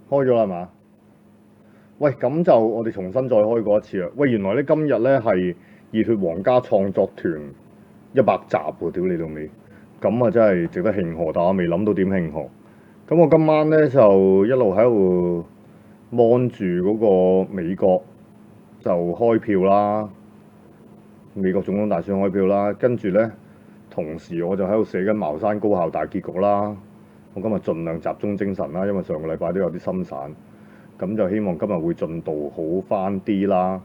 開咗啦係嘛？喂，咁就我哋重新再開過一次啦。喂，原來咧今日咧係熱血皇家創作團100集喎，屌你老味！咁啊真係值得慶賀，但我未諗到點慶賀。咁我今晚咧就一路喺度望住嗰個美國就開票啦，美國總統大選開票啦，跟住咧同時我就喺度寫緊茅山高校大結局啦。我今日盡量集中精神啦，因為上個禮拜都有啲心散，咁就希望今日會進度好翻啲啦。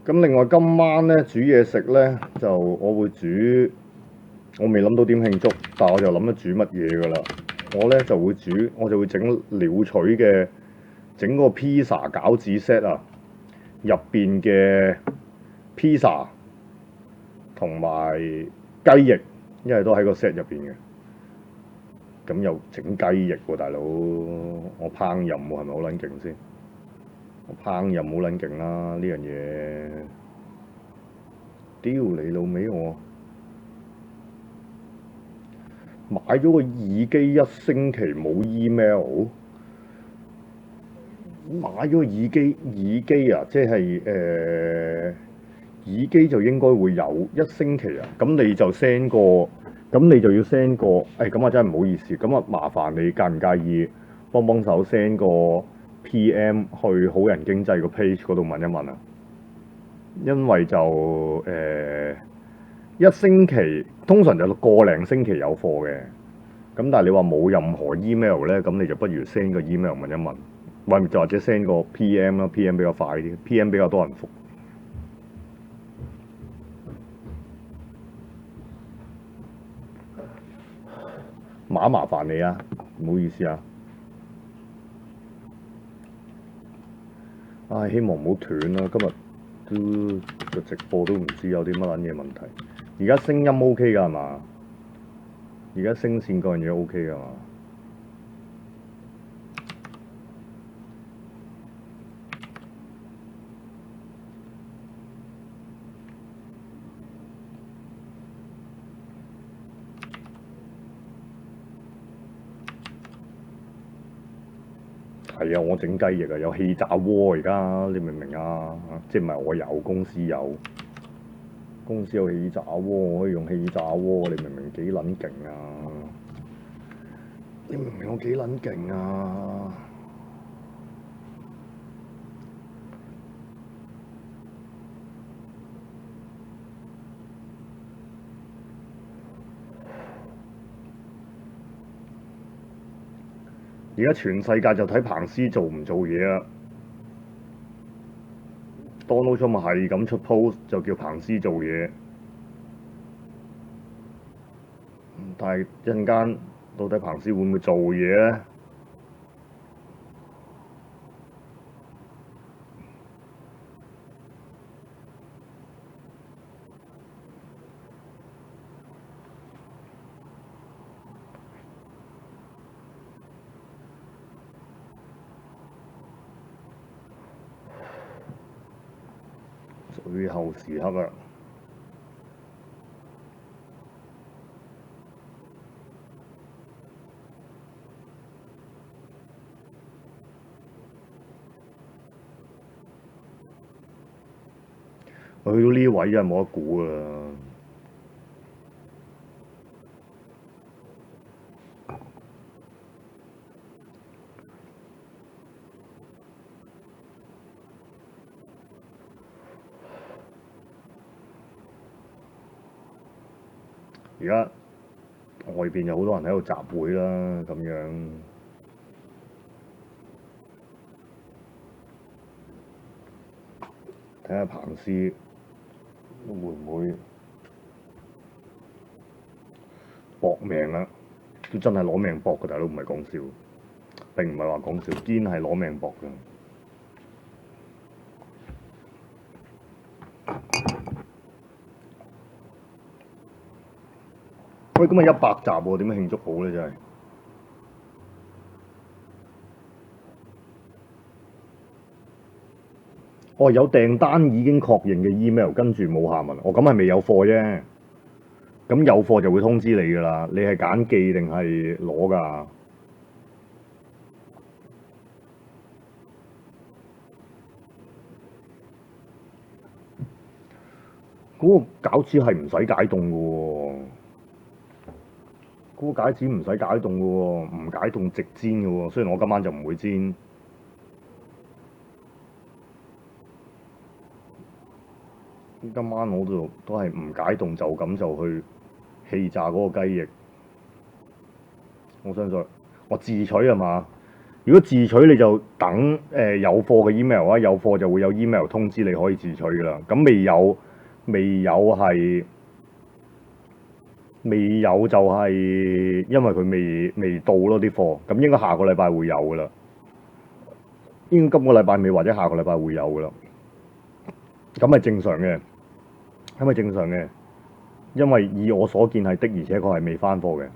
咁另外今晚咧煮嘢食咧就我會煮，我未諗到點慶祝，但我就諗得煮乜嘢㗎啦。我咧就會整鳥取嘅整個 pizza 餃子 set 啊，入邊嘅 pizza 同埋雞翼，因為都喺個 set 入邊嘅。咁又整雞翼喎，大佬！我烹飪喎，係咪好撚勁先？我烹飪好撚勁啦，呢樣嘢。屌你老味我！買咗個耳機1星期冇 email， 買咗個耳機啊，即係耳機就應該會有1星期啊。咁你就 send 個。咁你就要 send 個，咁啊真係唔好意思，咁啊麻煩你介唔介意幫手 send 個 PM 去好人經濟個 page 嗰度問一問啊？因為就1星期通常就個零星期有貨嘅，咁但係你話冇任何 email 咧，咁你就不如 send 個 email 問一問，或者 send 個 PM 啦，PM 比較快啲，PM 比較多人覆。麻煩你啊，唔好意思啊。唉，希望唔好斷啦，今日都個直播都唔知有啲乜撚嘢問題。而家聲音 OK 㗎係嘛？而家聲線嗰樣嘢 OK 㗎嘛？係啊，我整雞翼啊，有氣炸鍋而家，你明唔明啊？即係唔係我有，公司有，公司有氣炸鍋，我可以用氣炸鍋，你明唔明幾撚勁啊？你明唔明我幾撚勁啊？而家全世界就睇彭斯做唔做嘢啦。Donald Trump係咁出 post 就叫彭斯做嘢，但係一陣間到底彭斯會唔會做嘢咧？最後時刻啊！去到呢位真係冇得估啊！而家外邊有好多人喺度集會啦，咁樣睇下彭斯會唔會搏命啊？都真係攞命搏㗎，大佬唔係講笑，並唔係話講笑，堅係攞命搏㗎。喂，今日100集喎，點樣慶祝好咧？真係。哦，有訂單已經確認嘅 email，跟住冇下文。咁係未有貨啫。咁有貨就會通知你㗎啦。你係揀寄定係攞㗎？嗰個餃子係唔使解凍嘅喎，嗰個餃子唔使解凍嘅喎，唔解凍直煎嘅喎。雖然我今晚就唔會煎，今晚我都係唔解凍就咁就去氣炸嗰個雞翼。我相信我自取係嘛？如果自取你就等有貨嘅 email 啊，有貨就會有 email 通知你可以自取㗎啦。咁未有就係因為佢未到咯啲貨，咁應該下個禮拜會有㗎啦。應該今個禮拜尾或者下個禮拜會有㗎啦。咁係正常嘅，咁係正常嘅，因為以我所見係的，而且確係未翻貨嘅。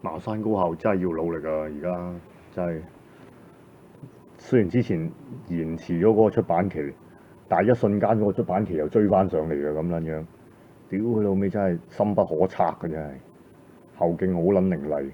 茅山高校真係要努力啊！而家真係，雖然之前延遲咗嗰個出版期，但係一瞬間嗰個出版期又追翻上嚟嘅咁撚樣，屌佢老味真係深不可測嘅真係，後勁好撚凌厲。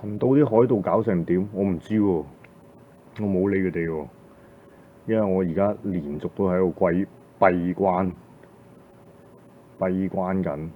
陳島啲海盜搞成點？我唔知喎，我冇理佢哋喎，因為我而家連續都喺度閉關緊。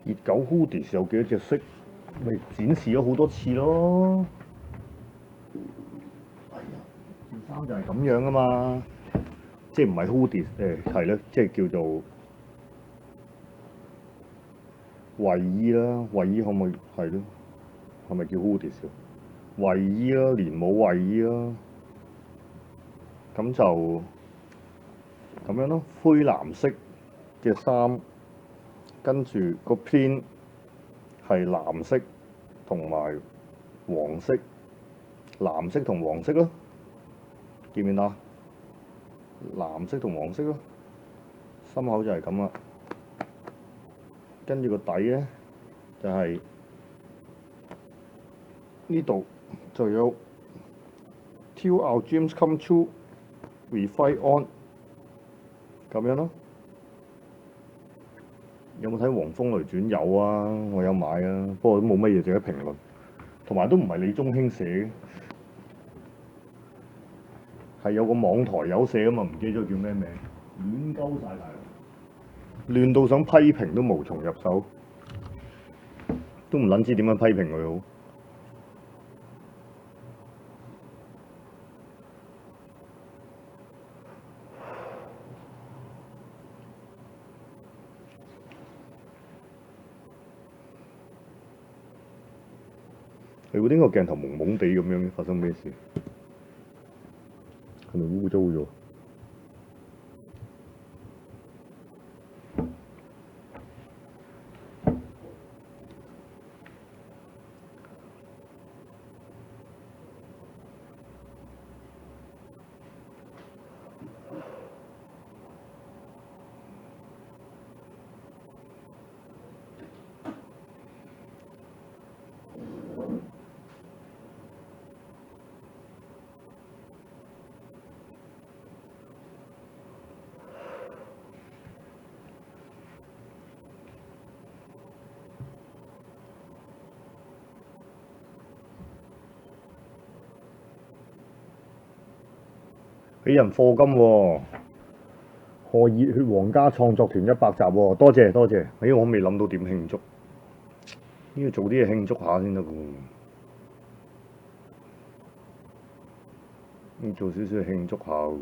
熱狗 hoodies 有幾多隻色？咪展示咗好多次咯。哎呀，件衫就係咁樣啊嘛，即係唔係 hoodies 係咯，即係叫做衞衣啦。衞衣可唔可以係咯？係咪叫 hoodies 啊？衞衣啦，連帽衞衣啦，咁就咁樣咯，灰藍色嘅衫。跟住個 print 係藍色同埋黃色，藍色同黃色咯，見唔見啊？藍色同黃色咯，心口就係咁啦。跟住個底咧就係呢度就有 Till our dreams come true, we fight on 咁樣咯。有冇睇《黃蜂雷傳》？有啊，我有買啊，不過都冇乜嘢值得評論，同埋都唔係李宗興寫嘅，係有個網台友寫啊嘛，唔記得咗叫咩名，亂鳩晒大佬，亂到想批評都無從入手，都唔撚知點樣批評佢好。你會點個鏡頭蒙蒙地咁樣？發生咩事？係咪污糟咗？俾人課金喎，賀熱血皇家創作團100集喎，多謝多謝。我未諗到點慶祝，要做啲嘢慶祝下先得㗎喎。要做少少慶祝下喎。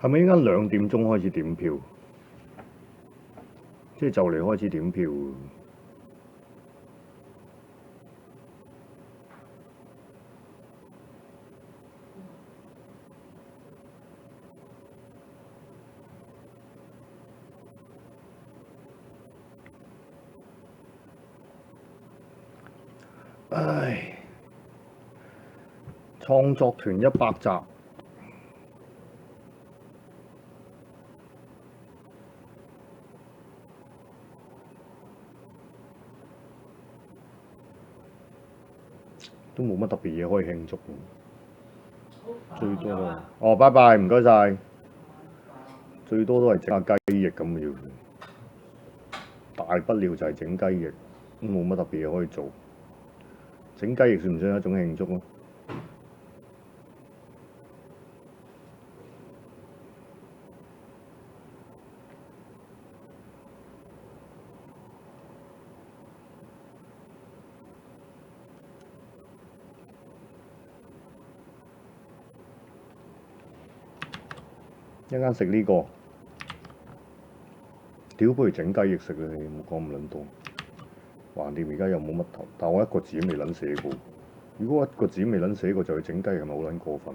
係咪應該2點鐘開始點票？即係就嚟開始點票。唉，創作團100集。都冇乜特別嘢可以慶祝喎，最多都哦，拜拜，唔該晒。最多都係整下雞翼咁嘅啫，大不了就係整雞翼，都冇乜特別嘢可以做。整雞翼算唔算一種慶祝啊？一陣間食呢個，屌不如整雞翼食啦！你冇講咁撚多，橫掂而家又冇乜頭，但我一個字都未撚寫過。如果一個字都未撚寫過就去整雞，係咪好撚過分？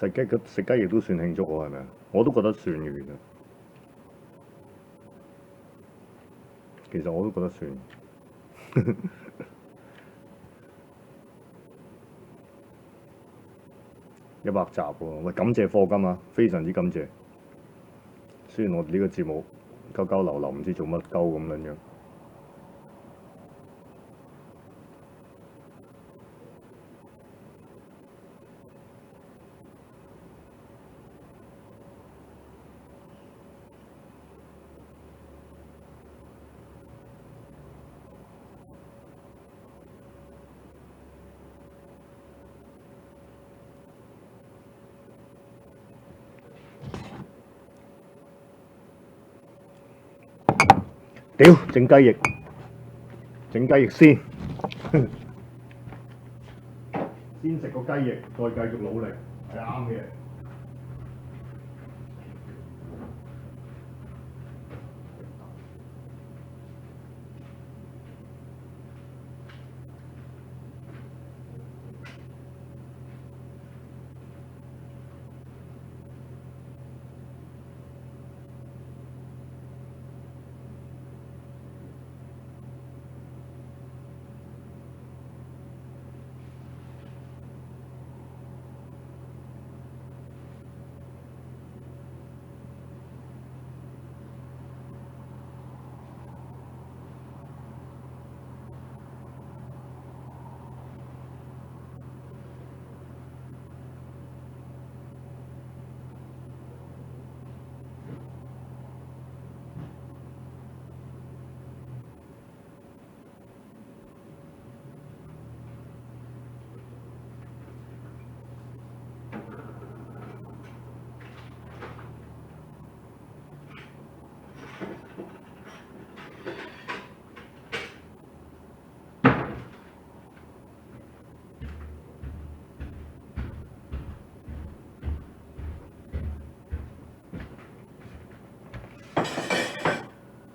食雞翼都算慶祝喎，係咪啊？我都覺得算嘅，其實我都覺得算。100集喎，喂，感謝課金啊，非常之感謝。雖然我哋呢個節目鳩鳩流流唔知做乜鳩咁樣樣。屌，整雞翼，整雞翼先，先食個雞翼，再繼續努力，係啱嘅。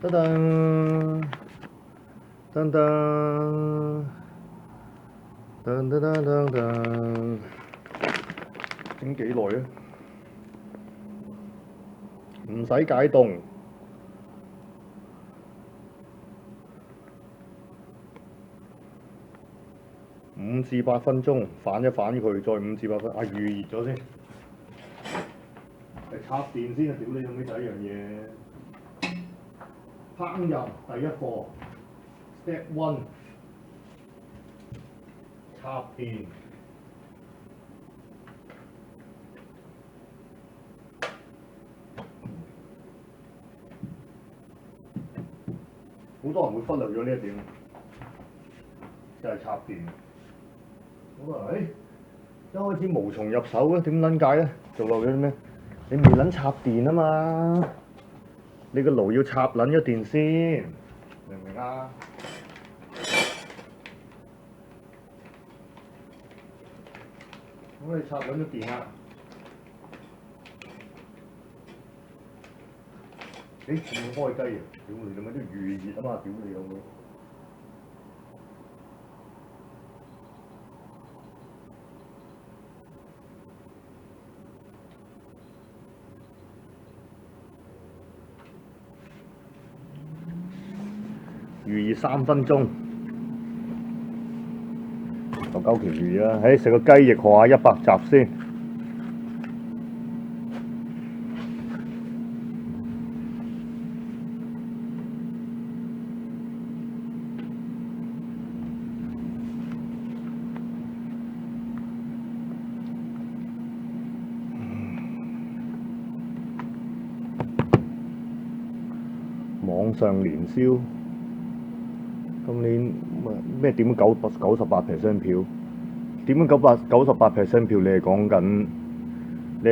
噔噔噔噔噔噔噔噔噔，整幾耐啊？唔使解凍，5至8分鐘，反一反佢，再5至8分，預熱咗先。嚟插電先啊！屌你老味，第一樣嘢。烹飪第一課 Step 1， 插電。好多人會忽略咗呢一點，就係插電。好多人一開始無從入手嘅，點撚解咧？做落咗啲咩？你未撚插電啊嘛！你個爐要插撚咗電先，明唔明啊？咁你插撚咗電啦，仲要開雞啊！屌你老味都預熱啊嘛！屌你老味！預熱3分鐘，就鳩條預熱啦。食個雞翼賀下100集先。網上年宵。今年咩點98%票？點樣98%票？你係講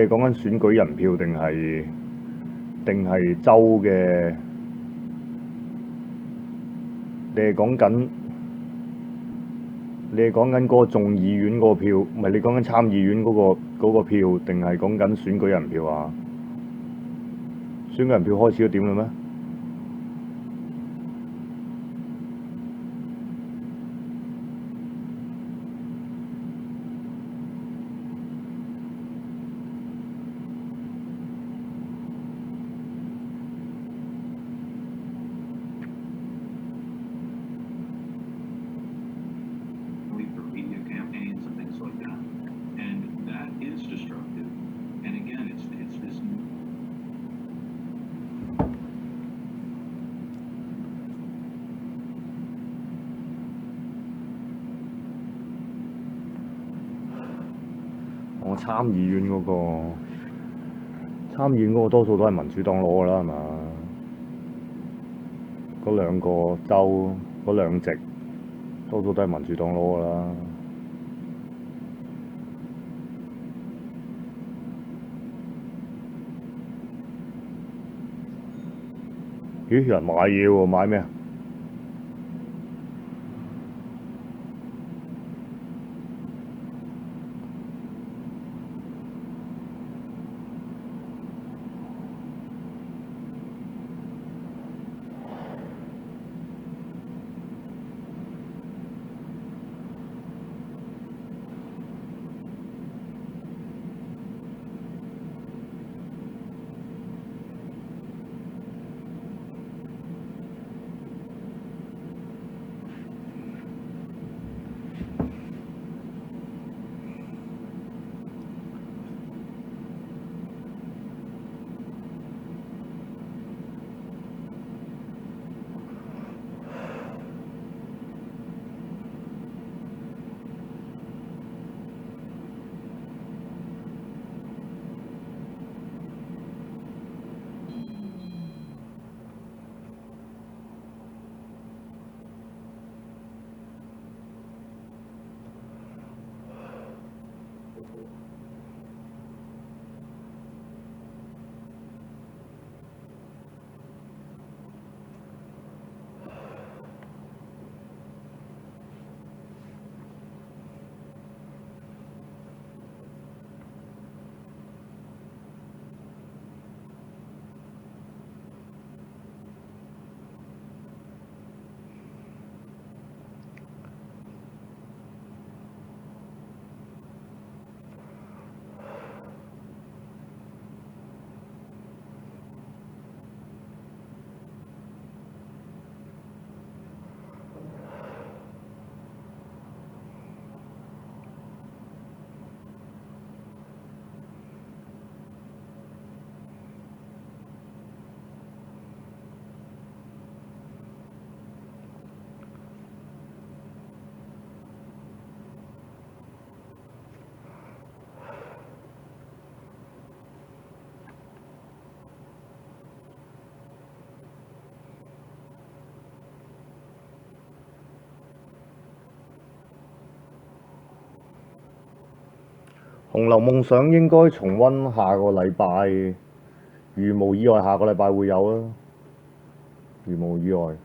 緊選舉人票定係州嘅？你係講緊嗰個眾議院嗰個票，唔係你講緊參議院嗰個票，定係講緊選舉人票啊？選舉人票開始咗點啦咩？我參議院嗰個多數都係民主黨攞㗎啦，係嘛？嗰兩個州嗰兩席多數都係民主黨攞㗎啦。咦，有人買嘢喎，買咩啊？紅樓夢想應該重溫下個禮拜，如無意外下個禮拜會有啊，如無意外。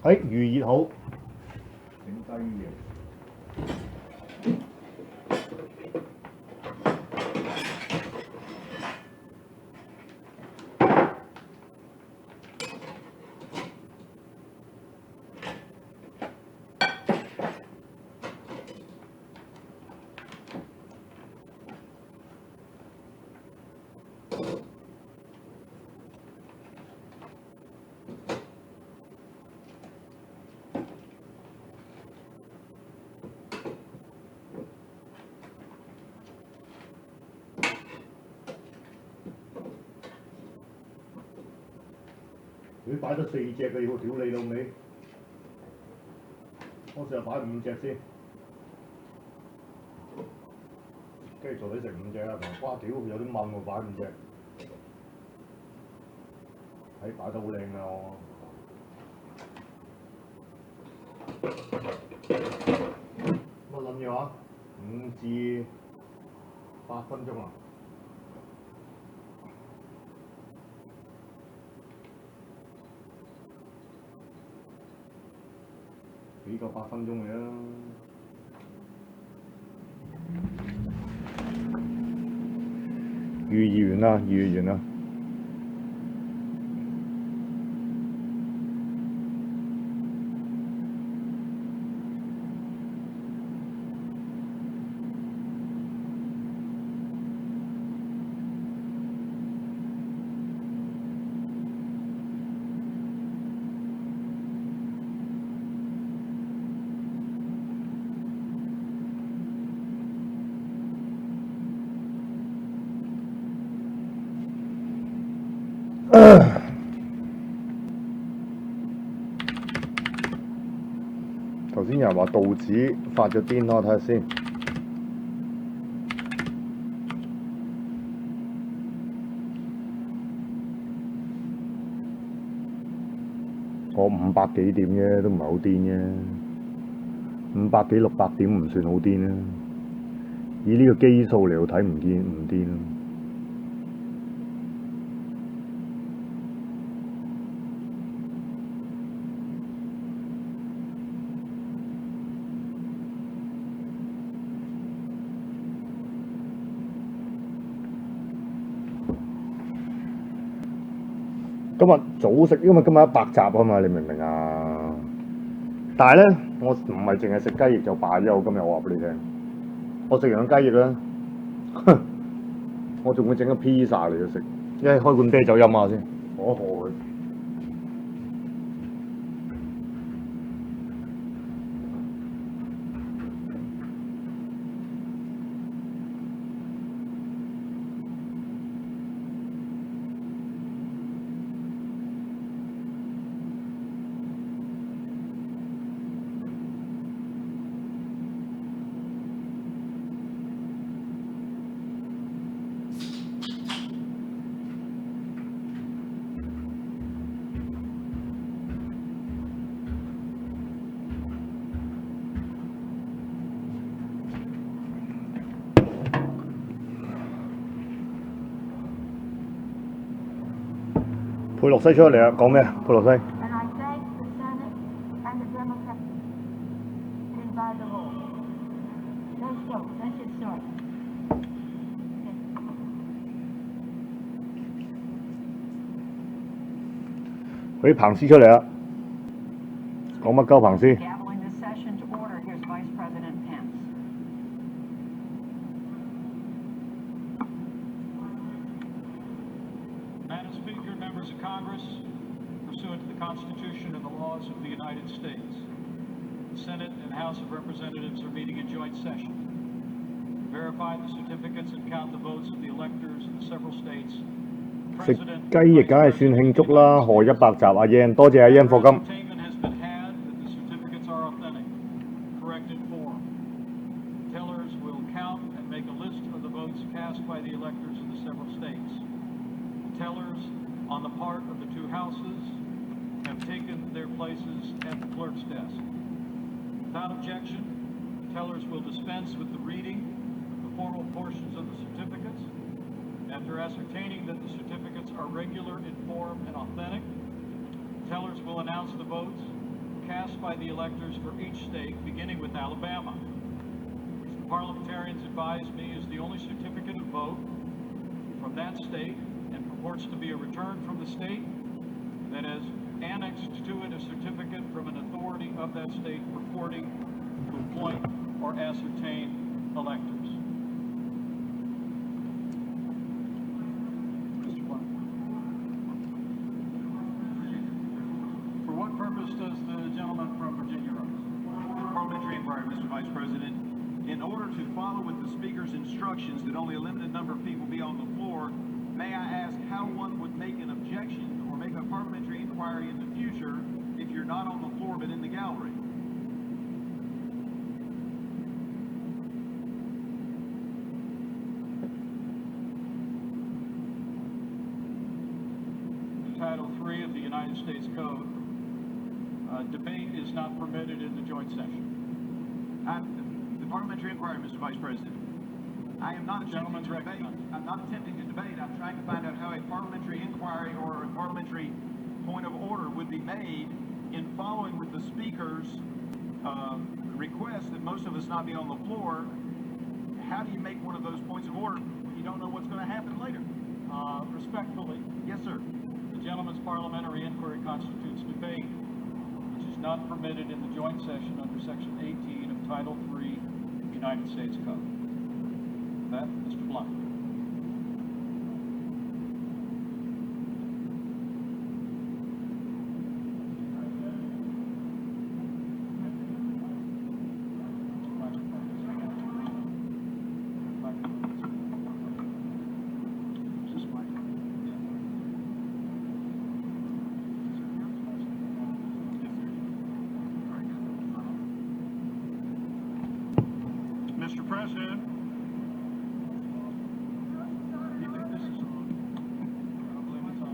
預熱好，整雞翼。佢擺得4隻嘅要屌你老味，我成日擺5隻先，跟住做你食5隻啊！同埋哇屌有啲問喎，擺5隻，擺得好靚啊我。乜撚嘢話？5至8分鐘啊！俾個8分鐘你啦。預熱完啦，預熱完啦。頭先有人話道子發咗癲咯，睇下先。我500幾點啫，都唔係好癲啫。500幾600點唔算好癲啦。以呢個基數嚟到睇唔癲。今日早食，因為今日100集啊嘛，你明唔明啊？但係咧，我唔係淨係食雞翼就罷休。今日我話俾你聽，我食完雞翼咧，我仲會整個 pizza 嚟到食，因為開罐啤酒飲下先，我賀佢。佩洛西出嚟啦，講咩啊？佩洛西。佢彭斯出嚟啦，講乜鳩彭斯？Congress, pursuant to the Constitution and the laws of the United States. The Senate and House of Representatives are meeting in joint session. Verify the certificates and count the votes of the electors in the several states. 食雞翼梗係算慶祝啦，賀100集阿 Yan， 多謝阿 Yan 課金。Has been had that the certificates are authentic, corrected form. Tellers will count and make a list of the votes cast by the electors in the several states. Tellers on the part of the two houses have taken their places at the clerk's desk. Without objection, tellers will dispense with the reading of the formal portions of the certificates. After ascertaining that the certificates are regular in form and authentic, tellers will announce the votes cast by the electors for each state, beginning with Alabama, which the parliamentarians advise me is the only certificate of vote from that state and purports to be a return from the state that has annexed to it a certificate from an authority of that state purporting to appoint or ascertain electors. Mr. Black. For what purpose does the gentleman from Virginia rise? Parliamentary inquiry, Mr. Vice President. In order to follow with the Speaker's instructions that only a limited number of people be on the floor, may I ask how one would make an objection or make a parliamentary inquiry in the future if you're not on the floor but in the gallery? Title III of the United States Code, debate is not permitted in the joint session. The parliamentary inquiry, Mr. Vice President. I am not attempting to debate. Recognized. I'm not attempting to debate. I'm trying to find out how a parliamentary inquiry or a parliamentary point of order would be made in following with the Speaker's request that most of us not be on the floor. How do you make one of those points of order when you don't know what's going to happen later? Respectfully, Yes, sir. the gentleman's parliamentary inquiry constitutes debate, which is not permitted in the joint session under Section 18 of Title III United States Code. That, Mr. Blunt. Mr. President. You think this is on? I don't believe it's on.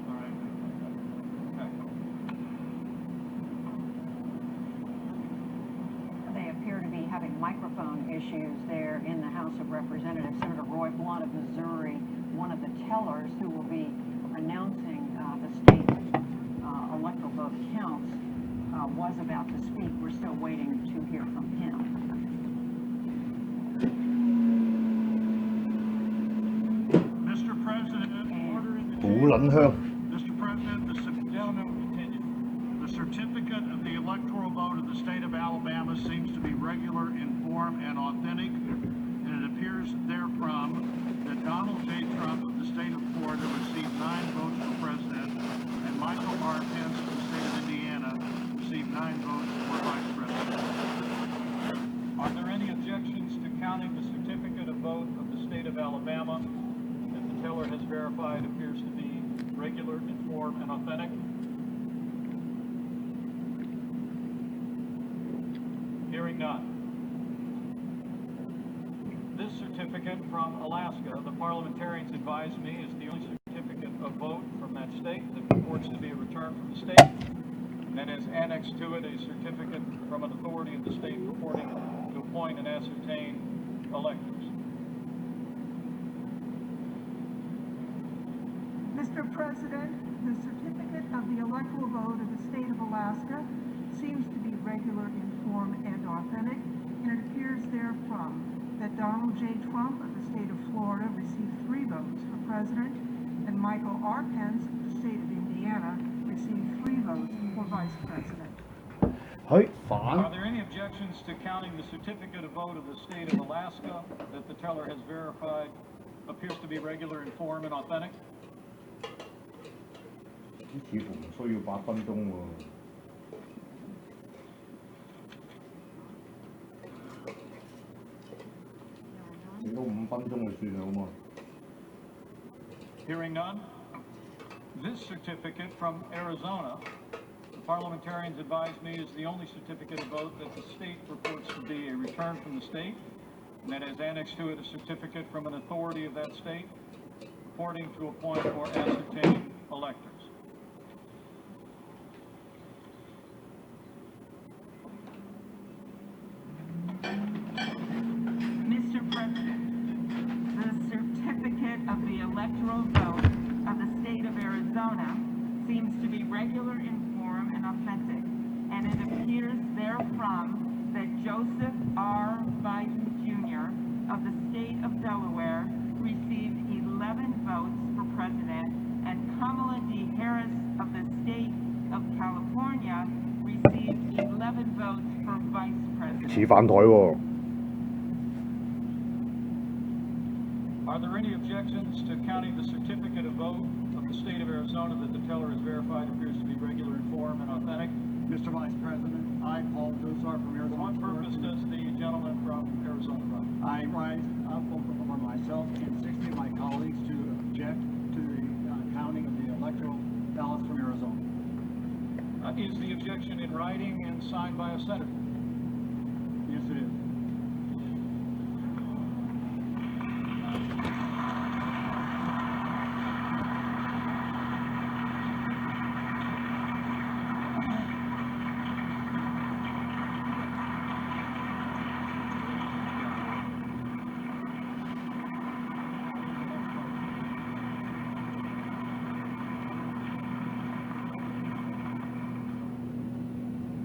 All right. Okay. They appear to be having microphone issues there in the House of Representatives. Senator Roy Blunt of Missouri, one of the tellers who will be announcing the state electoral vote counts, was about to speak. We're still waiting to hear from him. Mr. President, order in the 好撚香。 Mr. President, the gentleman will continue. The certificate of the electoral vote of the state of Alabama seems to be regular in form and authentic, and it appears therefrom that Donald J. Trump of the state of Florida received 9 votes for president, and Michael R. Pence of the state of Indiana received 9 votes for vice president. Are there any objections to counting the certificate of vote of the state of Alabama that the teller has verified appears to be regular in form and authentic? Hearing none. This certificate from Alaska, the parliamentarians advise me, is the only certificate of vote from that state that purports to be a return from the state, and that has annexed to it a certificate from an authority of the state purporting to appoint and ascertain electors. Mr. President, the certificate of the electoral vote of the state of Alaska seems to be regular in form and authentic, and it appears therefrom that Donald J. Trump of the state of Florida received 3 votes for president, and Michael R. Pence of the state of Indiana received 3 votes for vice president. 係 Are there any objections to counting the certificate of vote of the state of Alaska that the teller has verified appears to be regular in form and authentic? 似乎唔需要8分鐘喎。俾多5分鐘就算啦，好嘛？ Hearing none. This certificate from Arizona, the parliamentarians advise me, is the only certificate of vote that the state purports to be a return from the state, and that has annexed to it a certificate from an authority of that state purporting to appoint or ascertain electors. regular in form and authentic, and it appears therefrom that Joseph R. Biden Jr. of the state of Delaware received 11 votes for president, and Kamala D. Harris of the state of California received 11 votes for vice 似 president. 飯台喎。 Are there any objections to counting the certificate of vote of the state of Arizona that the teller has verified appears to be regular in form and authentic? Mr. Vice President, I, Paul Dosar from For Arizona. what purpose does the gentleman from Arizona run? I rise for myself and 60 of my colleagues to object to the counting of the electoral ballots from Arizona. Is the objection in writing and signed by a senator? Yes, it is.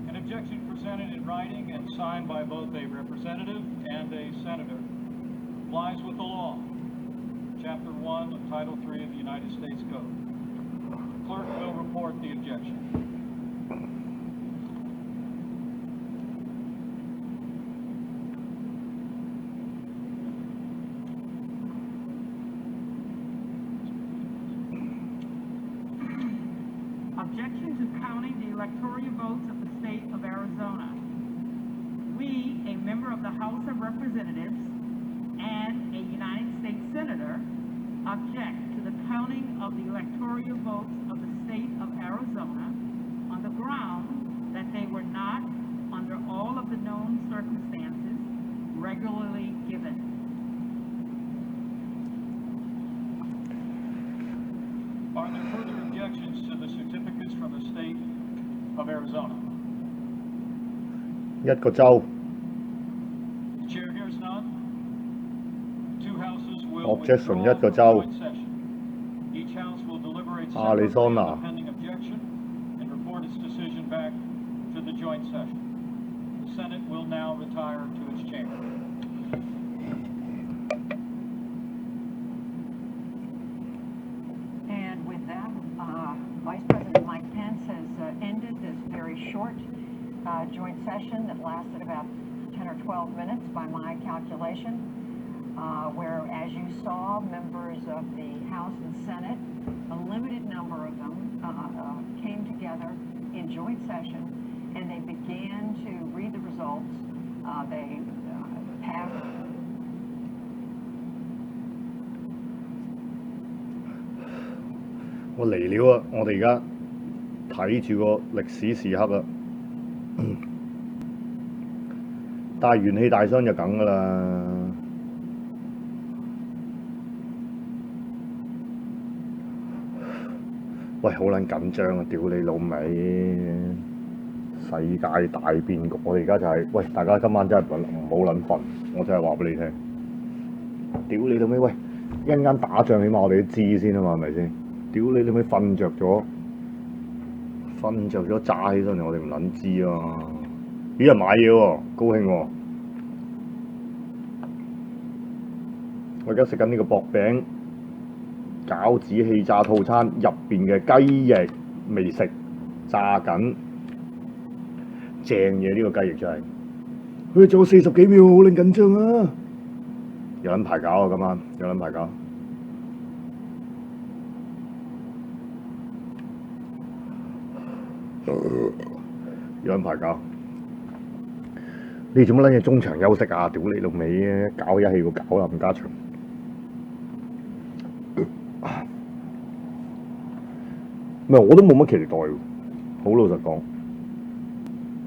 An objection presented in writing and signed by both a representative and a senator complies with the law, Chapter 1 of Title 3 of the United States Code. The clerk will report the objection. Objection to counting the electoral votes of the state of Arizona. We, a member of the House of Representatives and a United States Senator, object to the counting of the electoral votes of the state of Arizona on the ground that they were not, under all of the known circumstances, regularly given. Are there further objections to the certificates from the state of Arizona? 一個州 The chair hears none. The two houses will Objection, withdraw 一個 from 州 joint session. Each house will deliberate Arizona. separately on the pending objection and report its decision back to the joint session. The Senate will now retire to its chamber. And with that, Vice President Mike Pence has ended this very short joint session that lasted about 10 or 12 minutes by my calculation, where, as you saw, members of the House and Senate, a limited number of them, came together in joint session, and they began to read the results. They passed. 我嚟了啊！我哋而家睇住個歷史時刻啊！但係元氣大傷就梗㗎啦。喂，好撚緊張啊！屌你老味！世界大變局，我哋而家就係、喂，大家今晚真係唔好撚瞓，我真係話俾你聽。屌你老味！喂，一陣間打仗，起碼我哋都知先啊嘛，係咪先？屌你老味瞓着咗炸起上嚟，我哋唔撚知啊！有人買嘢喎，高興喎！我而家食緊呢個薄餅餃子氣炸套餐入邊嘅雞翼未食，炸緊，正嘢呢個雞翼真係。佢仲有40幾秒，好撚緊張啊！有撚排搞啊！今晚有撚排搞。有撚排搞。你做乜撚嘢中場休息啊？屌你老味，搞一氣個搞啦，唔加場。唔係，我都冇乜期待喎，好老實講，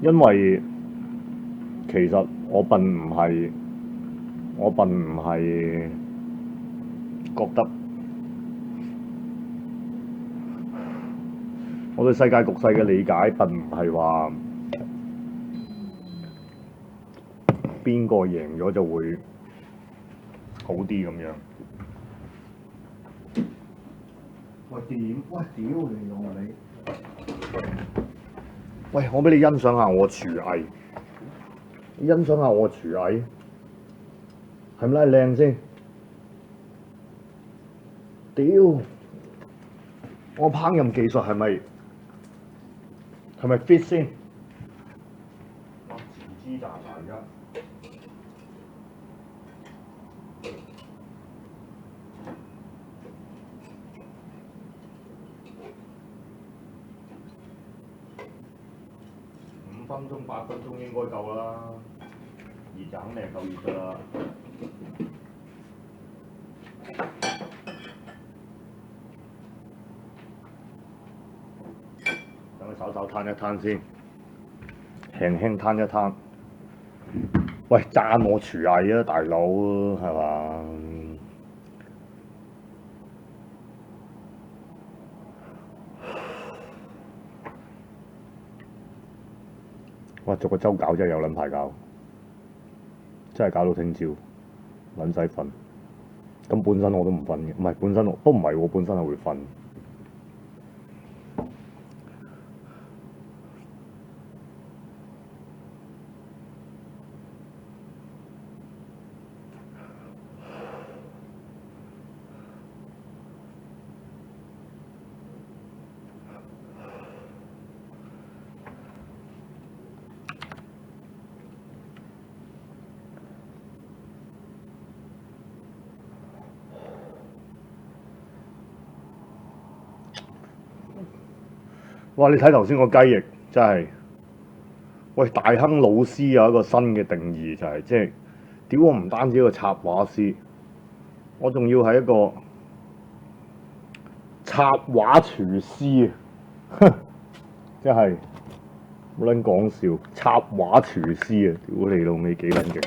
因為其實我並唔係覺得我對世界局勢嘅理解並唔係話邊個贏咗就會好啲咁樣。喂點？喂屌你老味！喂，我俾你欣賞下我廚藝，你欣賞下我廚藝，係咪咧靚先？屌！我烹飪技術係咪 fit 先？哇！豉枝炸柴而家。5分鐘、8分鐘應該夠啦，熱就肯定係夠熱㗎啦。等佢稍稍攤一攤先，輕輕攤一攤。喂，讚我廚藝啊，大佬係嘛？哇！逐個週搞真係有撚排搞，真係搞到聽朝撚使瞓。咁本身我都唔瞓嘅，唔係本身我都唔係喎，本身係會瞓。哇！你睇頭先個雞翼真係，喂大亨老師有一個新嘅定義就係、即係，屌我唔單止一個插畫師，我仲要係一個插畫廚師啊！真係冇撚講笑，插畫廚師啊！屌你老味幾撚勁！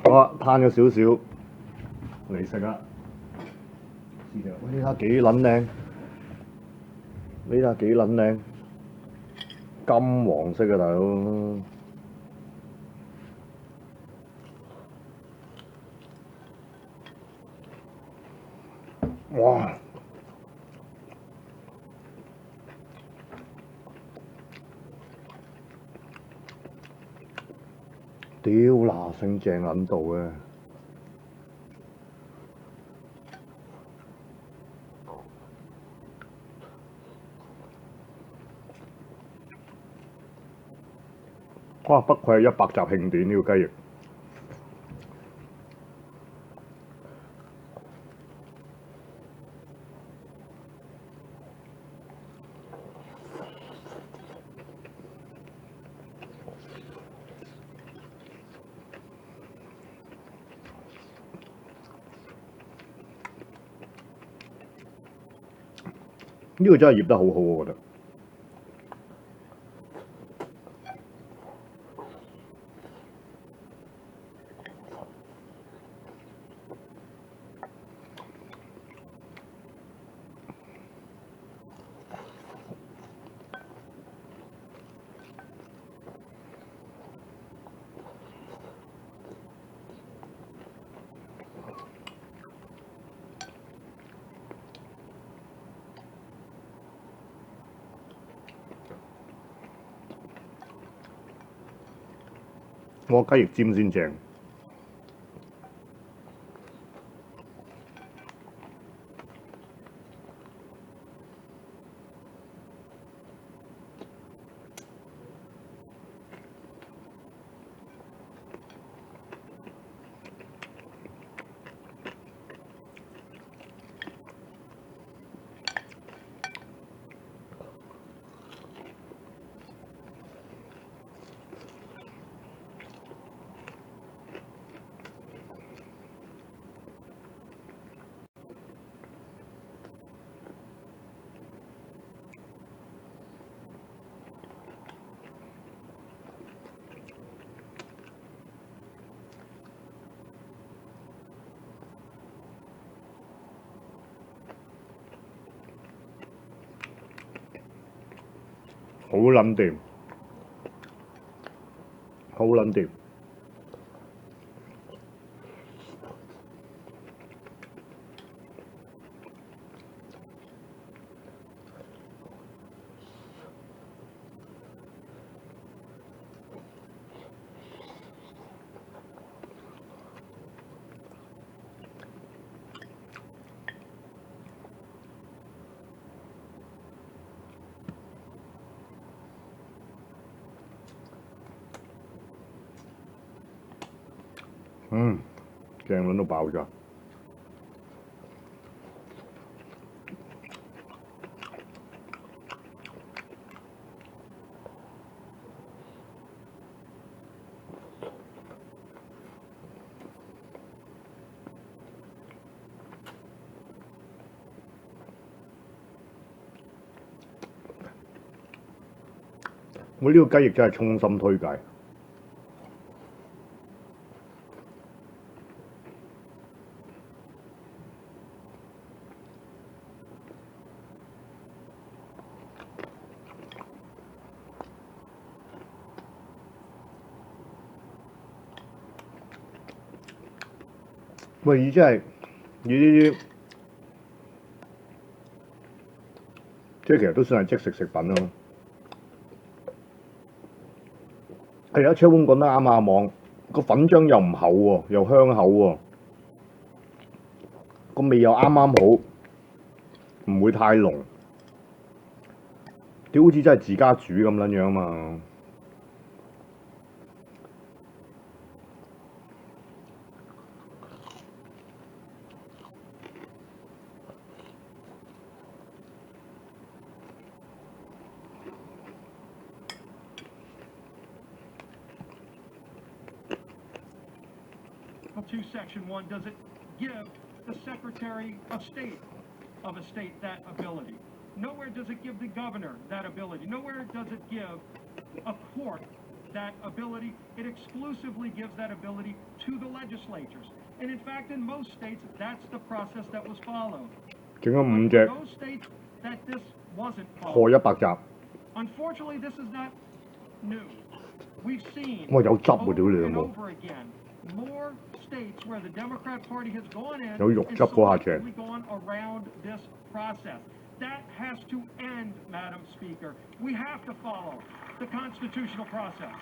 好啦，攤咗少少嚟食啦，喂，呢下幾撚靚！呢下幾撚靚，金黃色嘅大佬，哇！屌嗱聲正撚到嘅。哇！不愧係100集慶典呢個雞翼，呢個真係醃得好好，我覺得。我雞翼尖先正。好撚掂，好撚掂。正撚到爆炸。我呢個雞翼真係衷心推介。喂，呢啲即係其實都算係即食食品咯。係啊，車碗講得啱啊，網個粉漿又唔厚喎，又香口喎，個味又啱啱好，唔會太濃。屌好似真係自家煮咁撚樣嘛〜To Section 1, does it give the Secretary of State that ability? Nowhere does it give the governor that ability. Nowhere does it give a court that ability. It exclusively gives that ability to the legislatures. And in fact, in most states, that's the process that was followed. 整咗5隻 Those states that this wasn't 破 followed. 100集。 Unfortunately, this is not new. We've seen 哇！有汁喎，屌你 over 老 and 母！ over again more states where the Democrat Party has gone in 有肉 and 汁嗰下正。 selectively gone around this process. That has to end, Madam Speaker. We have to follow the constitutional process.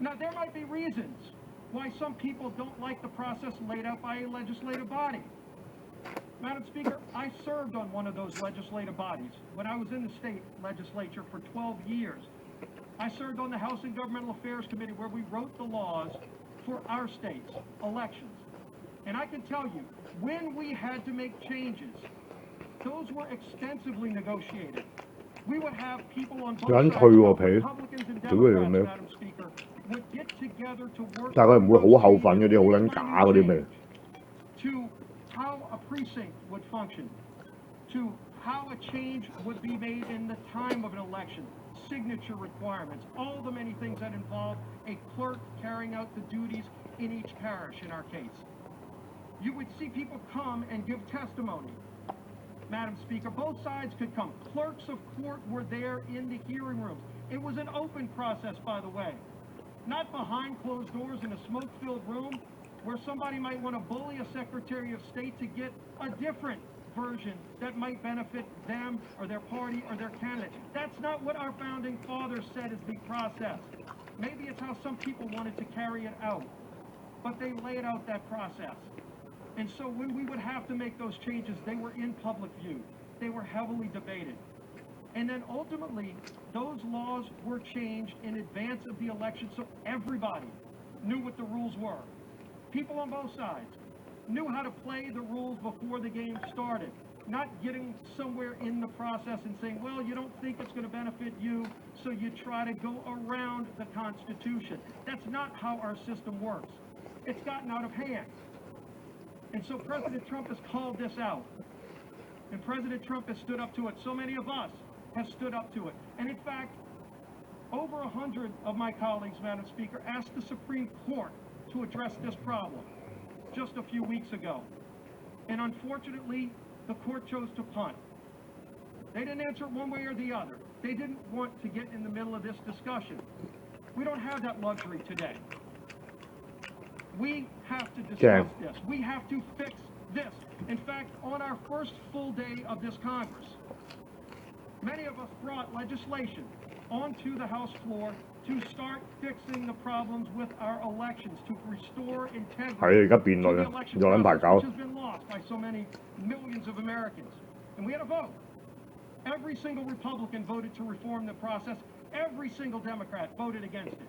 Now, there might be reasons why some people don't like the process laid out by a legislative body. Madam Speaker, I served on one of those legislative bodies when I was in the state legislature for 12 years. I served on the House and Governmental Affairs Committee where we wrote the laws for our state's elections. And I can tell you, when we had to make changes, those were extensively negotiated. We would have people on both 有人 sides, 退喎 both 皮， Republicans and 屌你老 Democrats, 味！ Madam Speaker, would get together to work 但係佢唔會好厚粉嗰啲，好 on 撚假嗰啲味。 to how a precinct would function, to how a change would be made in the time of an election, signature requirements, all the many things that involve a clerk carrying out the duties in each parish in our case. You would see people come and give testimony. Madam Speaker, both sides could come. Clerks of court were there in the hearing rooms. It was an open process, by the way. Not behind closed doors in a smoke-filled room where somebody might want to bully a Secretary of State to get a different version that might benefit them or their party or their candidate. That's not what our founding fathers said is the process. Maybe it's how some people wanted to carry it out, but they laid out that process. And so when we would have to make those changes, they were in public view. They were heavily debated. And then ultimately, those laws were changed in advance of the election so everybody knew what the rules were. People on both sides knew how to play the rules before the game started, not getting somewhere in the process and saying, well, you don't think it's going to benefit you, so you try to go around the Constitution. That's not how our system works. It's gotten out of hand. And so President Trump has called this out. And President Trump has stood up to it. So many of us have stood up to it. And in fact, over 100 of my colleagues, Madam Speaker, asked the Supreme Court to address this problem just a few weeks ago. And unfortunately, the court chose to punt. They didn't answer it one way or the other. They didn't want to get in the middle of this discussion. We don't have that luxury today. We have to discuss this. We have to fix this. In fact, on our first full day of this Congress, many of us brought legislation onto the House floor to start fixing the problems with our elections, to restore integrity 係啊，而家辯 to 論 the 啊， election 又撚排 process, 搞 which。has been lost by so many millions of Americans. And we had a vote. Every single Republican voted to reform the process. Every single Democrat voted against it.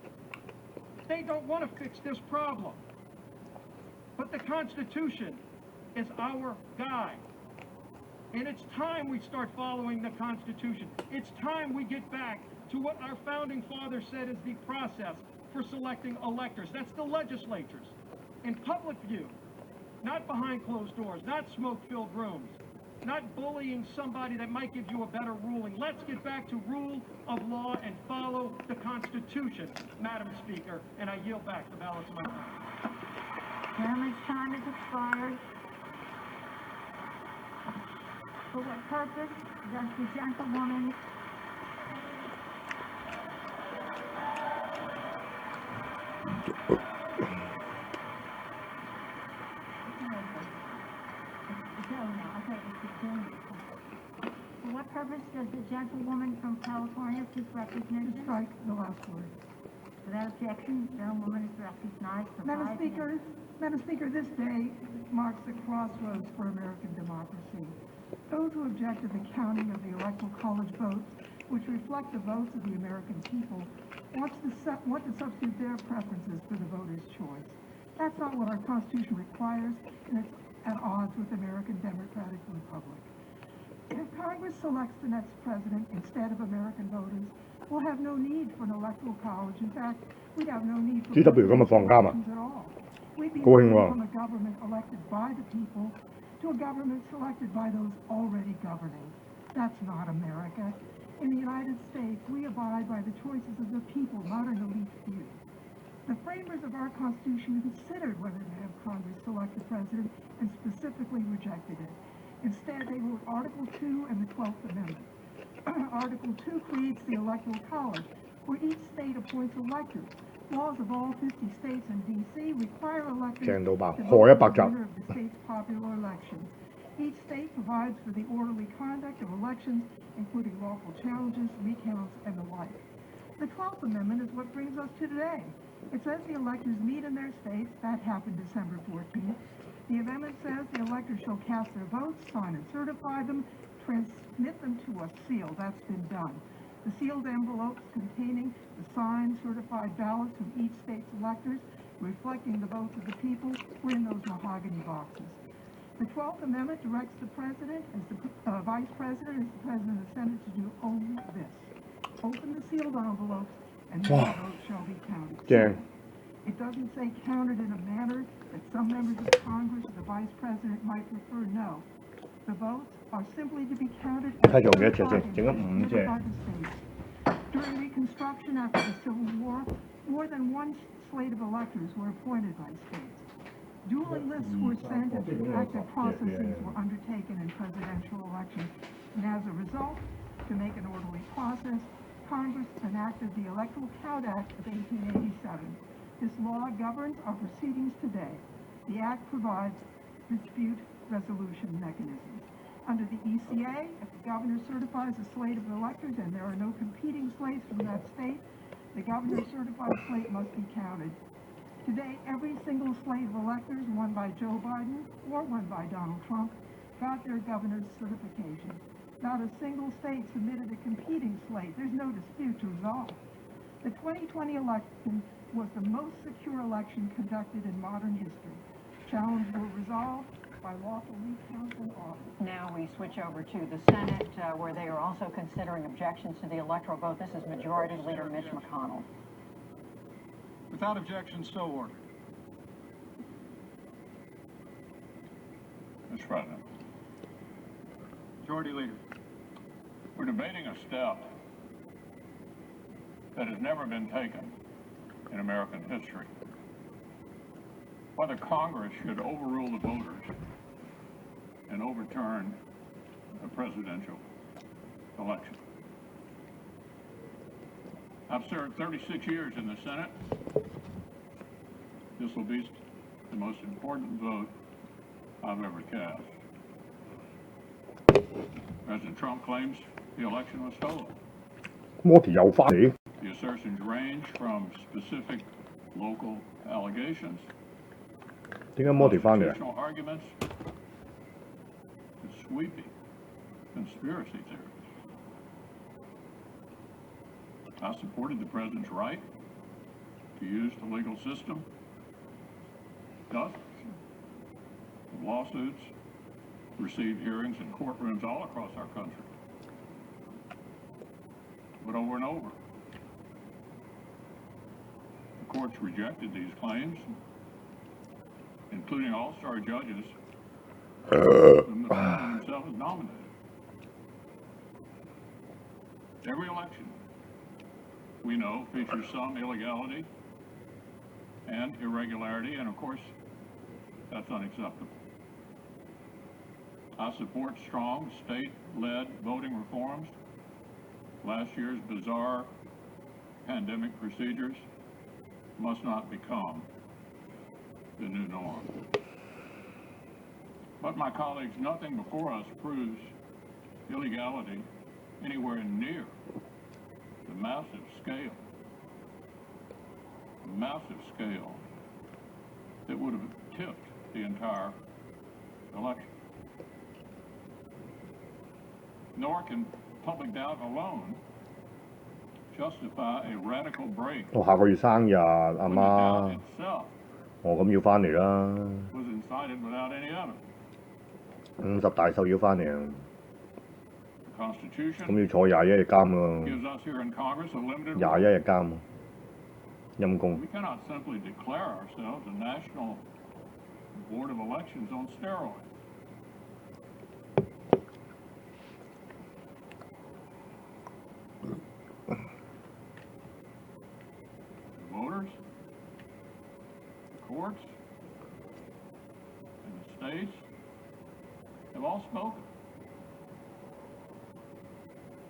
They don't want to fix this problem. But the Constitution is our guide. And it's time we start following the Constitution. It's time we get back to what our founding fathers said is the process for selecting electors. That's the legislatures. In public view, not behind closed doors, not smoke-filled rooms, not bullying somebody that might give you a better ruling. Let's get back to rule of law and follow the Constitution, Madam Speaker, and I yield back the balance of my time. Chairman's time is expired. For what purpose does the gentlewoman For what purpose does the gentlewoman from California seek recognition? Strike the last word. Without objection, the gentlewoman is recognized for Madam 5 Speaker, minutes. Madam Speaker, this day marks a crossroads for American democracy. Those who object to the counting of the Electoral College votes, which reflect the votes of the American people, want to substitute their preferences for the voter's choice. That's not what our Constitution requires, and it's at odds with the American Democratic Republic. If Congress selects the next president instead of American voters, we'll have no need for an electoral college. In fact, we'd have no need for GW 今日放假嘛 elections at all. We'd be高興 moving 喎 from a government elected by the people to a government selected by those already governing. That's not America. In the United States, we abide by the choices of the people, not an elite few. The framers of our Constitution considered whether to have Congress select the president and specifically rejected it. Instead, they wrote Article 2 and the 12th Amendment. Article 2 creates the Electoral College, where each state appoints electors. Laws of all 50 states and D.C. require electors正到爆 to 何一 vote 百 for 集 the winner of the state's popular election. Each state provides for the orderly conduct of elections, including lawful challenges, recounts, and the like. The 12th Amendment is what brings us to today. It says the electors meet in their states. That happened December 14th. The amendment says the electors shall cast their votes, sign and certify them, transmit them to a seal. That's been done. The sealed envelopes containing the signed, certified ballots from each state's electors, reflecting the votes of the people, were in those mahogany boxes. The 12th Amendment directs the President, as the Vice President, as the President of the Senate, to do only this. Open the sealed envelopes, and then the votes shall be counted. 正 It doesn't say counted in a manner that some members of Congress or the Vice President might prefer. No. The votes are simply to be counted as 睇做幾多隻先 certified 整咗 and 5 隻 submitted by the states. During Reconstruction after the Civil War, more than one slate of electors were appointed by states. Dueling lists were sent and active processes were undertaken in presidential elections. And as a result, to make an orderly process, Congress enacted the Electoral Count Act of 1887. This law governs our proceedings today. The Act provides dispute resolution mechanisms. Under the ECA, if the governor certifies a slate of electors and there are no competing slates from that state, the governor's certified slate must be counted. Today, every single slate of electors, won by Joe Biden or won by Donald Trump, got their governor's certification. Not a single state submitted a competing slate. There's no dispute to resolve. The 2020 election was the most secure election conducted in modern history. Challenges were resolved by lawful recounts and audits. Now we switch over to the Senate, where they are also considering objections to the electoral vote. This is Majority Leader Mitch McConnell. Without objection, so ordered. Mr. President, Majority Leader. we're debating a step that has never been taken in American history. Whether Congress should overrule the voters and overturn a presidential election. I've served 36 years in the Senate. This will be the most important vote I've ever cast. President Trump claims the election was stolen. Morty 又翻嚟， The assertions range from specific local allegations, 點解 Morty 翻嚟啊？ constitutional arguments, to sweeping conspiracy theories. I supported the president's right to to use the legal system. Dozens of lawsuits received hearings in courtrooms all across our country. But over and over, the courts rejected these claims, including all-star judges whom the president himself has nominated. Every election, we know, features some illegality and irregularity, and of course, that's unacceptable. I support strong state-led voting reforms. Last year's bizarre pandemic procedures must not become the new norm. But my colleagues, nothing before us proves illegality anywhere near the massive scale that would have tipped the entire election. Nor can public doubt alone justify a radical break 我下個月生日，阿 when the 媽 doubt，itself 我咁要翻嚟啦。 was incited without any evidence. 50大壽要翻嚟啊， The Constitution 咁要坐21日監咯， gives us here in Congress a limited 21 role. 日監，陰公。 We cannot simply declare ourselves a national board of elections on steroids. The voters, the courts, and the states have all spoken.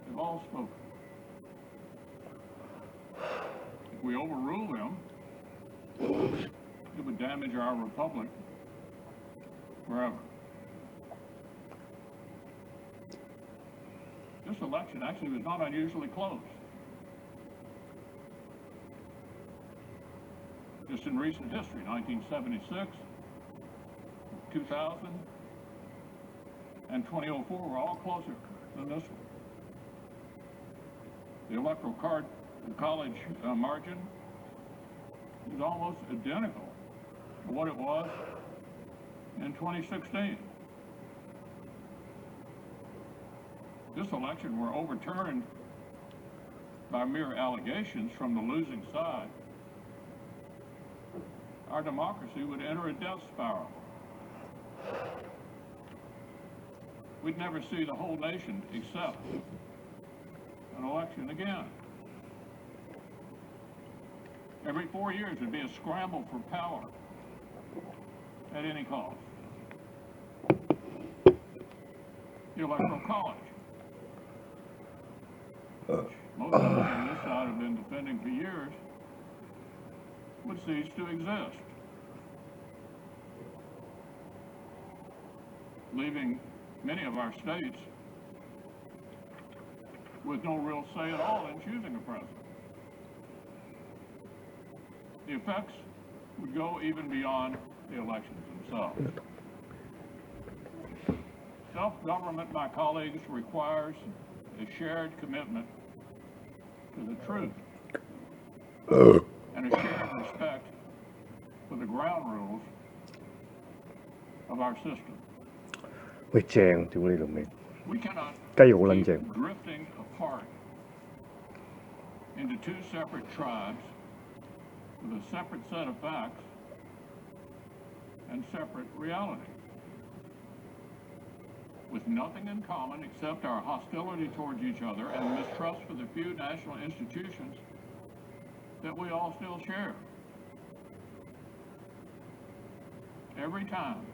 They've all spoken. If we overrule them, it would damage our republic forever. This election actually was not unusually close. Just in recent history, 1976, 2000, and 2004 were all closer than this one. The electoral college margin is almost identical to what it was in 2016. This election were overturned by mere allegations from the losing side. Our democracy would enter a death spiral. We'd never see the whole nation accept an election again. Every 4 years there'd be a scramble for power at any cost. The Electoral College, which most of us on this side have been defending for years, would cease to exist, leaving many of our states with no real say at all in choosing a president. The effects would go even beyond the elections themselves. Self-government, my colleagues, requires a shared commitment to the truth and a shared respect for the ground rules of our system. 喂，正，屌你老味， We cannot 雞好撚正。 keep drifting apart into two separate tribes with a separate set of facts and separate reality, with nothing in common except our hostility towards each other and mistrust for the few national institutions that we all still share. Every time,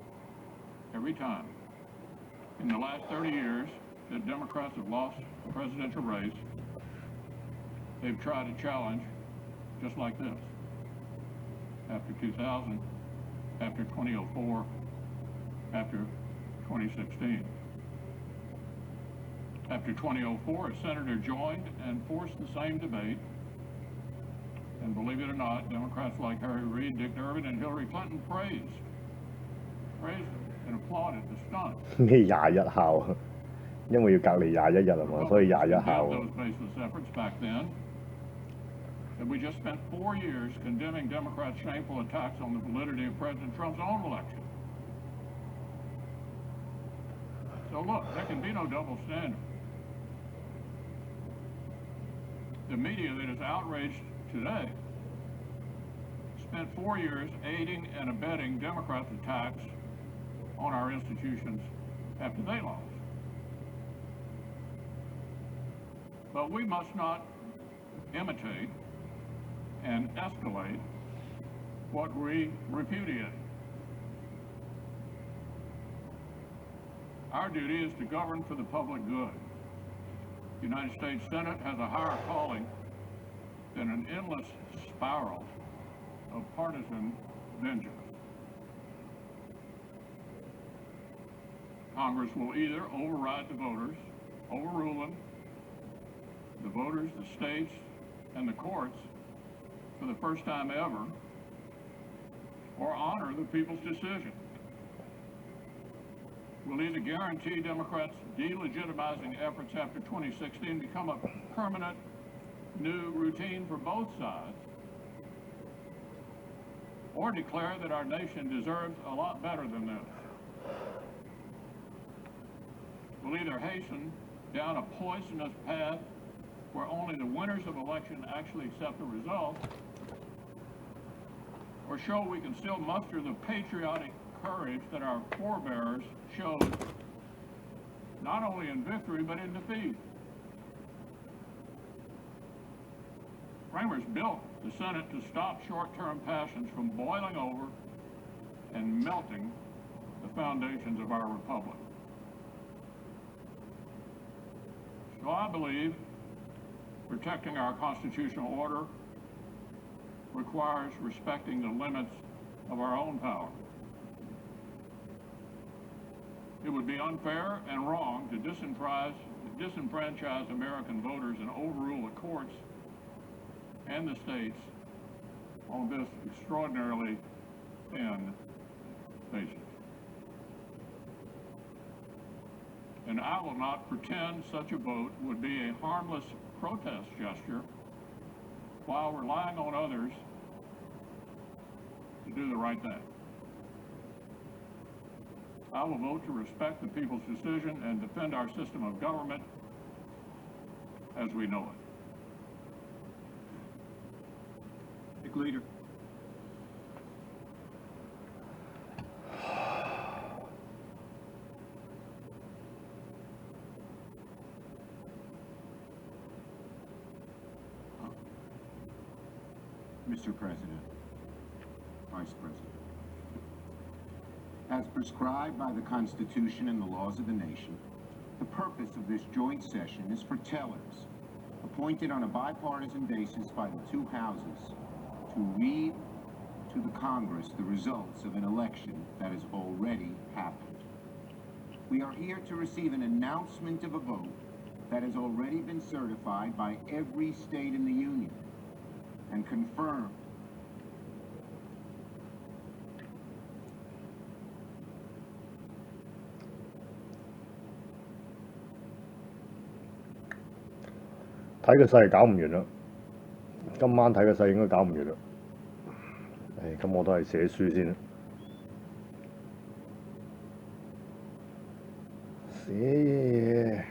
in the last 30 years that Democrats have lost the presidential race, they've tried to challenge just like this. After 2000, after 2004, after 2016. After 2004, a senator joined and forced the same debate. And believe it or not, Democrats like Harry Reid, Dick Durbin, and Hillary Clinton praised and applauded the stunt. 咩21效啊？因為要隔離21日啊嘛，所以21效啊。Those baseless efforts back then. that we just spent 4 years condemning Democrats' shameful attacks on the validity of President Trump's own election. So look, there can be no double standard. The media that is outraged today spent 4 years aiding and abetting Democrats' attacks on our institutions after they lost. But we must not imitate and escalate what we repudiate. Our duty is to govern for the public good. The United States Senate has a higher calling than an endless spiral of partisan vengeance. Congress will either override the voters, overrule them, the voters, the states, and the courts for the first time ever, or honor the people's decision. Will either guarantee Democrats' delegitimizing efforts after 2016 become a permanent new routine for both sides, or declare that our nation deserves a lot better than this. Will either hasten down a poisonous path where only the winners of election actually accept the results, or show we can still muster the patriotic courage that our forebears showed not only in victory but in defeat. Framers built the Senate to stop short-term passions from boiling over and melting the foundations of our republic. So I believe protecting our constitutional order requires respecting the limits of our own power. It would be unfair and wrong to disenfranchise American voters and overrule the courts and the states on this extraordinarily thin basis. And I will not pretend such a vote would be a harmless protest gesture while relying on others to do the right thing. I will vote to respect the people's decision and defend our system of government as we know it. Big leader. Mr. President, Vice President, as prescribed by the Constitution and the laws of the nation, the purpose of this joint session is for tellers, appointed on a bipartisan basis by the two houses, to read to the Congress the results of an election that has already happened. We are here to receive an announcement of a vote that has already been certified by every state in the Union and confirmed睇個勢搞唔完啦，今晚睇個勢應該搞唔完啦。咁我都係寫書先啦。寫嘢。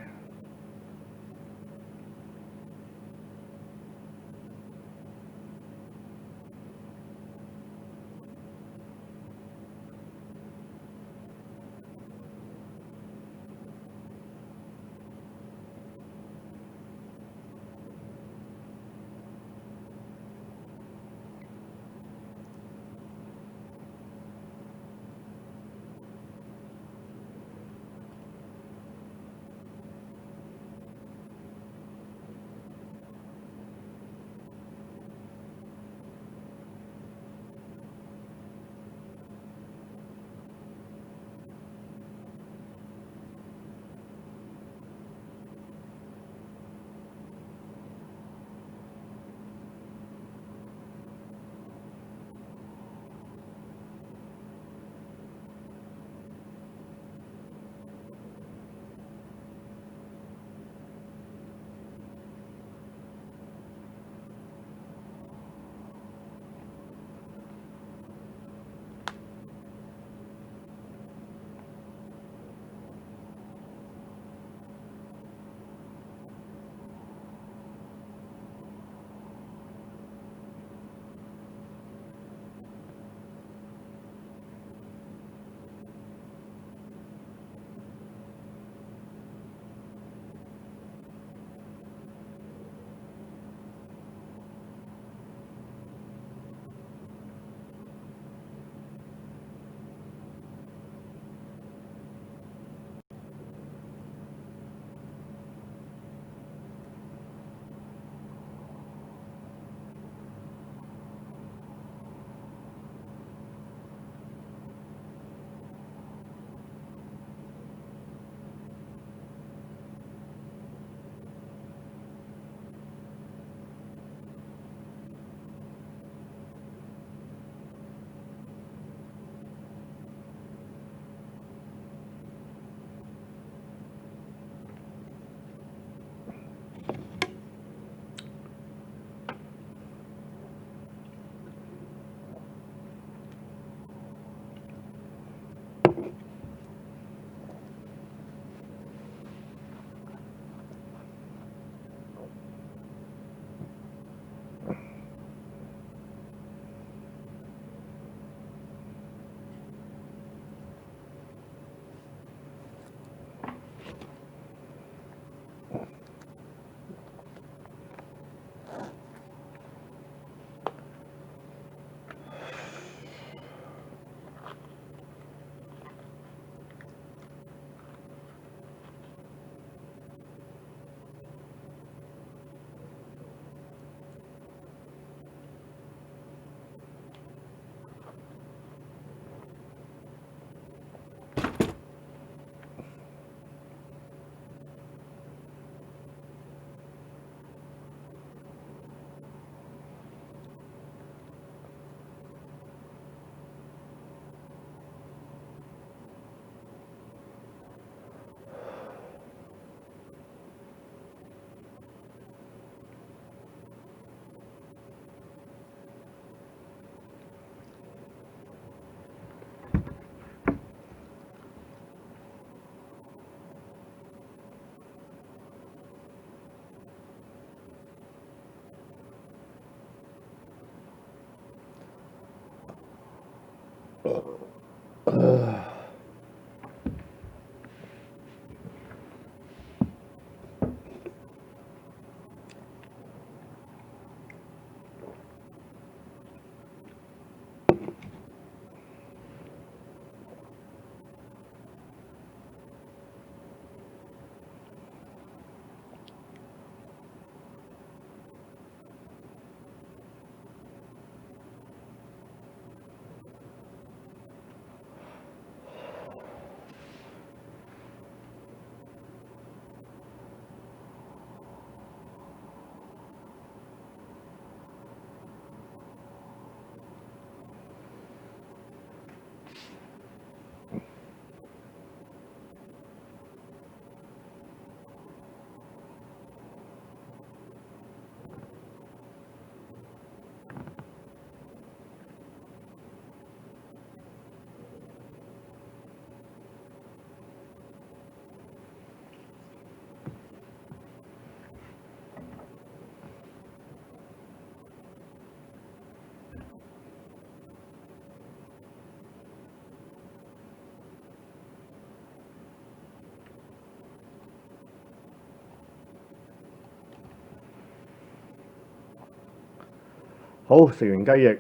好，食完雞翼，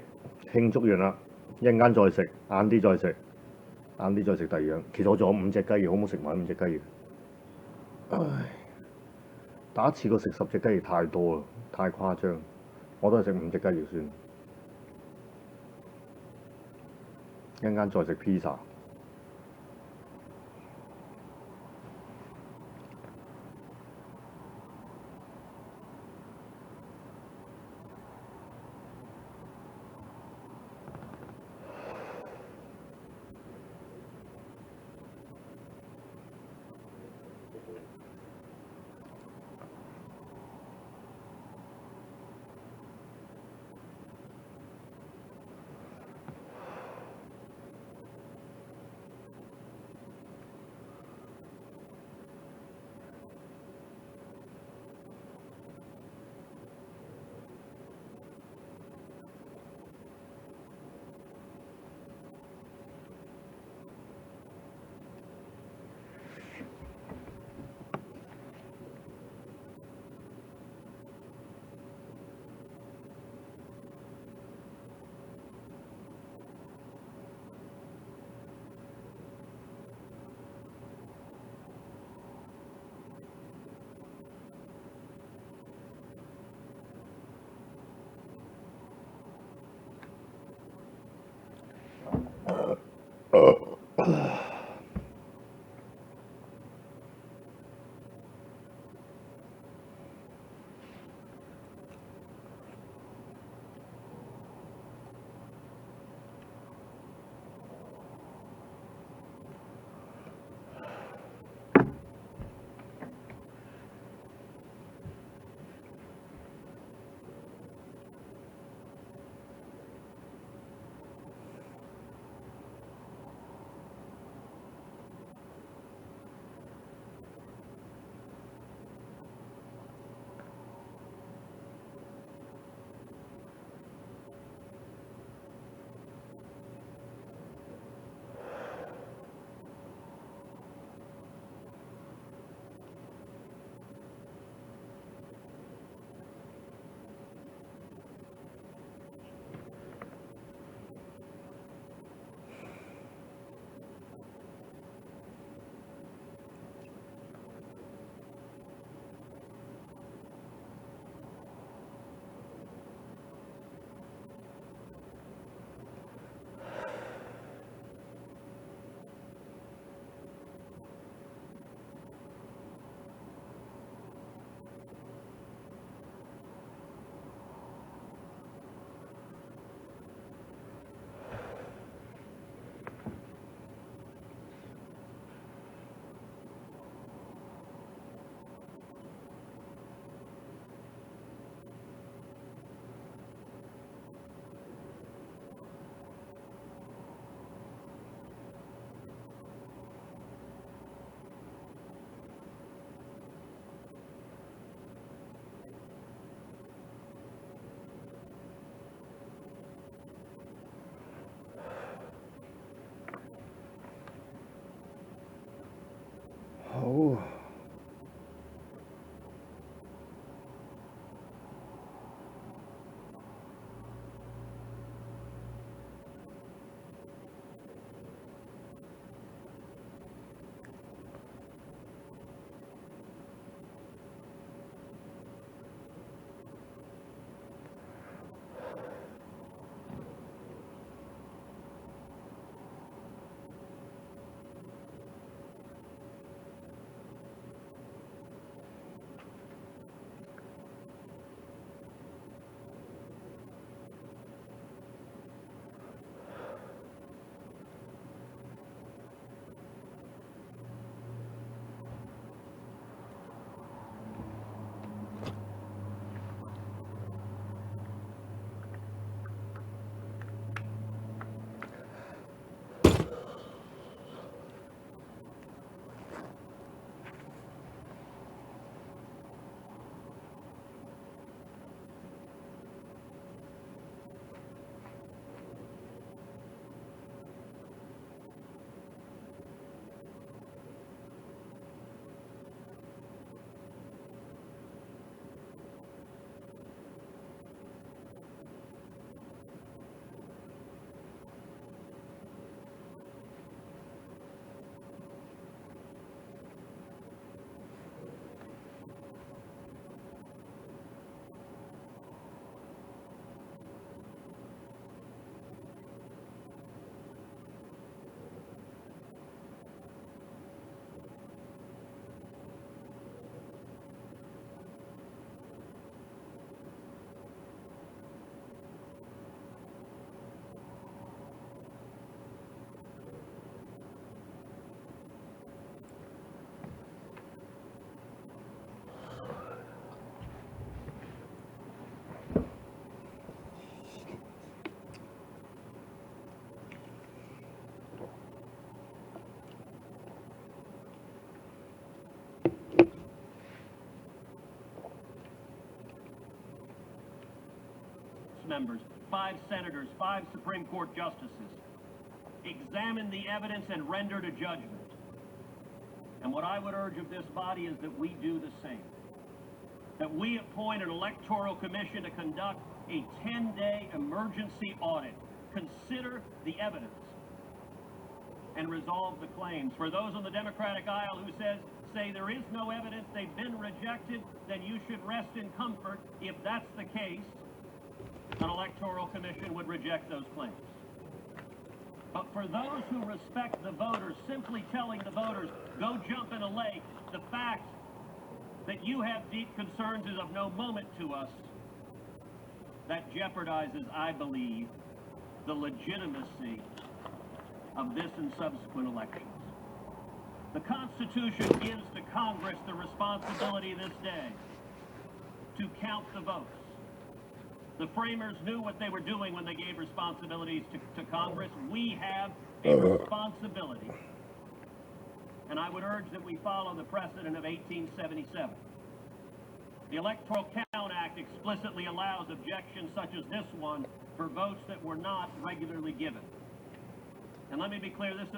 慶祝完啦，一陣間再食，晏啲再食，晏啲再食第二樣。其實我仲有5隻雞翼，好唔好食埋5隻雞翼？唉，打一次過食10隻雞翼太多啦，太誇張。我都係食5隻雞翼算。一陣間再食 pizza。members, 5 senators, 5 Supreme Court justices, examined the evidence and rendered a judgment. And what I would urge of this body is that we do the same. That we appoint an electoral commission to conduct a 10-day emergency audit, consider the evidence, and resolve the claims. For those on the Democratic aisle who say there is no evidence, they've been rejected, then you should rest in comfort. If that's the case, an electoral commission would reject those claims. But for those who respect the voters, simply telling the voters, go jump in a lake, the fact that you have deep concerns is of no moment to us. That jeopardizes, I believe, the legitimacy of this and subsequent elections. The Constitution gives to Congress the responsibility this day to count the votes. The framers knew what they were doing when they gave responsibilities to Congress. We have a responsibility. And I would urge that we follow the precedent of 1877. The Electoral Count Act explicitly allows objections such as this one for votes that were not regularly given. And let me be clear, this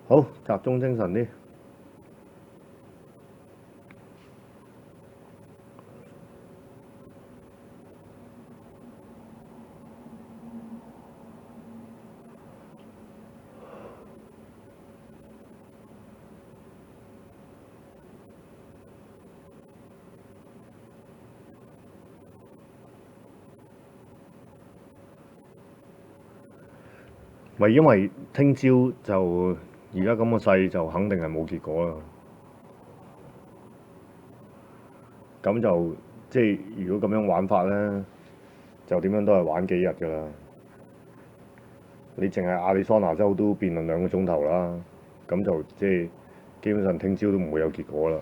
好，集中精神啲。咪因為聽朝就而家咁嘅勢就肯定係冇結果啦。咁就即係如果咁樣玩法咧，就點樣都係玩幾日㗎啦。你淨係亞利桑那州都辯論2個鐘頭啦，咁就即係基本上聽朝都唔會有結果啦。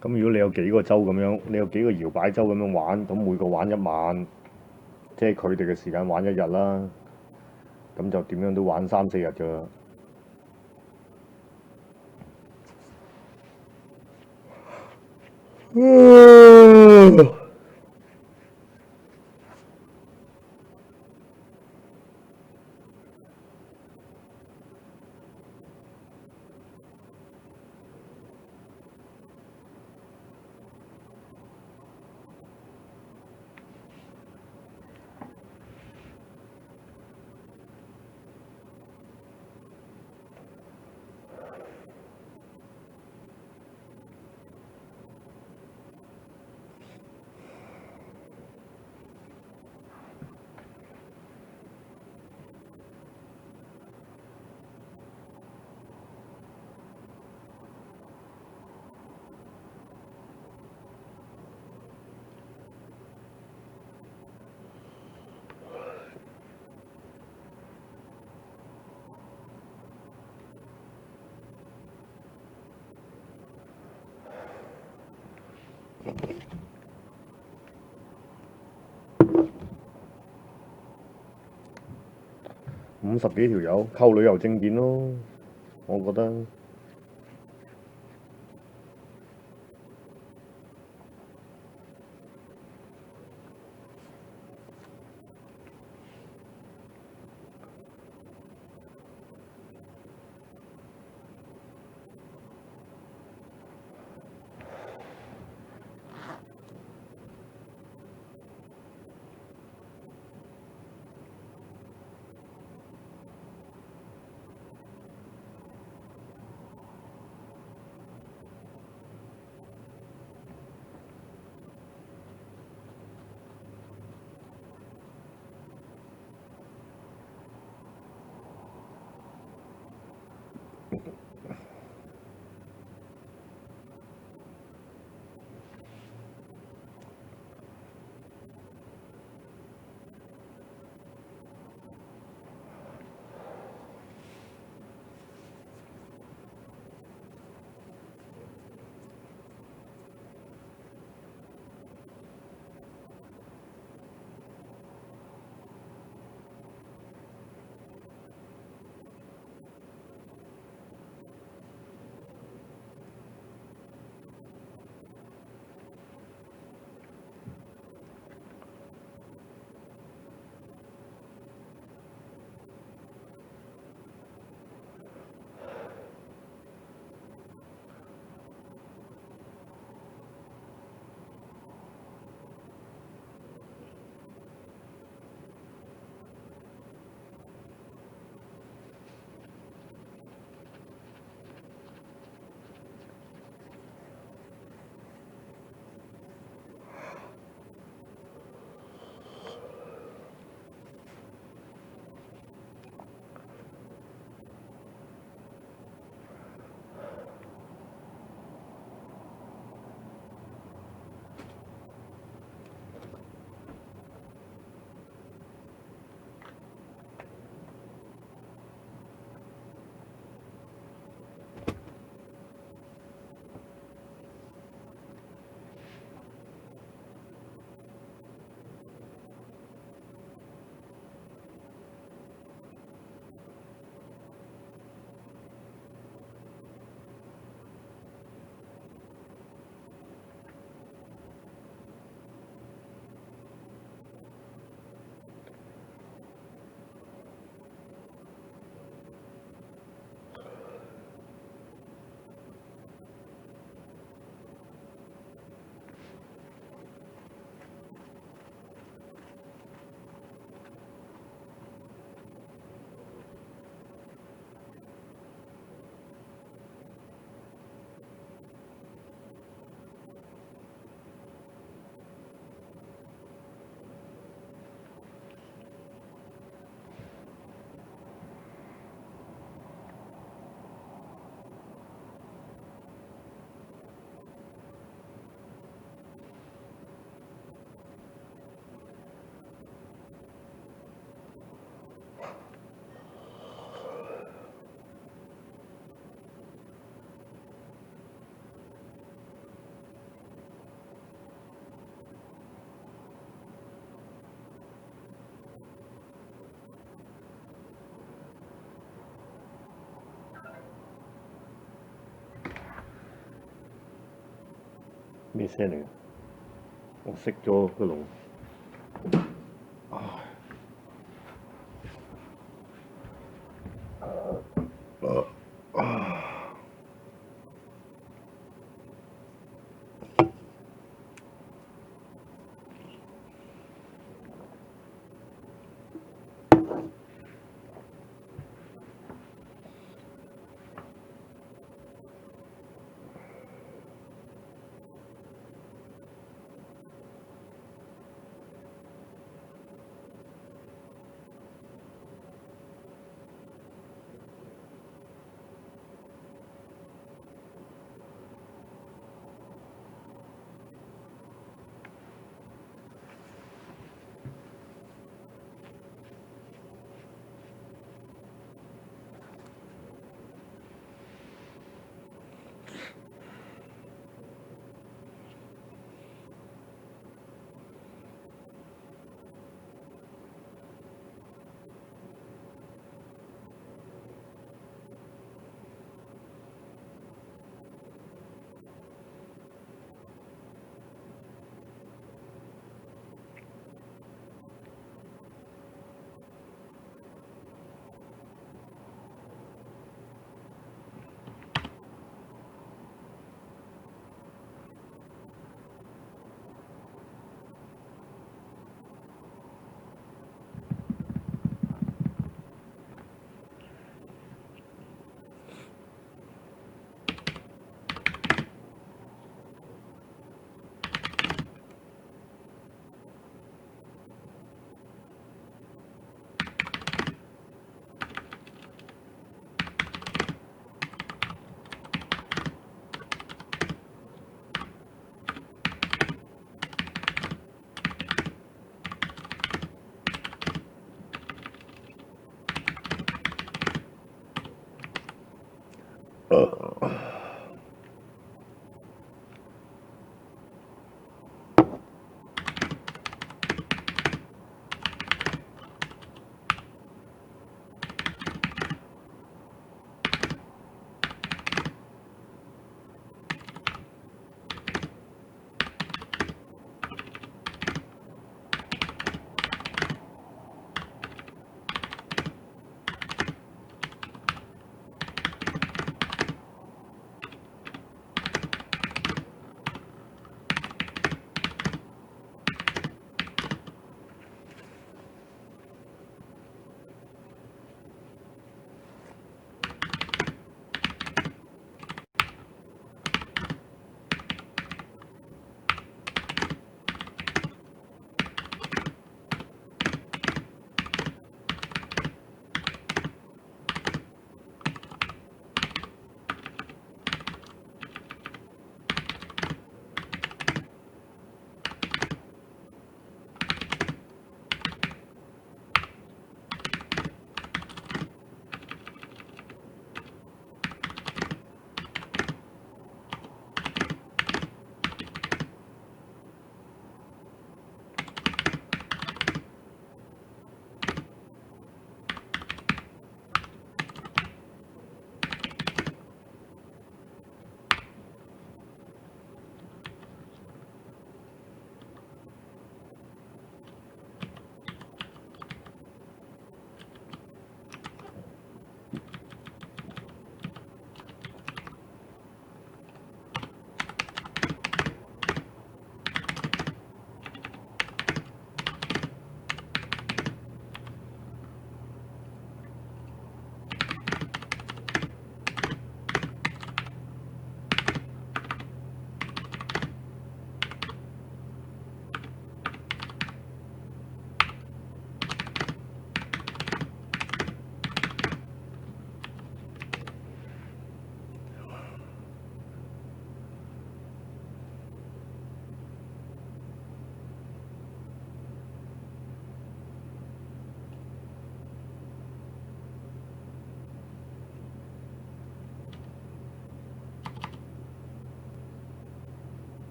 咁如果你有幾個州咁樣，你有幾個搖擺州咁樣玩，咁每個玩1晚，即係佢哋嘅時間玩1日啦，咁就點樣都玩3、4日㗎啦。50幾條友靠旅遊證件咯，我覺得。咩聲嚟嘅？我熄咗個爐。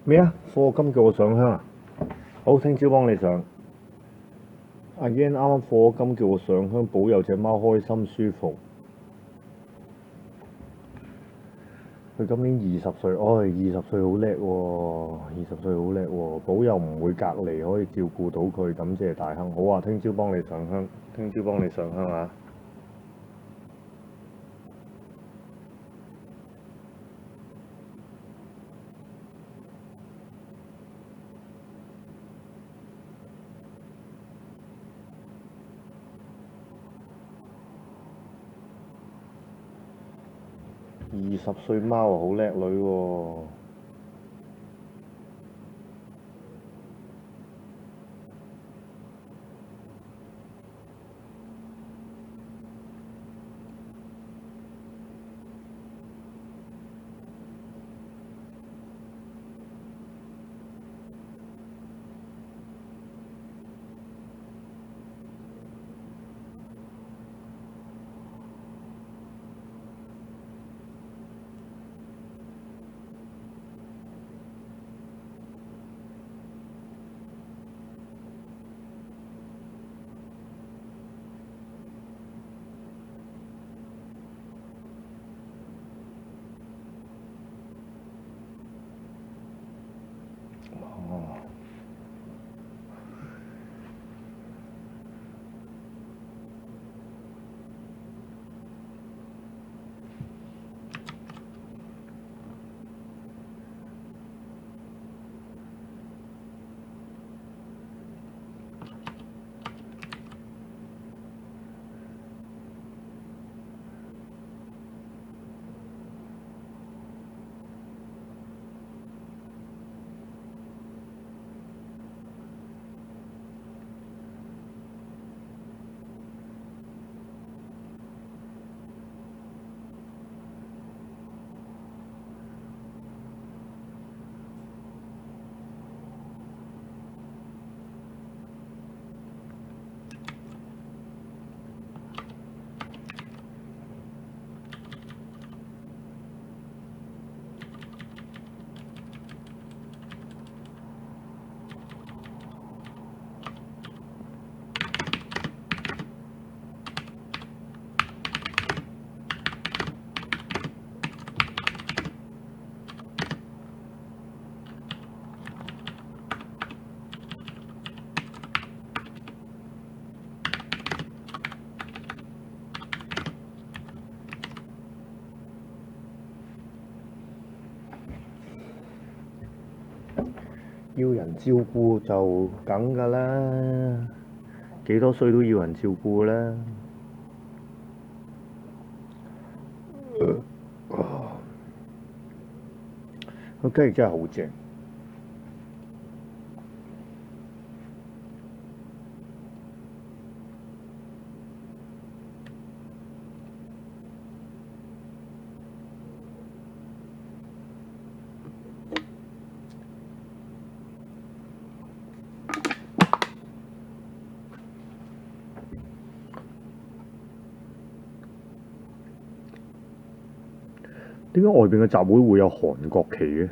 咩啊？課金叫我上香啊？好，聽朝幫你上。阿 Yan 啱啱課金叫我上香，保佑隻貓開心舒服。佢今年20歲，20歲好叻喎，20歲好叻喎，保佑唔會隔離，可以照顧到佢，感謝大亨。好啊，聽朝幫你上香，聽朝幫你上香啊！20歲貓啊，好叻女喎！要人照顧就梗㗎啦，幾多歲都要人照顧啦。個雞翼真係好正。點解外邊嘅集會會有韓國旗嘅？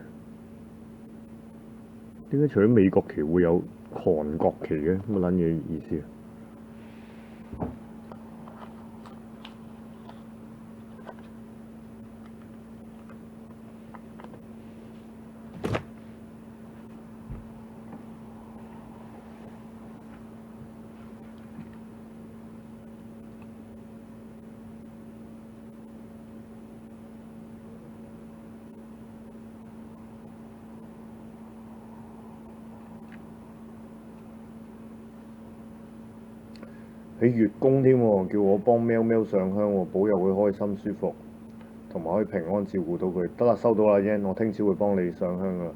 點解除咗美國旗會有韓國旗嘅？乜撚嘢意思啊？喺月供添喎，叫我幫喵喵上香喎，保佑佢開心舒服，同埋可以平安照顧到佢。得啦，收到啦 Yan， 我聽朝會幫你上香噶。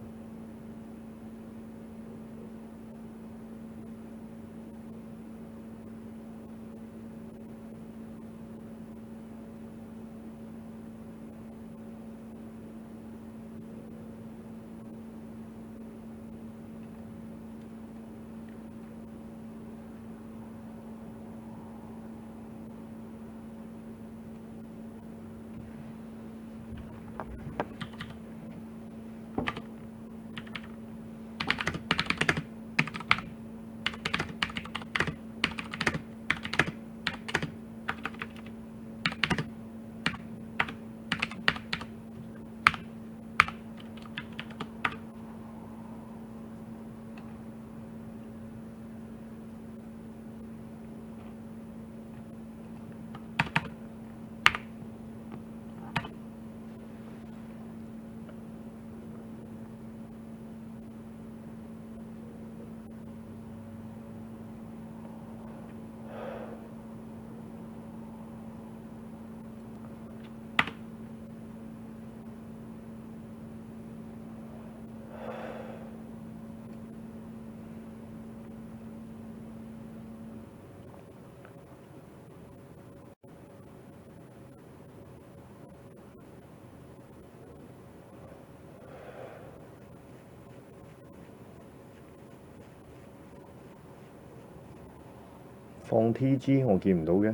放 TG 我見唔到嘅。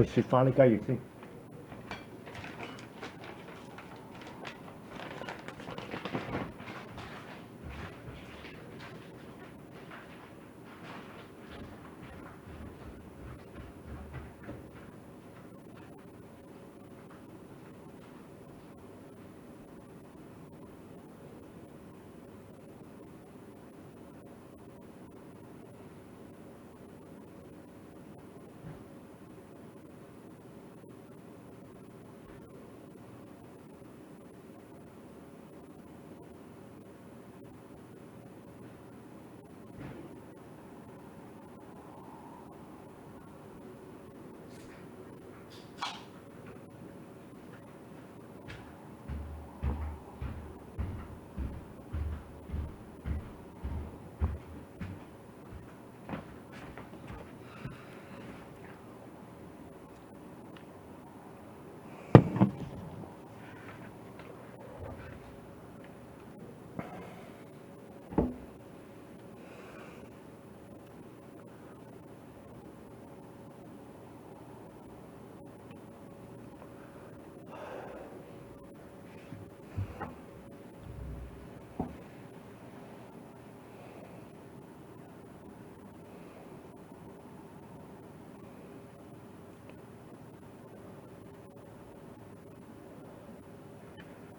雪翻啲雞翼先。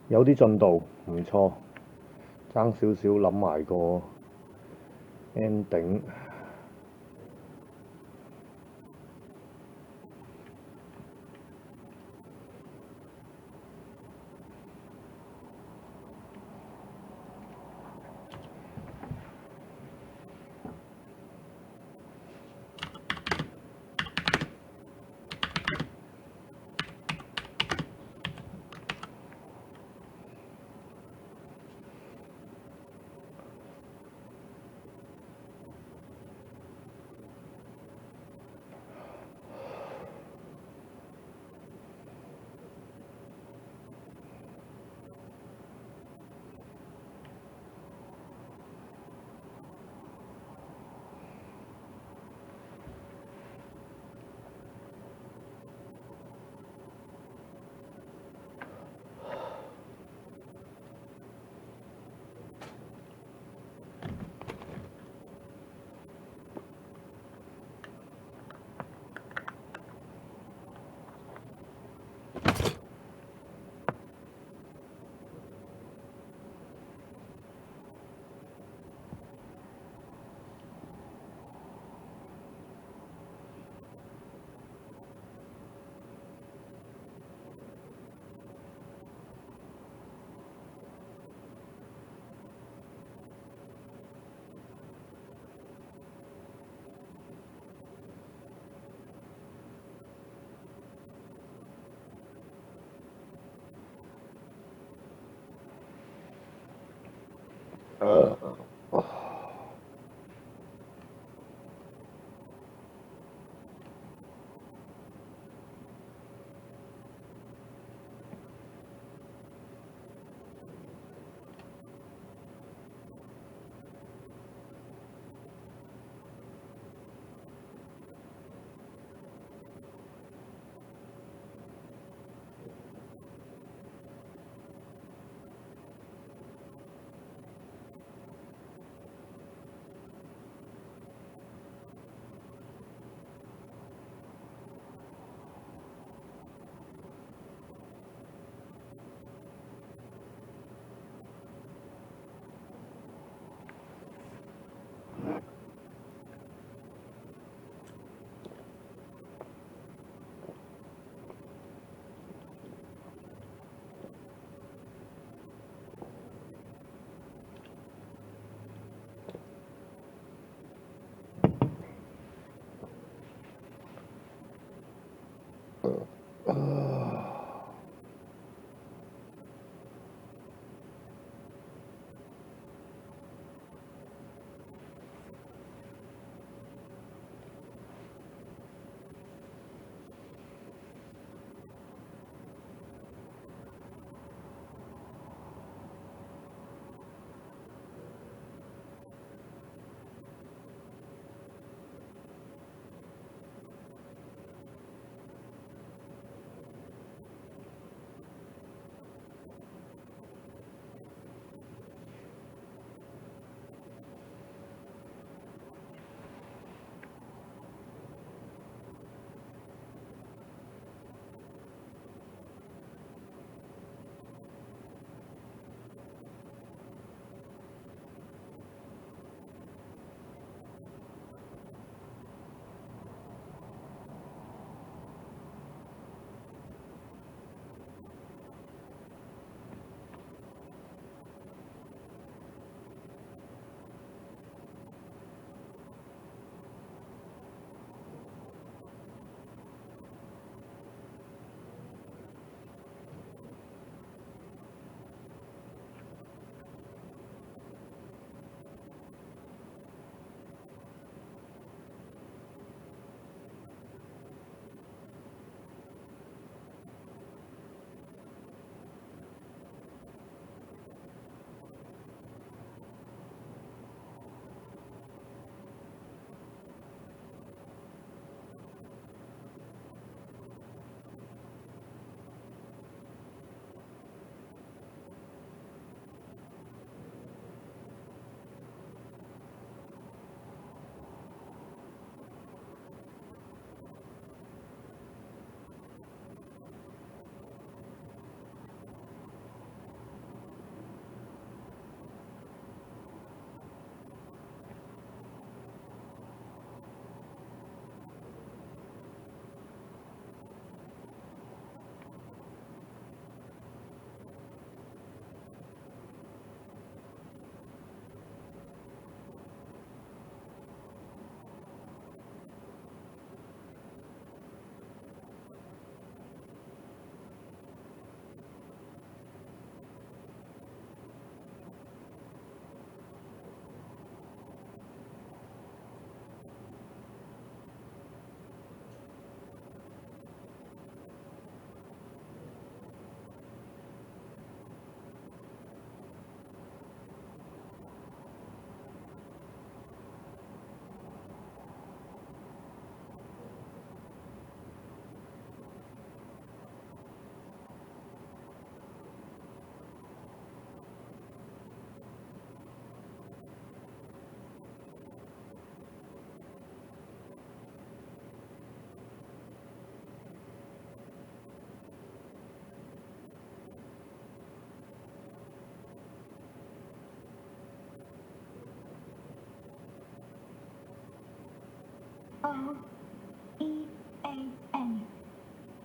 有啲進度，唔錯，爭少少諗埋個 ending。O-E-A-N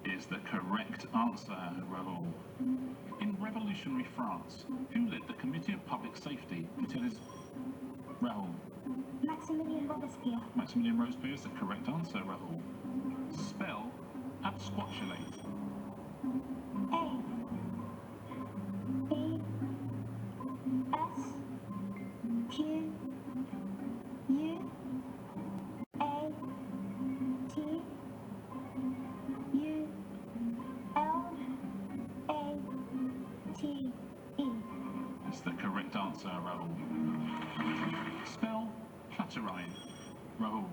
is the correct answer, Raoul. In revolutionary France, who led the Committee of Public Safety until his... Raoul. Maximilien Robespierre. Maximilien Robespierre is the correct answer, Raoul. Spell absquatulate. Charterine, Rahul.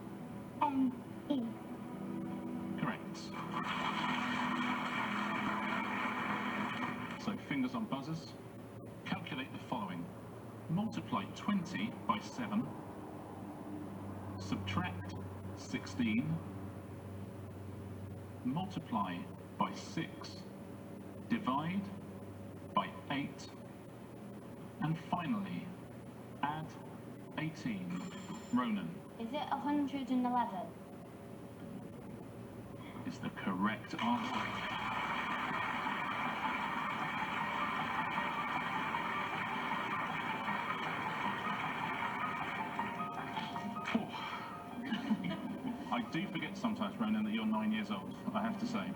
P-L-A-T-Y-R-R-H-I-N-E. Correct. So fingers on buzzers. Calculate the following. Multiply 20 by 7. Subtract 16. Multiply by 6. Divide by 8. And finally, add 18. Ronan Is it 111? is the correct answer. I do forget sometimes, Ronan, that you're 9 years old, I have to say.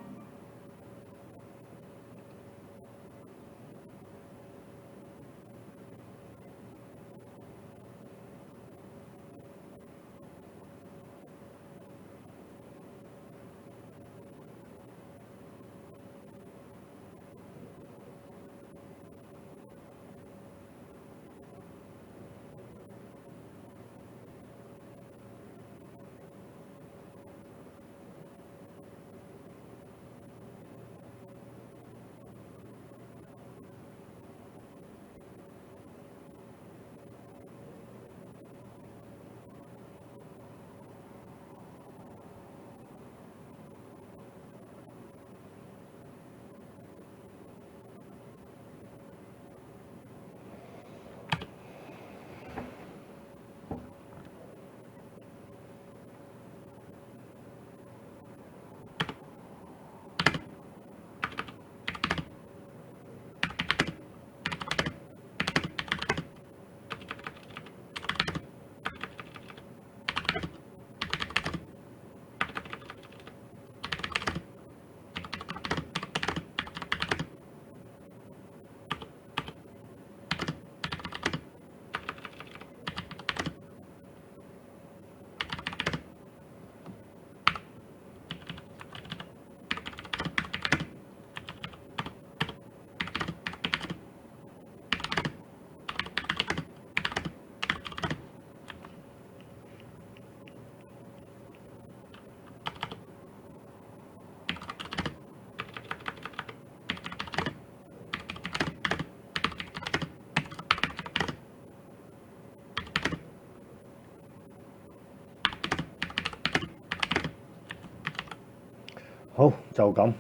好，就咁。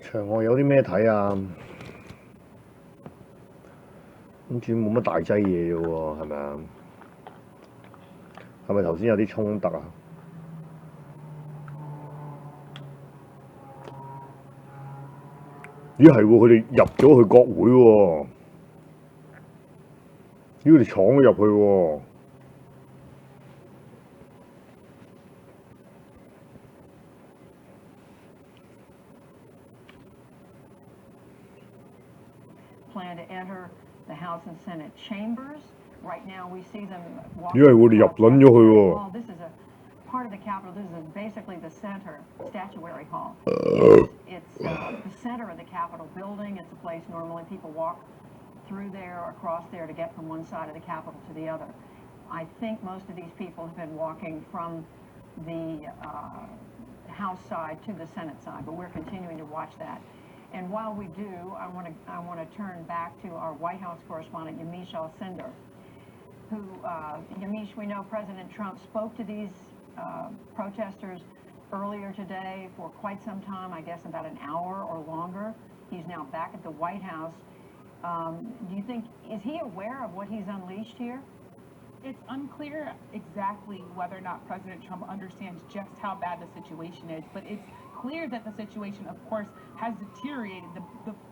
場外有啲咩睇啊？咁主要冇乜大劑嘢啫喎，係咪啊？係咪頭先有啲衝突啊？咦係喎，佢哋入咗去國會喎，咦佢哋闖咗入去喎。Plan to enter the House and Senate chambers. Right now, we see them walking. 咦係喎，你入撚咗去喎。Well, this is a part of the Capitol. This is basically the center, statuary hall. It's the center of the Capitol building. It's a place normally people walk through there or across there to get from one side of the Capitol to the other. I think most of these people have been walking from the House side to the Senate side, but we're continuing to watch that. And while we do, I want to turn back to our White House correspondent, Yamiche Alcindor, who, Yamiche, we know President Trump spoke to these protesters earlier today for quite some time, I guess about an hour or longer. He's now back at the White House. Do you think, is he aware of what he's unleashed here? It's unclear exactly whether or not President Trump understands just how bad the situation is, but it's clear that the situation, of course, has deteriorated.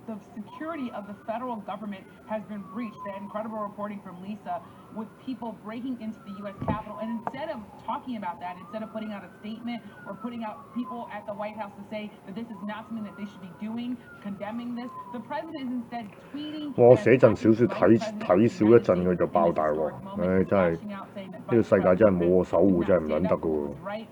The security of the federal government has been breached. The incredible reporting from Lisa with people breaking into the U.S. Capitol. And instead of talking about that, instead of putting out a statement or putting out people at the White House to say that this is not something that they should be doing, condemning this, the president is instead tweeting. 我寫陣小説睇少一陣佢就爆大鑊，唉真係呢個世界真係冇我守護真係唔撚得噶喎。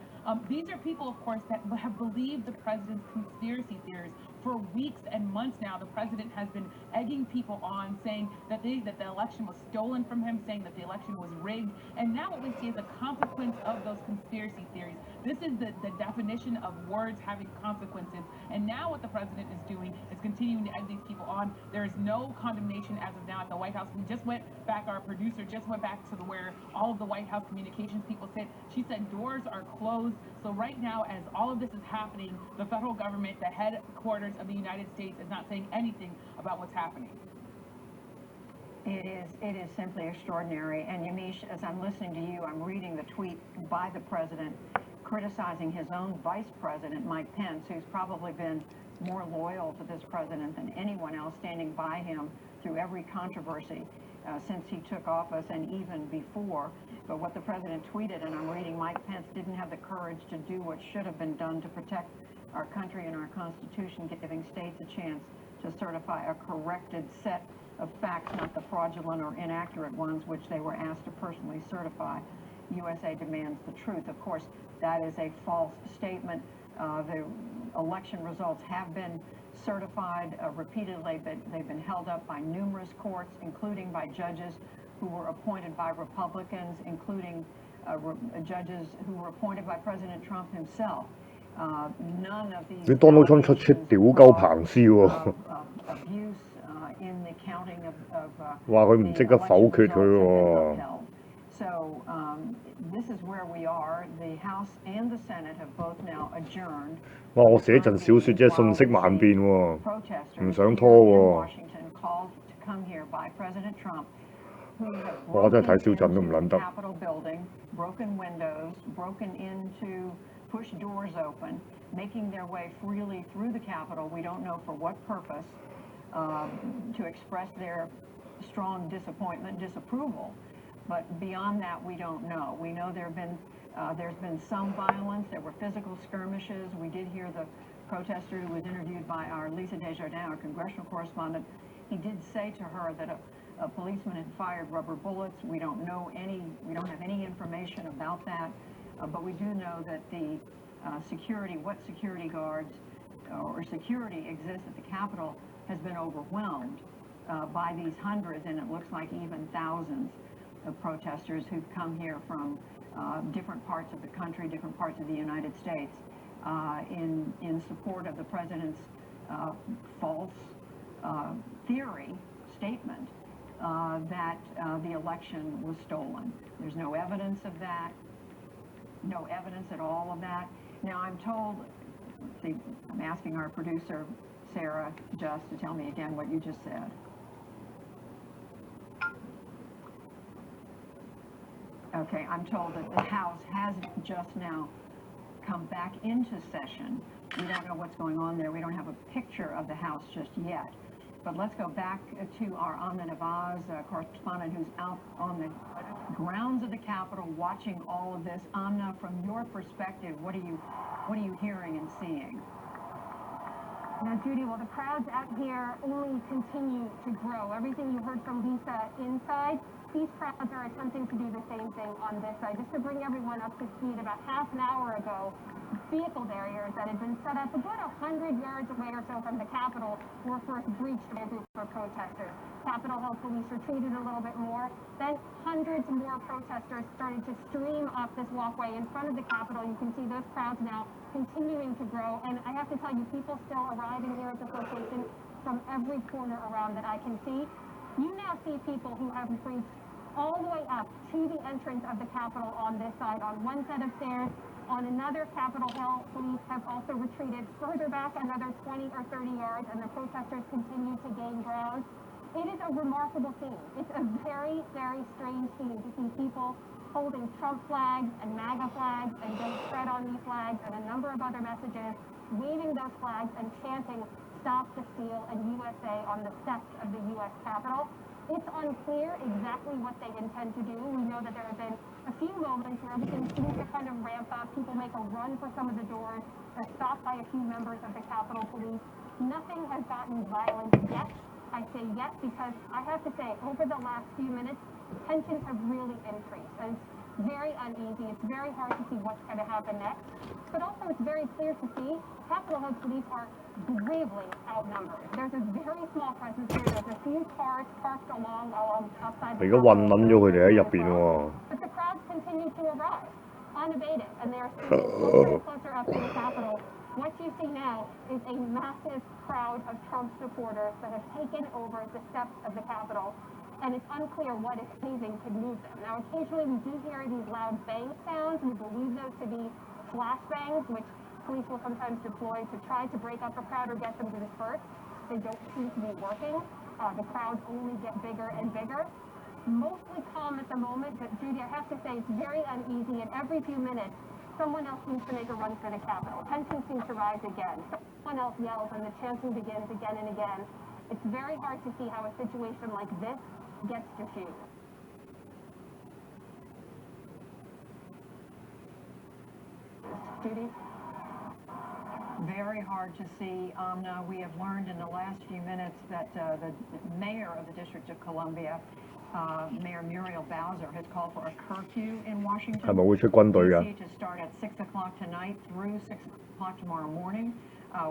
These are people, of course, that have believed the president's conspiracy theories for weeks and months now. The president has been egging people on, saying that the election was stolen from him, saying that the election was rigged. And now what we see is a consequence of those conspiracy theories. This is the definition of words having consequences. And now what the president is doing is continuing to egg these people on. There is no condemnation as of now at the White House. We just went back, our producer just went back to where all of the White House communications people sit. She said doors are closed. So right now, as all of this is happening, the federal government, the headquarters of the United States, is not saying anything about what's happening. It is simply extraordinary. And Yamiche, as I'm listening to you, I'm reading the tweet by the president criticizing his own vice president, Mike Pence, who's probably been more loyal to this president than anyone else, standing by him through every controversy since he took office and even before. But what the president tweeted, and I'm reading, Mike Pence didn't have the courage to do what should have been done to protect our country and our Constitution, giving states a chance to certify a corrected set of facts, not the fraudulent or inaccurate ones which they were asked to personally certify. USA demands the truth. Of course, that is a false statement. The election results have been certified repeatedly, but they've been held up by numerous courts, including by judges who were appointed by Republicans, including judges who were appointed by President Trump himself. None of these 你 Donald Trump 出屌鳩彭斯喎， abuse in the counting of 話佢唔即刻否決佢喎。 So this is where we are. The House and the Senate have both now adjourned. 哇！我寫陣小説啫，信息萬變喎，唔想拖喎。 我真係睇少陣都唔撚得。 Broken windows, broken into, push doors open, making their way freely through the Capitol. We don't know for what purpose, to express their strong disappointment, disapproval. But beyond that, we don't know. We know there's been some violence. There were physical skirmishes. We did hear the protester who was interviewed by our Lisa Desjardins, our congressional correspondent. He did say to her that a policeman had fired rubber bullets. We don't have any information about that. But we do know that the what security guards or security exists at the Capitol has been overwhelmed by these hundreds, and it looks like even thousands of protesters who've come here from different parts of the country, different parts of the United States, in support of the president's false theory statement that the election was stolen. There's no evidence of that, no evidence at all of that. Now I'm told, let's see, I'm asking our producer, Sarah, just to tell me again what you just said. Okay, I'm told that the House has just now come back into session. We don't know what's going on there. We don't have a picture of the House just yet. But let's go back to our Amna Nawaz correspondent who's out on the grounds of the Capitol watching all of this. Amna, from your perspective, what are you hearing and seeing? Now, Judy, well, the crowds out here only continue to grow. Everything you heard from Lisa inside, these crowds are attempting to do the same thing on this side. Just to bring everyone up to speed, about half an hour ago, vehicle barriers that had been set up about 100 yards away or so from the Capitol were first breached by a group of protesters. Capitol Hill police retreated a little bit more. Then hundreds more protesters started to stream up this walkway in front of the Capitol. You can see those crowds now continuing to grow. And I have to tell you, people still arriving here at this location from every corner around that I can see. You now see people who have reached all the way up to the entrance of the Capitol on this side, on one set of stairs. On another, Capitol Hill police have also retreated further back another 20 or 30 yards, and the protesters continue to gain ground. It is a remarkable scene. It's a very, very strange scene to see people holding Trump flags and MAGA flags and Don't Tread on Me flags and a number of other messages, waving those flags and chanting Stop the Steal and USA on the steps of the U.S. Capitol. It's unclear exactly what they intend to do. We know that there have been a few moments where everything seems to kind of ramp up. People make a run for some of the doors. They're stopped by a few members of the Capitol Police. Nothing has gotten violent yet. I say yet because I have to say, over the last few minutes, tensions have really increased. And it's very uneasy. It's very hard to see what's going to happen next. But also it's very clear to see Capitol Hill police are gravely outnumbered. There's a very small presence here. There's a few cars parked along outside the 而家混撚咗佢哋喺入邊喎。 But the crowds continue to arrive, unabated, and they're closer and closer up to the Capitol. What you see now is a massive crowd of Trump supporters that have taken over the steps of the Capitol, and it's unclear what is pleasing to move them. Now, occasionally we do hear these loud bang sounds. We believe those to be flashbangs, which police will sometimes deploy to try to break up a crowd or get them to disperse. They don't seem to be working. The crowds only get bigger and bigger. Mostly calm at the moment, but Judy, I have to say it's very uneasy, and every few minutes someone else seems to make a run for the Capitol. Tension seems to rise again. Someone else yells and the chanting begins again and again. It's very hard to see how a situation like this gets diffused. Judy? Very hard to see, Amna. We have learned in the last few minutes that the mayor of the District of Columbia, Mayor Muriel Bowser, has called for a curfew in Washington. 係咪會出軍隊㗎？ To start at 6 o'clock tonight through 6 o'clock tomorrow morning.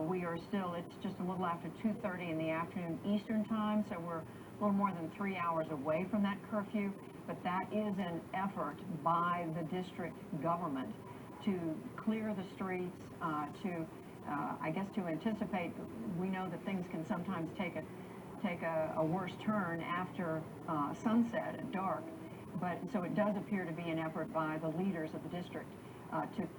We are still, it's just a little after 2:30 in the afternoon Eastern time, so we're a little more than 3 hours away from that curfew. But that is an effort by the district government to clear the streets, I guess to anticipate. We know that things can sometimes take a worse turn after sunset at dark, but so it does appear to be an effort by the leaders of the district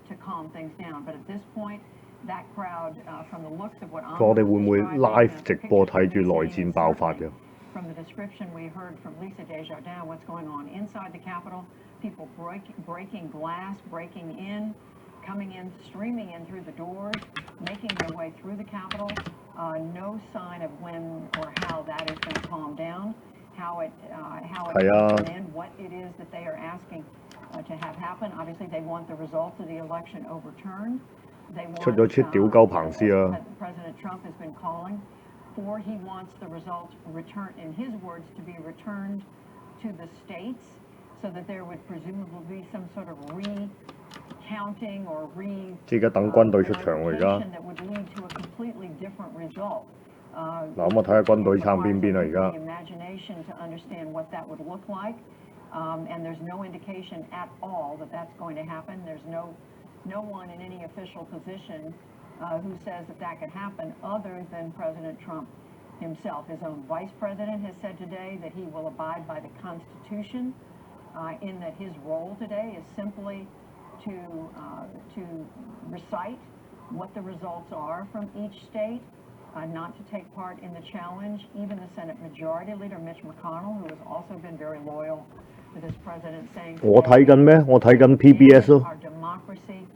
to calm things down. But at this point, that crowd, from the looks of what 我哋會唔會 live 直播睇住內戰爆發嘅？ From the description we heard from Lisa Desjardins, what's going on inside the Capitol, people breaking glass, breaking in, coming in, streaming in through the doors, making their way through the Capitol. No sign of when or how that is going to calm down, how it will end, what it is that they are asking to have happen. Obviously, they want the results of the election overturned. They want, 出咗出屌鳩彭斯啊！ President Trump has been calling for. He wants the results returned, in his words, to be returned to the states, so that there would presumably be some sort of recounting or 即係而家等軍隊出場喎，而家。 that would lead to a completely different result. 嗱，咁我睇下軍隊撐邊邊啊，而家。 Imagination to understand what that would look like, and there's no indication at all that that's going to happen. There's no one in any official position who says that that could happen other than President Trump himself. His own vice president has said today that he will abide by the Constitution, in that his role today is simply to recite what the results are from each state, not to take part in the challenge. Even the Senate Majority Leader Mitch McConnell, who has also been very loyal to this president, saying 我睇緊咩？我睇緊 PBS 咯。 Our democracy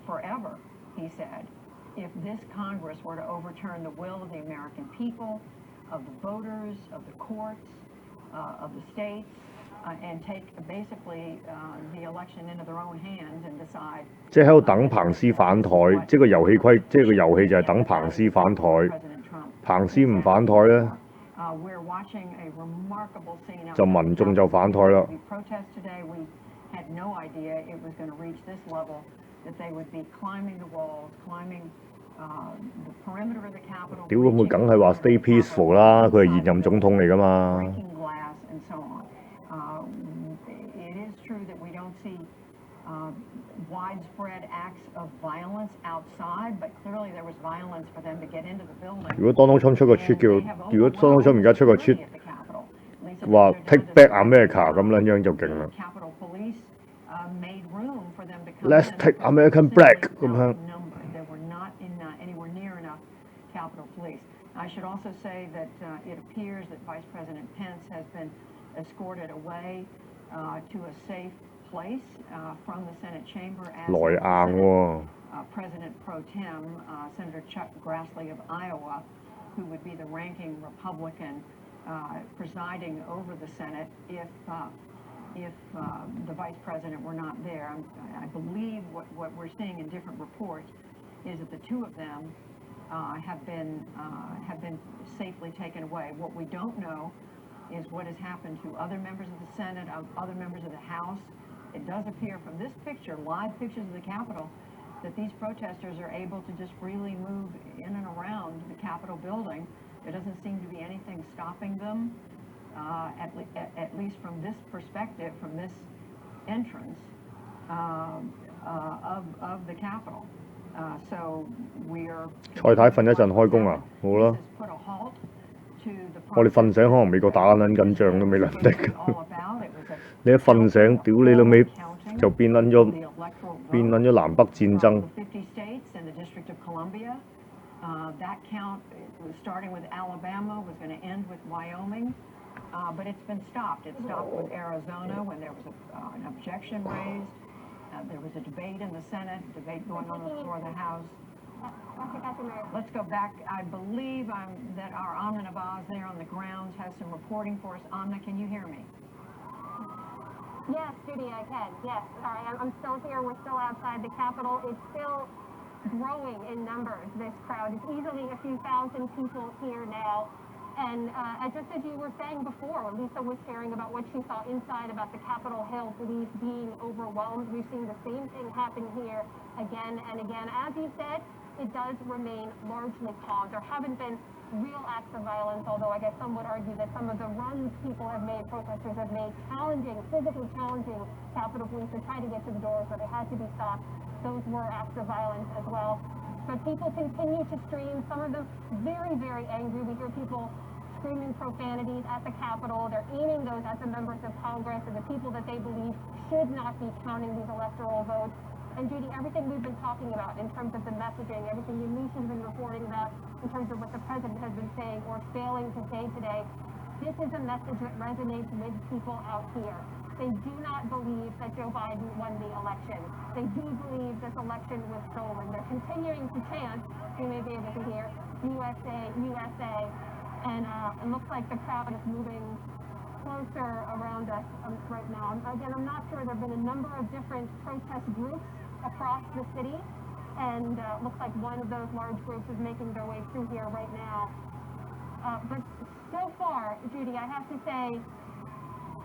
forever, he said, if this Congress were to overturn the will of the American people, of the voters, of the courts, of the states, and take basically the election into their own hands and decide. 即係喺度等彭斯反台，即係個遊戲規，即係個遊戲就係等彭斯反台。彭斯唔反台咧，就民眾就反台啦。屌咁佢梗係話 stay peaceful 啦，佢係現任總統嚟㗎嘛。Widespread acts of violence outside, but clearly there was violence for them to get into the building. 如果 Donald Trump 出個 tweet 叫，如果 Donald Trump 而家出個 tweet 話 Take Back America 咁樣樣就勁啦。Let's take American back 咁樣。I should also say that it appears that Vice President Pence has been escorted away to a safe place from the Senate chamber as President Pro Tem, Senator Chuck Grassley of Iowa, who would be the ranking Republican presiding over the Senate if the Vice President were not there. I believe what we're seeing in different reports is that the two of them have been safely taken away. What we don't know is what has happened to other members of the Senate, other members of the House. It does appear from this picture, live pictures of the Capitol, that these protesters are able to just freely move in and around the Capitol building. There doesn't seem to be anything stopping them, at least from this perspective, from this entrance of the Capitol. So we're 蔡太瞓一陣開工啊，好啦。我哋瞓醒可能美國打緊仗都未能的。你一瞓醒，屌你老味就變撚咗南北戰爭。That count, starting with Alabama, was going to end with Wyoming, but it's been stopped. It stopped with Arizona when there was an objection raised. There was a debate in the Senate, debate going on the floor of the House. Let's go back. I believe that our Amna Nabaz there on the grounds has some reporting for us. Amna, can you hear me? Yes, Judy, I can. Yes, sorry, I'm still here. We're still outside the Capitol. It's still growing in numbers, this crowd. It's easily a few thousand people here now. And just as you were saying before, Lisa was sharing about what she saw inside about the Capitol Hill police being overwhelmed. We've seen the same thing happen here again and again. As you said, it does remain largely calm. There haven't been real acts of violence, although I guess some would argue that some of the runs people have made, protesters have made, physically challenging Capitol Police to try to get to the doors where they had to be stopped. Those were acts of violence as well. But people continue to stream, some of them very, very angry. We hear people screaming profanities at the Capitol. They're aiming those at the members of Congress and the people that they believe should not be counting these electoral votes. And Judy, everything we've been talking about in terms of the messaging, everything Elisha's been reporting about in terms of what the president has been saying or failing to say today, this is a message that resonates with people out here. They do not believe that Joe Biden won the election. They do believe this election was stolen. They're continuing to chant, you may be able to hear, USA, USA. And it looks like the crowd is moving closer around us right now. Again, I'm not sure. There have been a number of different protest groups across the city, and looks like one of those large groups is making their way through here right now. But so far, Judy, I have to say,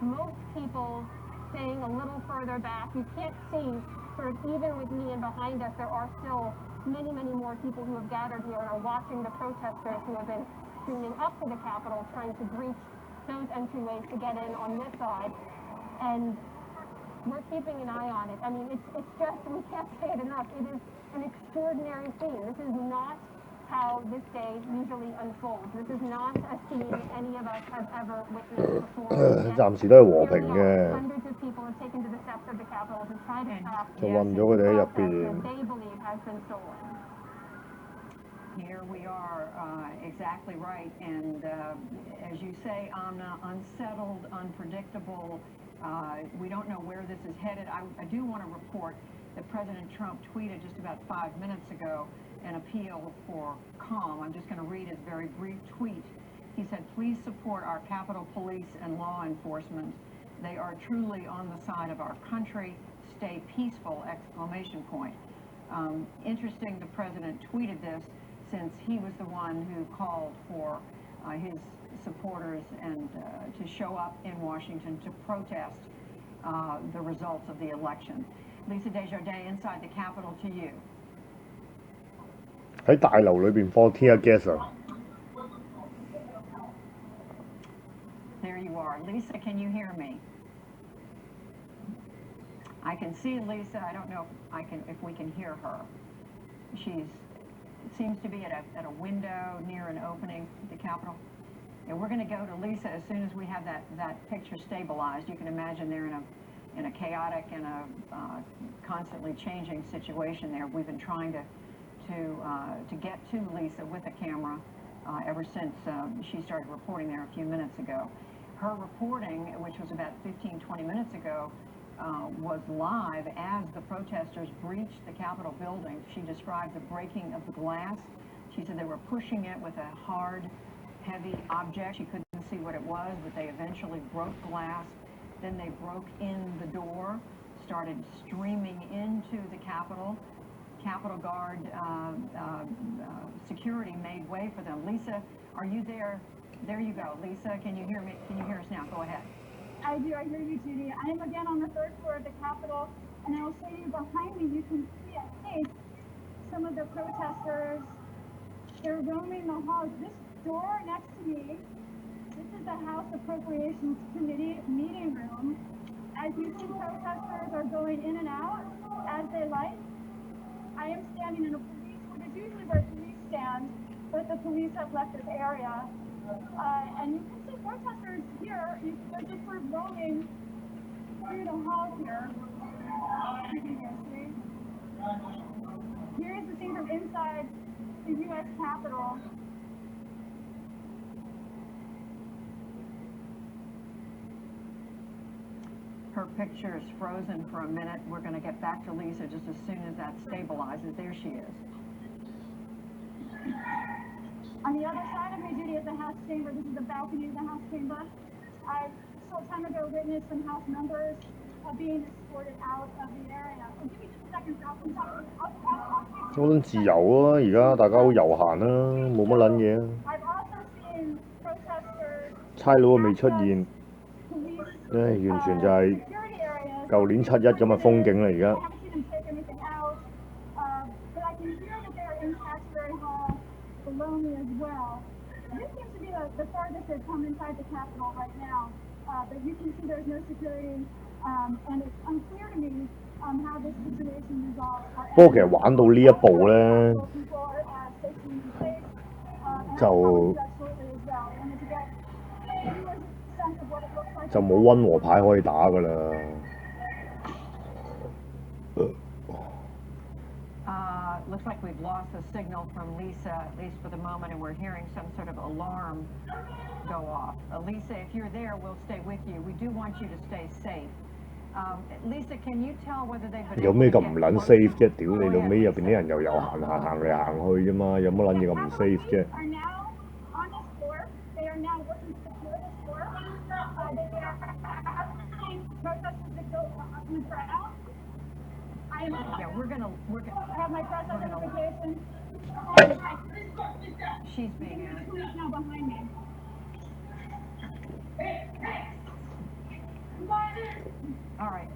most people staying a little further back. You can't see, sort of even with me and behind us, there are still many, many more people who have gathered here and are watching the protesters who have been streaming up to the Capitol, trying to breach those entryways to get in on this side. And we're keeping an eye on it. I mean, it's just, we can't say it enough. It is an extraordinary scene. This is not how this day usually unfolds. This is not a scene any of us have ever witnessed before. 暫時都係和平嘅。 Hundreds of people have taken to the steps of the Capitol to try to stop 就韞咗佢哋喺入邊。 they believe has been stolen. Here we are, exactly right. And as you say, Amna, unsettled, unpredictable. We don't know where this is headed. I do want to report that President Trump tweeted just about 5 minutes ago an appeal for calm. I'm just going to read his very brief tweet. He said, "Please support our Capitol Police and law enforcement. They are truly on the side of our country. Stay peaceful!" exclamation point. Interesting the president tweeted this since he was the one who called for his supporters and to show up in Washington to protest the results of the election. Lisa Desjardins, inside the Capitol, to you. 喺大樓裏邊放 tear gas 啊！ There you are. Lisa, can you hear me? I can see Lisa. I don't know if we can hear her. She seems to be at a window near an opening at the Capitol. And we're going to go to Lisa as soon as we have that picture stabilized. You can imagine they're in a chaotic and a constantly changing situation there. We've been trying to get to Lisa with a camera ever since she started reporting there a few minutes ago. Her reporting, which was about 15-20 minutes ago, was live as the protesters breached the Capitol building. She described the breaking of the glass. She said they were pushing it with a hard, heavy object. She couldn't see what it was, but they eventually broke glass. Then they broke in the door, started streaming into the Capitol. Capitol Guard security made way for them. Lisa, are you there? There you go. Lisa, can you hear me? Can you hear us now? Go ahead. I do. I hear you, Judy. I am again on the 3rd floor of the Capitol, and I will show you behind me. You can see, I think, some of the protesters. They're roaming the halls. This door next to me, this is the House Appropriations Committee meeting room. As you see, protesters are going in and out as they like. I am standing in a police, which is usually where police stand, but the police have left this area. And you can see protesters here. They're just sort of roaming through the halls here. You can see. Here's the scene from inside the U.S. Capitol. Her picture is frozen for a minute. We're going to get back to Lisa just as soon as that stabilizes. There she is. On the other side of me, Judy, is the House chamber. This is the balcony of the House chamber. I, short time ago, witnessed some House members being escorted out of the area. Oh, give me just a second, I'll 好撚自由啊！而家大家好悠閒啦，冇乜撚嘢啊。 I've also seen protesters 差佬未出現，唉，完全就係舊年7·1咁嘅風景啦！而家。 below me as well. This seems to be the farthest they've come inside the Capitol right now. But you can see there's no security, and it's unclear to me how this situation resolves. 不過其實玩到呢一步咧，就冇溫和牌可以打㗎啦。 Looks like we've lost the signal from Lisa, at least for the moment, and we're hearing some sort of alarm go off. Lisa, if you're there, we'll stay with you. We do want you to stay safe. Lisa, can you tell whether they've been 有咩咁唔撚 safe 啫？屌你老尾入邊啲人又有行嚟行去啫嘛，有乜撚嘢咁唔 safe 啫？ Yeah, we're gonna have my press identification. She's being asked. Who's now behind me? All right.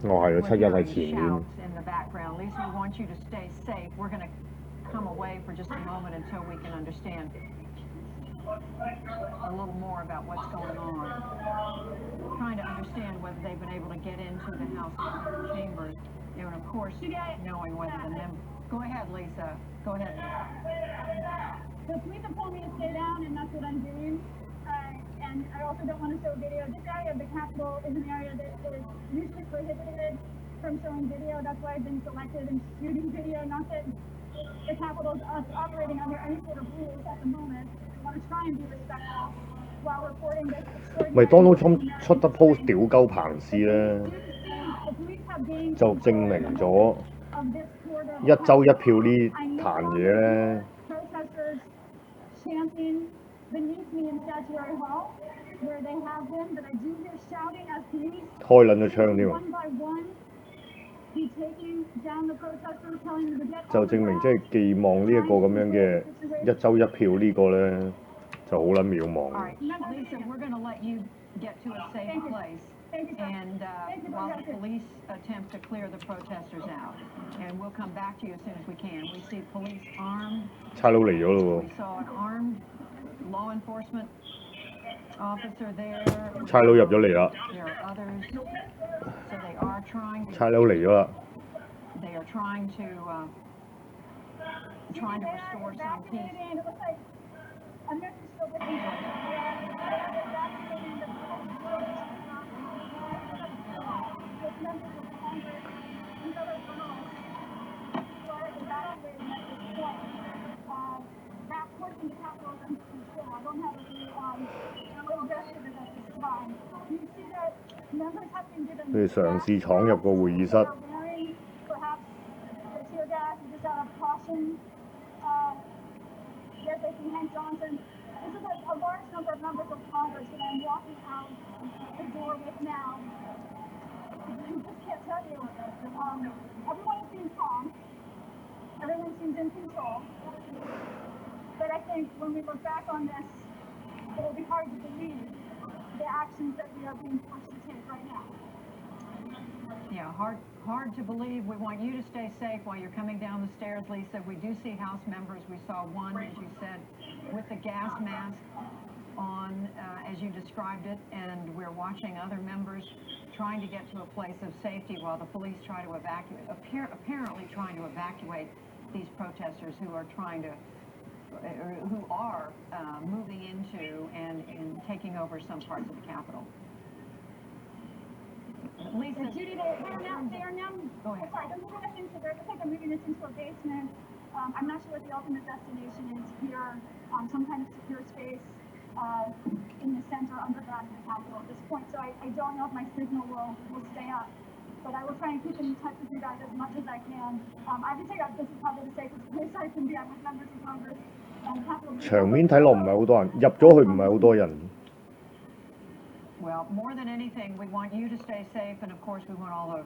我係啊，7·1喺前面。 In the background, Lisa, we want you to stay safe. We're gonna come away for just a moment until we can understand a little more about what's going on. Trying to understand whether they've been able to get into the House chambers, and of course, knowing whether the members. Go ahead, Lisa. Go ahead. The police have told me to stay down, and that's what I'm doing. And I also don't want to show video. This area of the Capitol is an area that is usually prohibited from showing video. That's why I've been selected in shooting video. Not that the Capitol is operating under any sort of rules at the moment. I want to try and be respectful while reporting this. 咪 Donald Trump 出得 post 屌鳩彭斯咧。就證明咗一週一票呢壇嘢咧， 開撚咗槍添啊！就證明即係寄望呢一個咁樣嘅一週一票呢個咧，就好撚渺茫。Lisa, we're going to let you get to a safe place, and while the police attempt to clear the protesters out, and we'll come back to you as soon as we can. We see police armed. 差佬嚟咗咯 We saw an armed law enforcement officer there. 喎，差佬入咗嚟啦， There are others, so they are trying. 差佬嚟咗啦。 They are trying to restore some peace. Members have been given 佢哋嘗試闖入個會議室， perhaps the tear gas is just out of caution. They're facing Hank Johnson. This is a large number of members of Congress that I'm walking out the door with now. I just can't tell you. Everyone is being calm. Everyone seems in control. But I think when we look back on this, it will be hard to believe the actions that we are being forced to take right now. Yeah, hard to believe. We want you to stay safe while you're coming down the stairs, Lisa. We do see House members. We saw one, as you said, with the gas mask on, as you described it, and we're watching other members trying to get to a place of safety while the police try to evacuate, apparently trying to evacuate these protesters who are moving into and taking over some parts of the Capitol. Lisa, Judy, they are now. Go ahead. Sorry, they're moving us into. They're looks like they're moving us into a basement. I'm not sure what the ultimate destination is here. Some kind of secure space in the center, underground of the Capitol at this point. So I don't know if my signal will stay up. But I will try and keep in touch with you guys as much as I can. I have to tell you, this is probably the safest place I can be. I'm with members of Congress. 場面睇落唔係好多人，入咗去唔係好多人。 Well, more than anything, we want you to stay safe, and of course, we want all of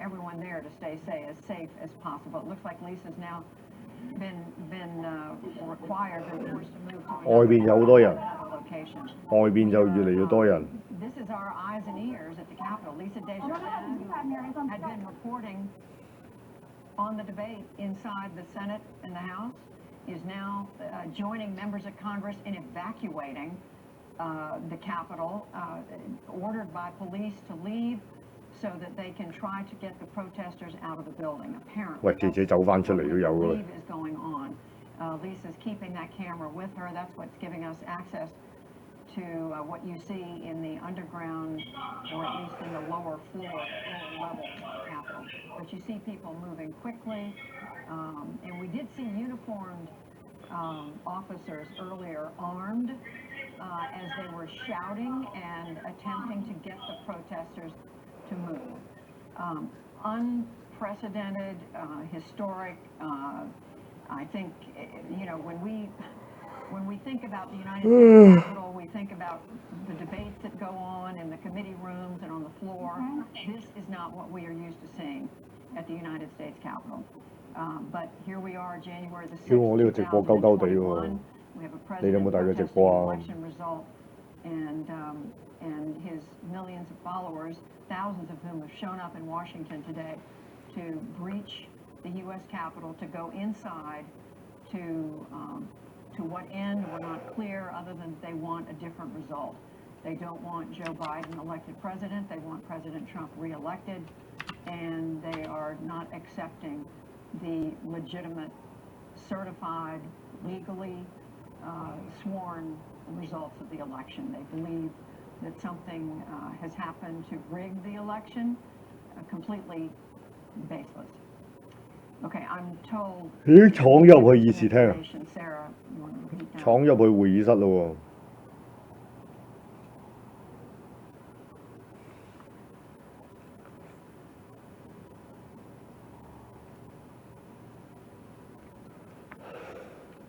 everyone there to stay safe as possible. It looks like Lisa's now been required and forced to move to 外邊有好多人， another location. 外邊就越嚟越多人。 This is our eyes and ears at the Capitol. Lisa Desjardins had been reporting on the debate inside the Senate and the House, is now joining members of Congress in evacuating the Capitol, ordered by police to leave so that they can try to get the protesters out of the building. Apparently, 喂，記者走翻出嚟都有㗎。 is going on. Lisa's keeping that camera with her. That's what's giving us access to what you see in the underground, or at least in the lower level of the Capitol. But you see people moving quickly, and we did see uniformed officers earlier armed as they were shouting and attempting to get the protesters to move. Unprecedented, historic. I think, when we think about the United States Capitol, we think about the debates that go on in the committee rooms and on the floor. This is not what we are used to seeing at the United States Capitol. But here we are, January the 6th, 我呢個直播鳩鳩地喎。 We have a 你有 president 冇睇佢直 protesting 播 the 啊？ election result, and his millions of followers, thousands of whom have shown up in Washington today to breach the U.S. Capitol, to go inside, to what end, we're not clear, other than they want a different result. They don't want Joe Biden elected president. They want President Trump reelected, and they are not accepting the legitimate, certified, legally sworn results of the election. They believe that something has happened to rig the election, completely baseless. Okay, I'm told. 咦，闖入去議事廳啊！ Sarah, you want to repeat that? 闖入去會議室咯喎！ Okay,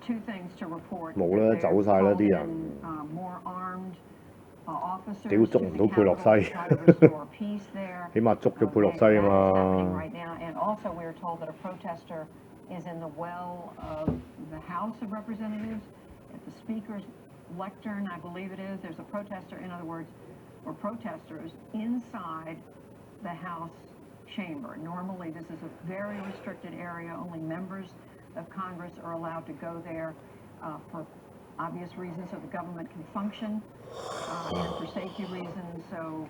two things to report. 冇啦，走晒啦啲人。 More armed officers. 屌捉唔到佩洛西，起碼捉咗佩洛西啊嘛。 Right now, and also we are told that a protester is in the well of the House of Representatives at the Speaker's lectern, I believe it is. There's a protester, in other words, or protesters inside the House chamber. Normally, this is a very restricted area. Only members of Congress are allowed to go there for obvious reasons, so the government can function, and for safety reasons. So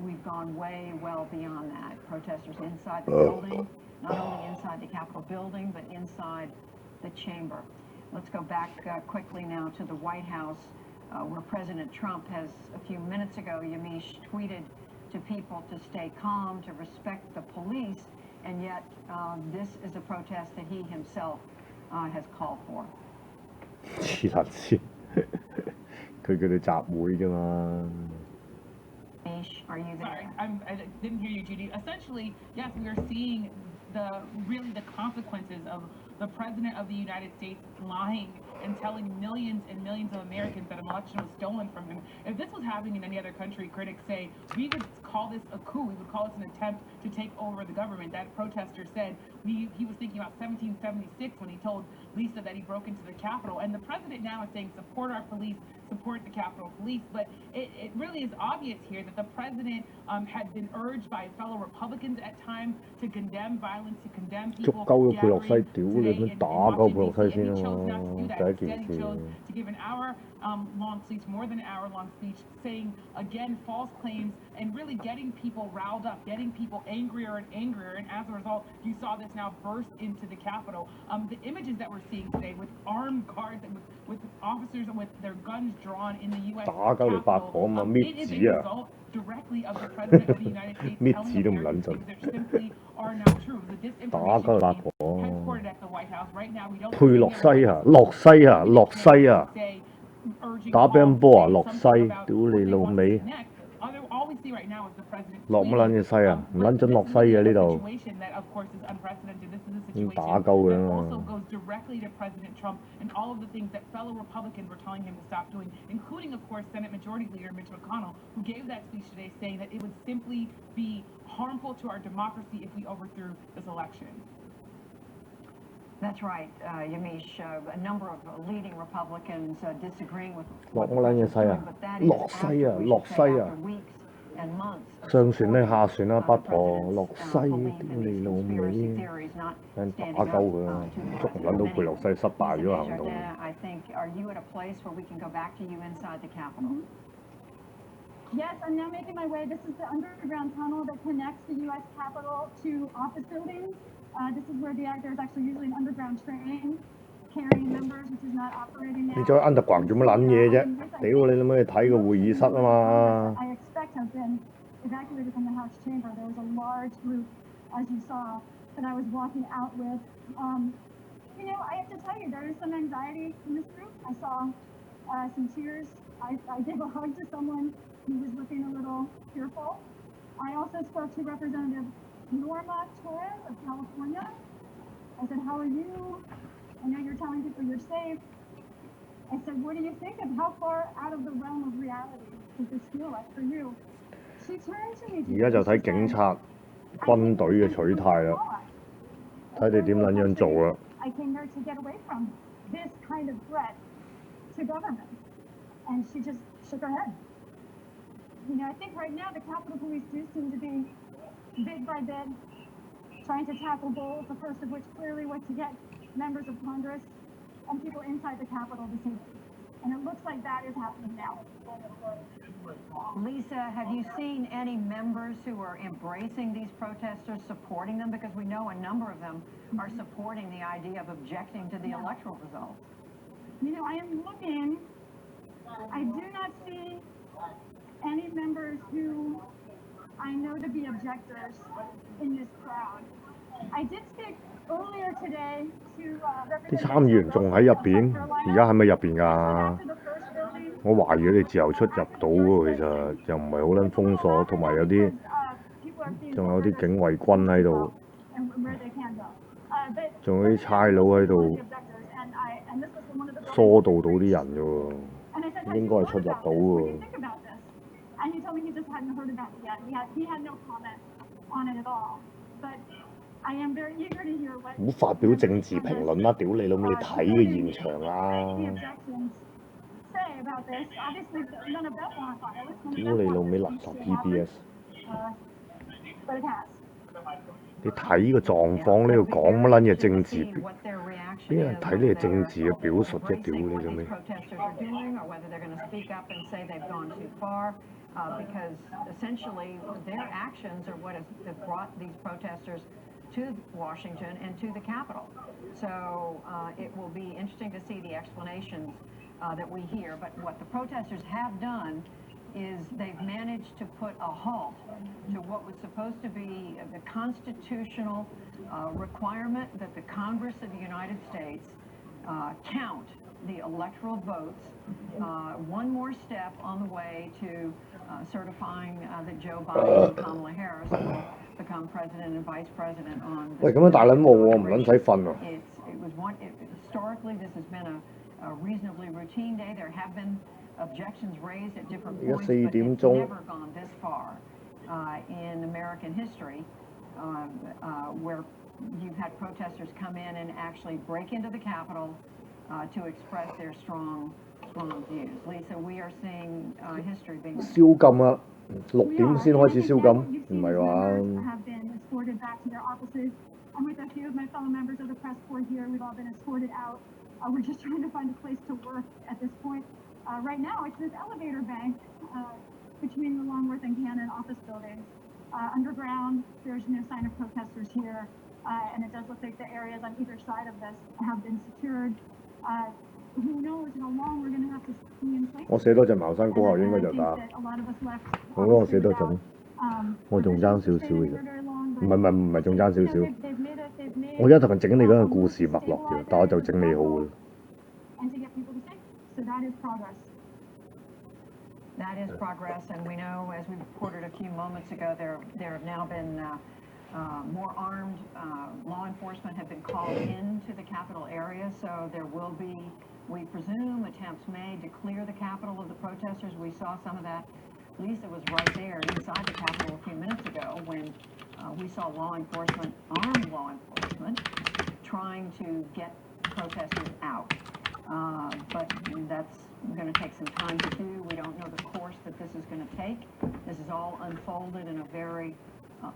we've gone way well beyond that. Protesters inside the building, not only inside the Capitol building, but inside the chamber. Let's go back quickly now to the White House, where President Trump has, a few minutes ago, Yamiche, tweeted to people to stay calm, to respect the police, and yet this is a protest that he himself has called for. 黐撚線，佢叫你集會啫嘛。 Are you there? Sorry, I didn't hear you, Judy. Essentially, yes, we are seeing the consequences of the President of the United States lying and telling millions and millions of Americans that an election was stolen from him. If this was happening in any other country, critics say we would call this a coup. We would call this an attempt to take over the government. That protester said he was thinking about 1776 when he told Lisa that he broke into the Capitol. And the president now is saying support our police, support the Capitol Police. But it really is obvious here that the president had been urged by fellow Republicans at times to condemn violence, to condemn people gathering today in Washington, D.C. And he chose not to do that. Instead, he chose to give an hour-long speech, more than an hour-long speech, saying, again, false claims and really getting people riled up, getting people angrier and angrier. And as a result, you saw this now burst into the Capitol. The images that we're seeing today with armed guards and with officers with their guns drawn in the U.S. Capitol, it is a result directly of the President of the United States telling Americans things that simply are not true. The disinformation team headquartered at the White House right now, we don't 佩洛西啊，洛西啊，洛西啊，打乒乓波啊，洛西，屌你老味！落乜撚嘢西啊？唔撚準落西嘅呢度，咁打鳩佢啊嘛！ directly to President Trump and all of the things that fellow Republicans were telling him to stop doing, including, of course, Senate Majority Leader Mitch McConnell, who gave that speech today saying that it would simply be harmful to our democracy if we overthrew this election. That's right, Yamiche. A number of leading Republicans disagreeing with 落乜撚嘢西啊？落西啊，落西啊！ 上船咧，下船啦，八婆落西，屌你老味！人打鳩佢啊，捉唔撚到佩洛西，失敗咗行動。Yes, I'm now making my way. This is the underground tunnel that connects the U.S. Capitol to office buildings. This is where there's actually usually an underground train carrying members, which is not operating now. 你再 underground 做乜撚嘢啫？屌你老味，睇個會議室啊嘛！ I expect have been evacuated from the House chamber. There was a large group, as you saw, that I was walking out with. You know, I have to tell you, there is some anxiety in this group. I saw some tears. I gave a hug to someone who was looking a little fearful. I also spoke to Representative Norma Torres of California. I said, how are you? I know you're telling people you're safe. I said, what do you think of how far out of the realm of reality does this feel like for you? She turned to me. 而家就睇警察、軍隊嘅取態啦，睇你點撚樣做啦。 I came here to get away from this kind of threat to government. And she just shook her head. You know, I think right now the Capitol Police do seem to be bit by bit trying to tackle goals, the first of which clearly was to get members of Congress and people inside the Capitol to safety. And it looks like that is happening now. Lisa, have you seen any members who are embracing these protesters, supporting them? Because we know a number of them are supporting the idea of objecting to the electoral results. You know, I am looking. I do not see any members who I know to be objectors in this crowd. I did speak earlier today to 啲參議員仲喺入邊，而家係咪入邊㗎？我懷疑佢哋自由出入到喎，其實又唔係好撚封鎖，同埋有啲仲有啲警衛軍喺度，仲有啲差佬喺度 and this was one of the 疏導到啲人啫喎， And I said, 應該係出入到 What do you 喎。 think about this? And he told me he just hadn't heard about it yet. He had no comment on it at all. But I am very eager to hear what 唔好發表政治評論啦！屌你老味，你睇個現場啦！ the objections say about this. Obviously, none of them are violent. 屌你老味，垃圾 PBS！ But it has. 你睇個狀況，呢度講乜撚嘢政治？邊有人睇呢個政治嘅表述啫？屌你老味！ protesters are doing or whether they're going to speak up and say they've gone too far, because essentially their actions are what has brought these protesters to Washington and to the Capitol. So it will be interesting to see the explanations that we hear. But what the protesters have done is they've managed to put a halt to what was supposed to be the constitutional requirement that the Congress of the United States count the electoral votes. One more step on the way to certifying that Joe Biden and Kamala Harris will become president and vice president on. 喂，咁樣大撚鑊喎，唔撚使瞓喎。 Historically, this has been a reasonably routine day. There have been objections raised at different 而家 points, 4 but 點 it's 鐘， never gone this far in American history, where you've had protesters come in and actually break into the Capitol to express their strong views. Lisa, we are seeing history being. 宵禁啊！6點先開始宵禁，唔係話。 have been escorted back to their offices. I'm with a few of my fellow members of the press corps here. We've all been escorted out. We're just trying to find a place to work at this point. Right now, it's this elevator bank between the Longworth and Cannon office buildings. Underground, there's no sign of protesters here, and it does look like the areas on either side of this have been secured. Who knows how long we're going to have to be in place. 我寫多陣茅山高校應該就得。好啦，我寫多陣，我仲爭少少嘅啫。唔係，仲爭少少。我而家同人整理緊個故事脈絡嘅，但我就整理好嘅。 And to get people to think. So that is progress. That is progress, and we know, as we reported a few moments ago, there have now been more armed law enforcement have been called into the Capitol area, so there will be, we presume, attempts made to clear the Capitol of the protesters. We saw some of that. Lisa was right there inside the Capitol a few minutes ago when we saw armed law enforcement, trying to get protesters out. But that's going to take some time to do. We don't know the course that this is going to take. This is all unfolded in a very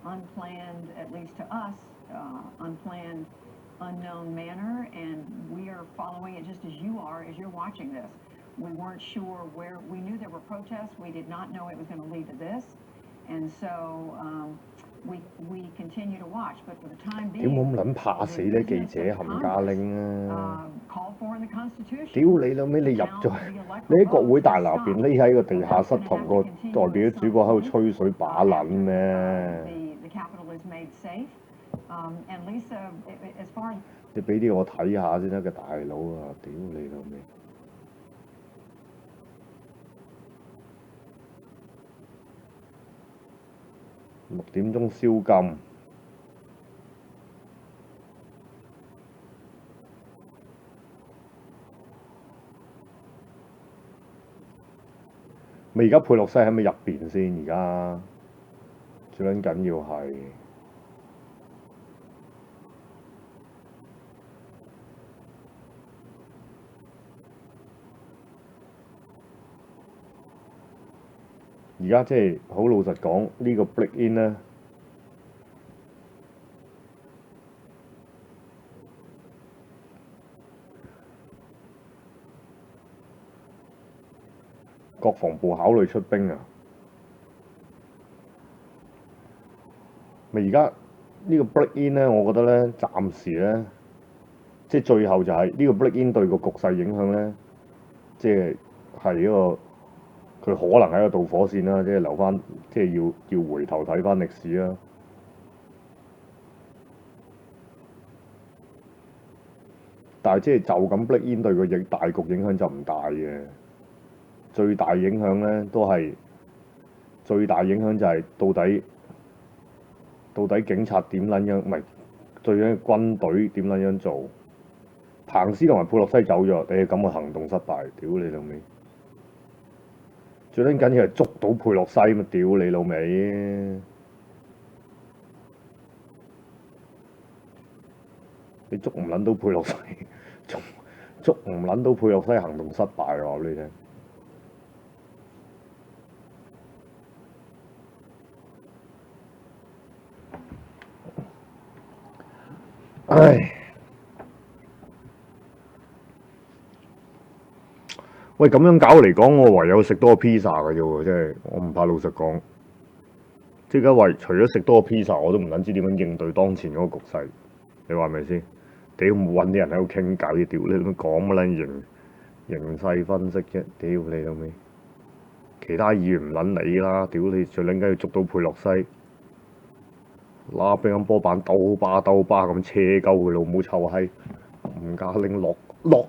unplanned, at least to us, unplanned, unknown manner, and we are following it just as you are, as you're watching this. We weren't sure where, we knew there were protests, we did not know it was going to lead to this, and so we continue to watch, but for the time being, 屌冇咁撚怕死咧，記者冚家拎啊！ called for in the Constitution. 屌你老尾，你入咗去，你喺國會大樓入邊匿喺個地下室同個代表主播喺度吹水把撚咩？ The Capitol is made safe. And Lisa, as far as 你俾啲我睇下先得嘅，大佬啊！屌你老味！ 6點鐘宵禁，咪而家佩洛西喺咪入邊先？而家最撚緊要係而家即係好老實講，呢個 break in 呢，國防部考慮出兵啊！咪而家呢個 break in 呢，我覺得呢，暫時呢，即係最後就係呢個 break in 對個局勢影響呢，即係一個。 佢可能係一個導火線啦，即係留翻，即係要回頭睇翻歷史啦。但係即係就咁 break in 對個大局影響就唔大嘅，最大影響咧都係最大影響就係到底警察點撚樣，唔係最緊要軍隊點撚樣做，彭斯同埋佩洛西走咗，咁個行動失敗，屌你老味！最撚緊要係捉到佩洛西嘛，屌你老味！你捉唔撚到佩洛西，捉唔撚到佩洛西行動失敗喎！我話俾你聽。唉，喂，咁樣搞嚟講，我唯有食多個 pizza 嘅啫喎，真係我唔怕老實講。即係而家除咗食多個 pizza，我都唔撚知點樣應對當前嗰個局勢。你話係咪先？屌冇揾啲人喺度傾偈，屌你咁講乜撚形勢分析啫？屌你老味！其他議員唔撚理啦，屌你最撚緊要捉到佩洛西。拿乒乓波板兜巴咁車鳩佢老母臭閪，吳家拎落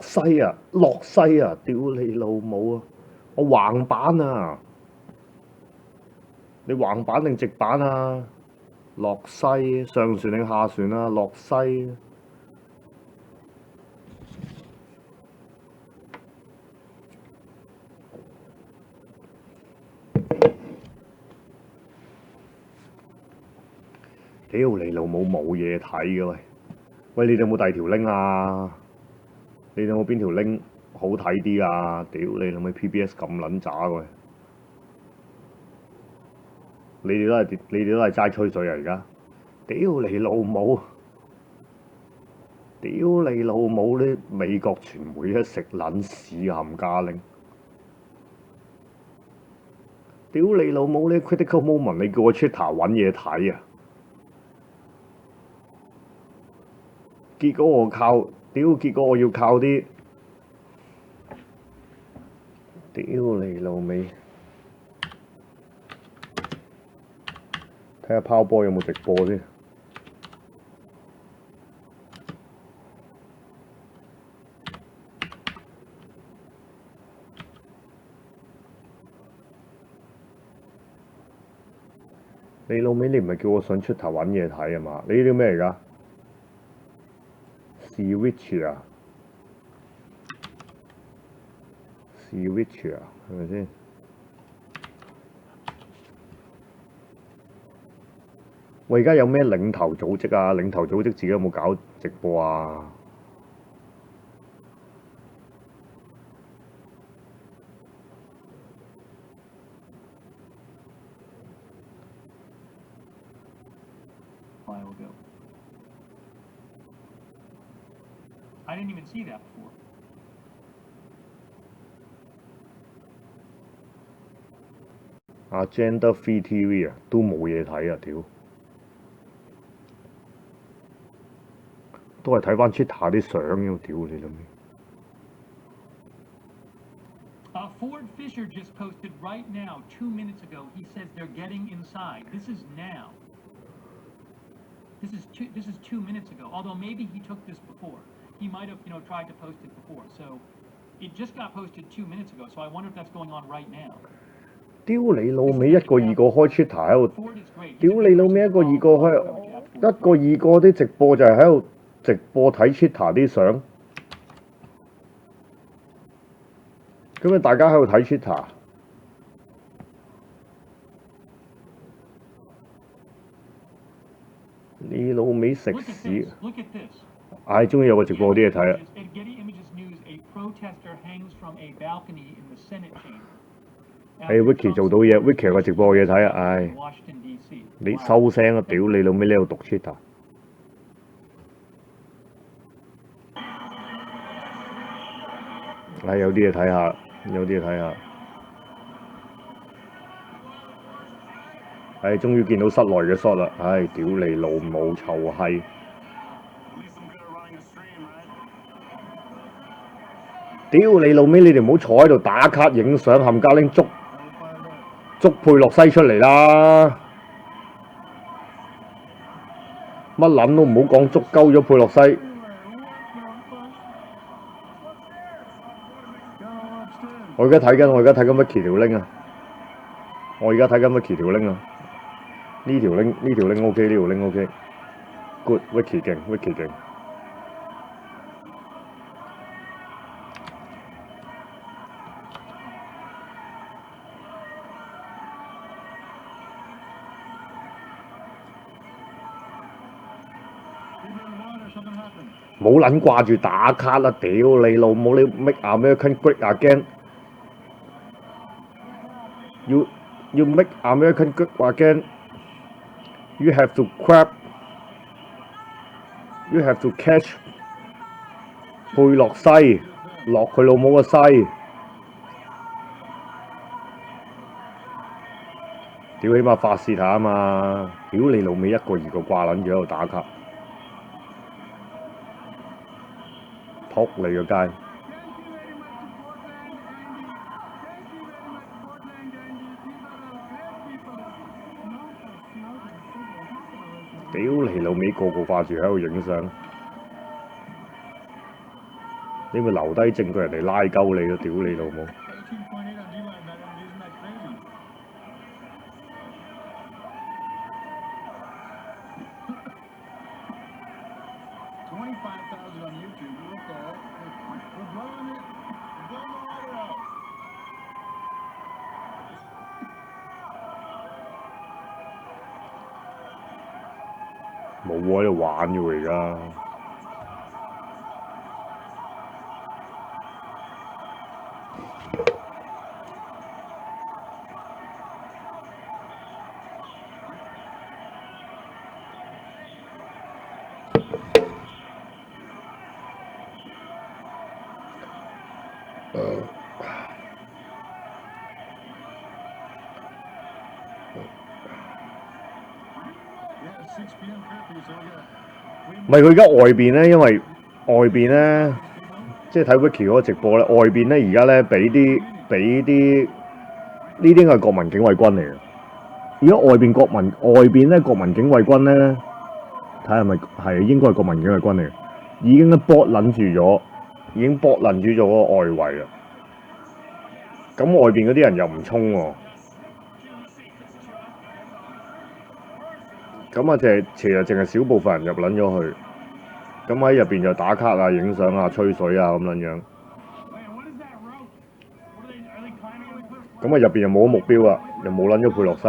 西啊，屌你老母啊！我橫版啊，你橫版定直版啊？落西上船定下船啊？落西。屌你老母冇嘢睇嘅喂！喂，你哋有冇第二條 link 啊？你哋有冇邊條 link 好睇啲啊？屌你老味 PBS 咁撚渣嘅喂！你哋都係齋吹水啊！而家屌你老母！屌你老母！啲美國傳媒一食撚屎冚家拎！屌你老母！呢 critical moment 你叫我 Twitter 揾嘢睇啊！結果我要靠啲，屌你老味！睇下拋波有冇直播先。你老味，你唔係叫我上出頭揾嘢睇啊嘛？你呢啲咩嚟㗎？Switch 啊 ，Switch 啊，係咪先？喂，而家有咩領頭組織啊？領頭組織自己有冇搞直播啊？I didn't even see that before. Agenda Free TV 啊，都冇嘢睇啊！屌，都係睇翻 Twitter 啲相啫，屌你老味！ Ford Fisher just posted right now, 2 minutes ago. He says they're getting inside. This is now. This is 2 minutes ago. Although maybe he took this before. He might have, tried to post it before. So it just got posted 2 minutes ago. So I wonder if that's going on right now. 屌你老味，一個二個開 Twitter 喺度，屌你老味，一個二個啲直播就係喺度直播睇 Twitter 啲相，咁啊大家喺度睇 Twitter。你老味食屎！唉，終於有個直播啲嘢睇啦。係 Vicky 做到嘢 ，Vicky 有個直播嘢睇啊！唉，你收聲啊！屌你老味，你喺度讀 Twitter。唉，有啲嘢睇下，有啲嘢睇下。唉，終於見到室內嘅 shot 啦！唉，屌你老母臭閪！屌你老味，你哋唔好坐喺度打卡影相，冚家拎捉佩洛西出嚟啦！乜撚都唔好講，捉鳩咗佩洛西。我而家睇緊 Vicky 條 link 啊！我而家睇緊 Vicky 條 link 啊！呢條 link OK， 呢條 link OK。Good， Vicky 勁。冇撚掛住打卡啦！屌你老母，你 make American great again。You make American great again. You have to grab. You have to catch. 佩洛西，落佢老母個西。屌起碼發泄下啊嘛！屌你老味一個二個掛撚住喺度打卡，撲你個街！屌你老味個個掛住喺度影相，你咪留低證據人哋拉鳩你咯！屌你老母！冇喎，喺度玩嘅喎而家。唔係佢而家外邊咧，因為外邊咧，即係睇 Vicky 嗰個直播咧，外邊咧而家咧俾啲呢啲應該係國民警衛軍嚟嘅。而家外邊咧國民警衛軍咧，睇下係咪係應該係國民警衛軍嚟嘅，已經咧搏撚住咗，已經搏撚住咗嗰個外圍啦。咁外邊嗰啲人又唔衝喎。咁啊，其實淨係少部分人入撚咗去，咁喺入邊就打卡啊、影相啊、吹水啊咁撚樣。咁啊，入邊又冇目標啊，又冇撚咗佩洛西。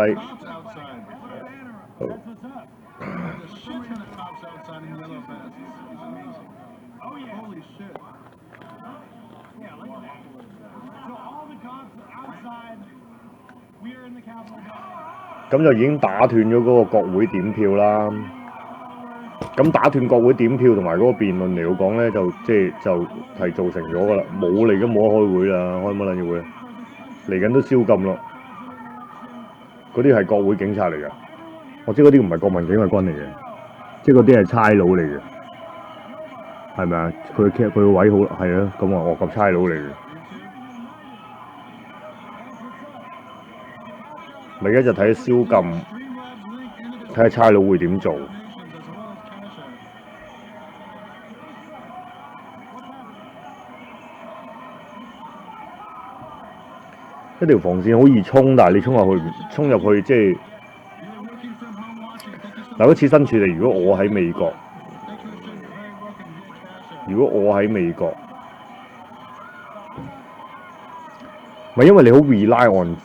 咁就已經打斷咗嗰個國會點票啦。咁打斷國會點票同埋嗰個辯論嚟講咧，就係造成咗噶啦，冇嚟緊冇得開會啦，開乜撚嘢會？嚟緊都宵禁咯。嗰啲係國會警察嚟㗎，我知嗰啲唔係國民警衛軍嚟嘅，即係嗰啲係差佬嚟嘅，係咪啊？佢個位好係啊，咁啊惡級差佬嚟嘅。咪而家就睇宵禁，睇下差佬會點做。一條防線好易衝，但係你衝入去即係嗱，好似身處地。如果我喺美國，咪因為你好 rely on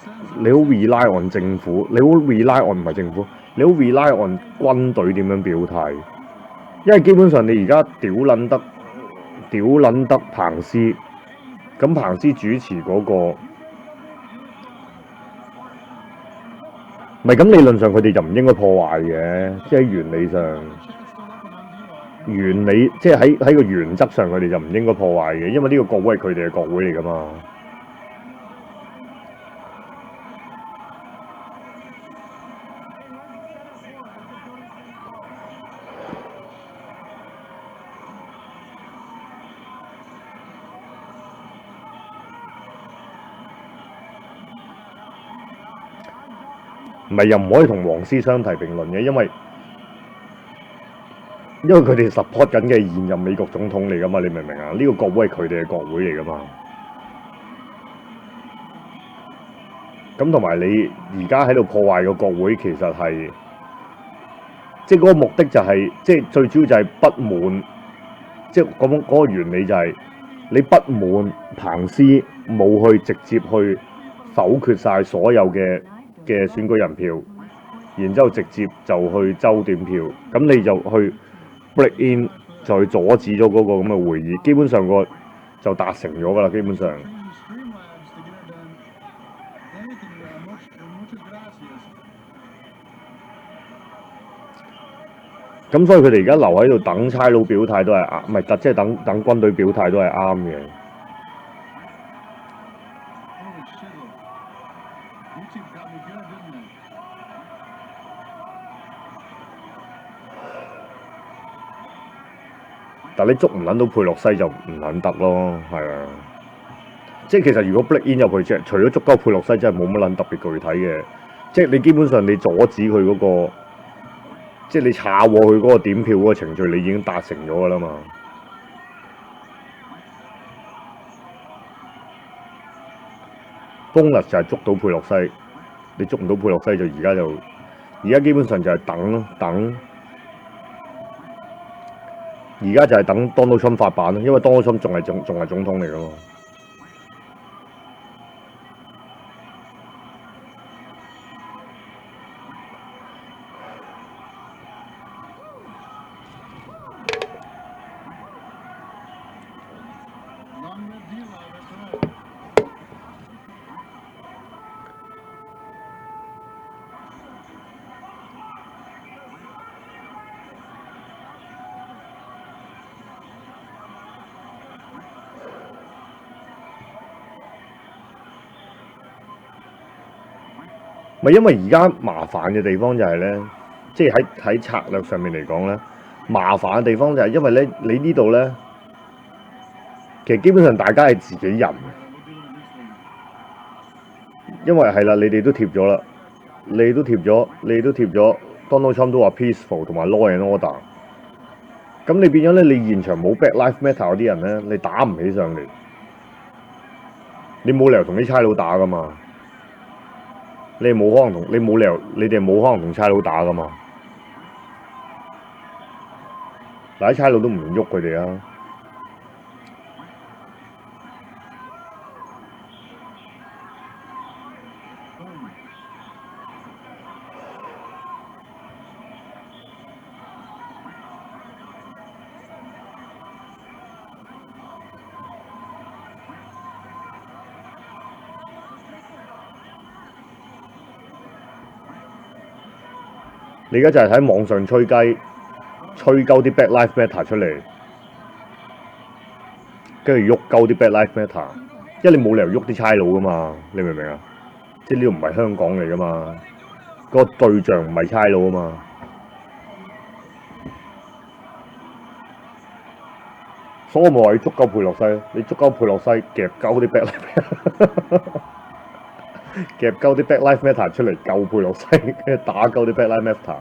政府，你好 rely on 唔係政府，你好 rely on 軍隊點樣表態，因為基本上你而家屌撚得彭斯，咁彭斯主持嗰個，咪咁理論上佢哋就唔應該破壞嘅，即係原理上，即係喺個原則上佢哋就唔應該破壞嘅，因為呢個國會係佢哋嘅國會嚟㗎嘛。唔係又唔可以同黃絲相提並論嘅，因為佢哋 support 緊嘅現任美國總統嚟噶嘛，你明唔明啊？呢個國會係佢哋嘅國會嚟噶嘛。咁同埋你而家喺度破壞個國會，其實係即係嗰個目的就係即係最主要就係不滿，即係嗰個原理就係你不滿彭斯冇去直接去否決晒所有嘅選舉人票，然之後直接就去州短票，咁你就去 break in 就去阻止咗嗰個咁嘅會議，基本上就達成咗㗎啦，基本上。咁所以佢哋而家留喺度等差佬表態都係啱，唔係即係等軍隊表態都係啱嘅。但你捉唔撚到佩洛西就唔撚得咯，係啊！即係其實如果 break in 入去啫，除咗捉鳩佩洛西，真係冇乜撚特別具體嘅。即係你基本上你阻止佢嗰個。即係你查獲佢嗰個點票嗰個程序，你已經達成咗㗎啦嘛。bonus 就係捉到佩洛西，你捉唔到佩洛西就而家基本上就係等。而家就係等 Donald Trump 發版咯，因為 Donald Trump 仲係總統嚟㗎嘛。咪因為而家麻煩嘅地方就係咧，即係喺策略上面嚟講咧，麻煩嘅地方就係因為咧，你呢度咧，其實基本上大家係自己人，因為係啦，你哋都貼咗啦，你哋都貼咗 Donald Trump 都話 peaceful 同埋 law and order， 咁你變咗咧，你現場冇 Black Lives Matter 嗰啲人咧，你打唔起上嚟，你冇理由同啲差佬打噶嘛。你哋冇可能同差佬打噶嘛？嗱，啲差佬都唔喐佢哋啊！你而家就係喺網上吹雞，吹鳩啲 Black Lives Matter 出嚟，跟住喐鳩啲 Black Lives Matter，因為你冇理由喐啲差佬噶嘛，你明唔明啊？即係呢度唔係香港嚟噶嘛，嗰個對象唔係差佬啊嘛。所以我咪話要捉鳩佩洛西，你捉鳩佩洛西夾鳩啲 Black Lives， 夾鳩啲 Black Lives Matter 出嚟救佩洛西，跟住打鳩啲 Black Lives Matter。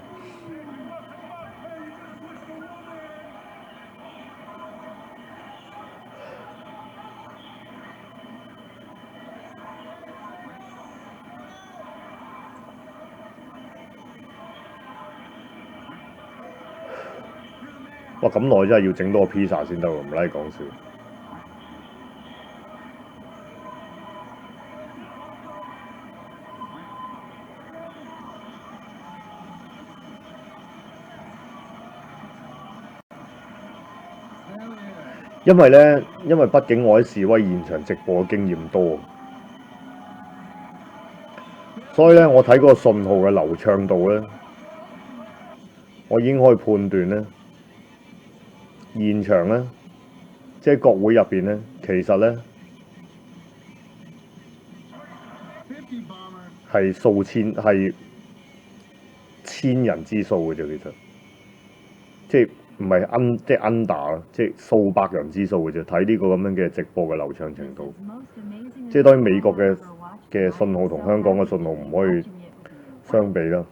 哇！咁耐真係要整多個 pizza 先得喎，唔拉講笑。因為畢竟我喺示威現場直播嘅經驗多，所以咧我睇嗰個信號嘅流暢度咧，我已經可以判斷咧。現場咧，即係國會入邊咧，其實咧係係千人之數嘅啫，其實即係唔係即係 under 即係數百人之數嘅啫。睇呢個咁樣嘅直播嘅流暢程度，即係當然美國嘅信號同香港嘅信號唔可以相比啦。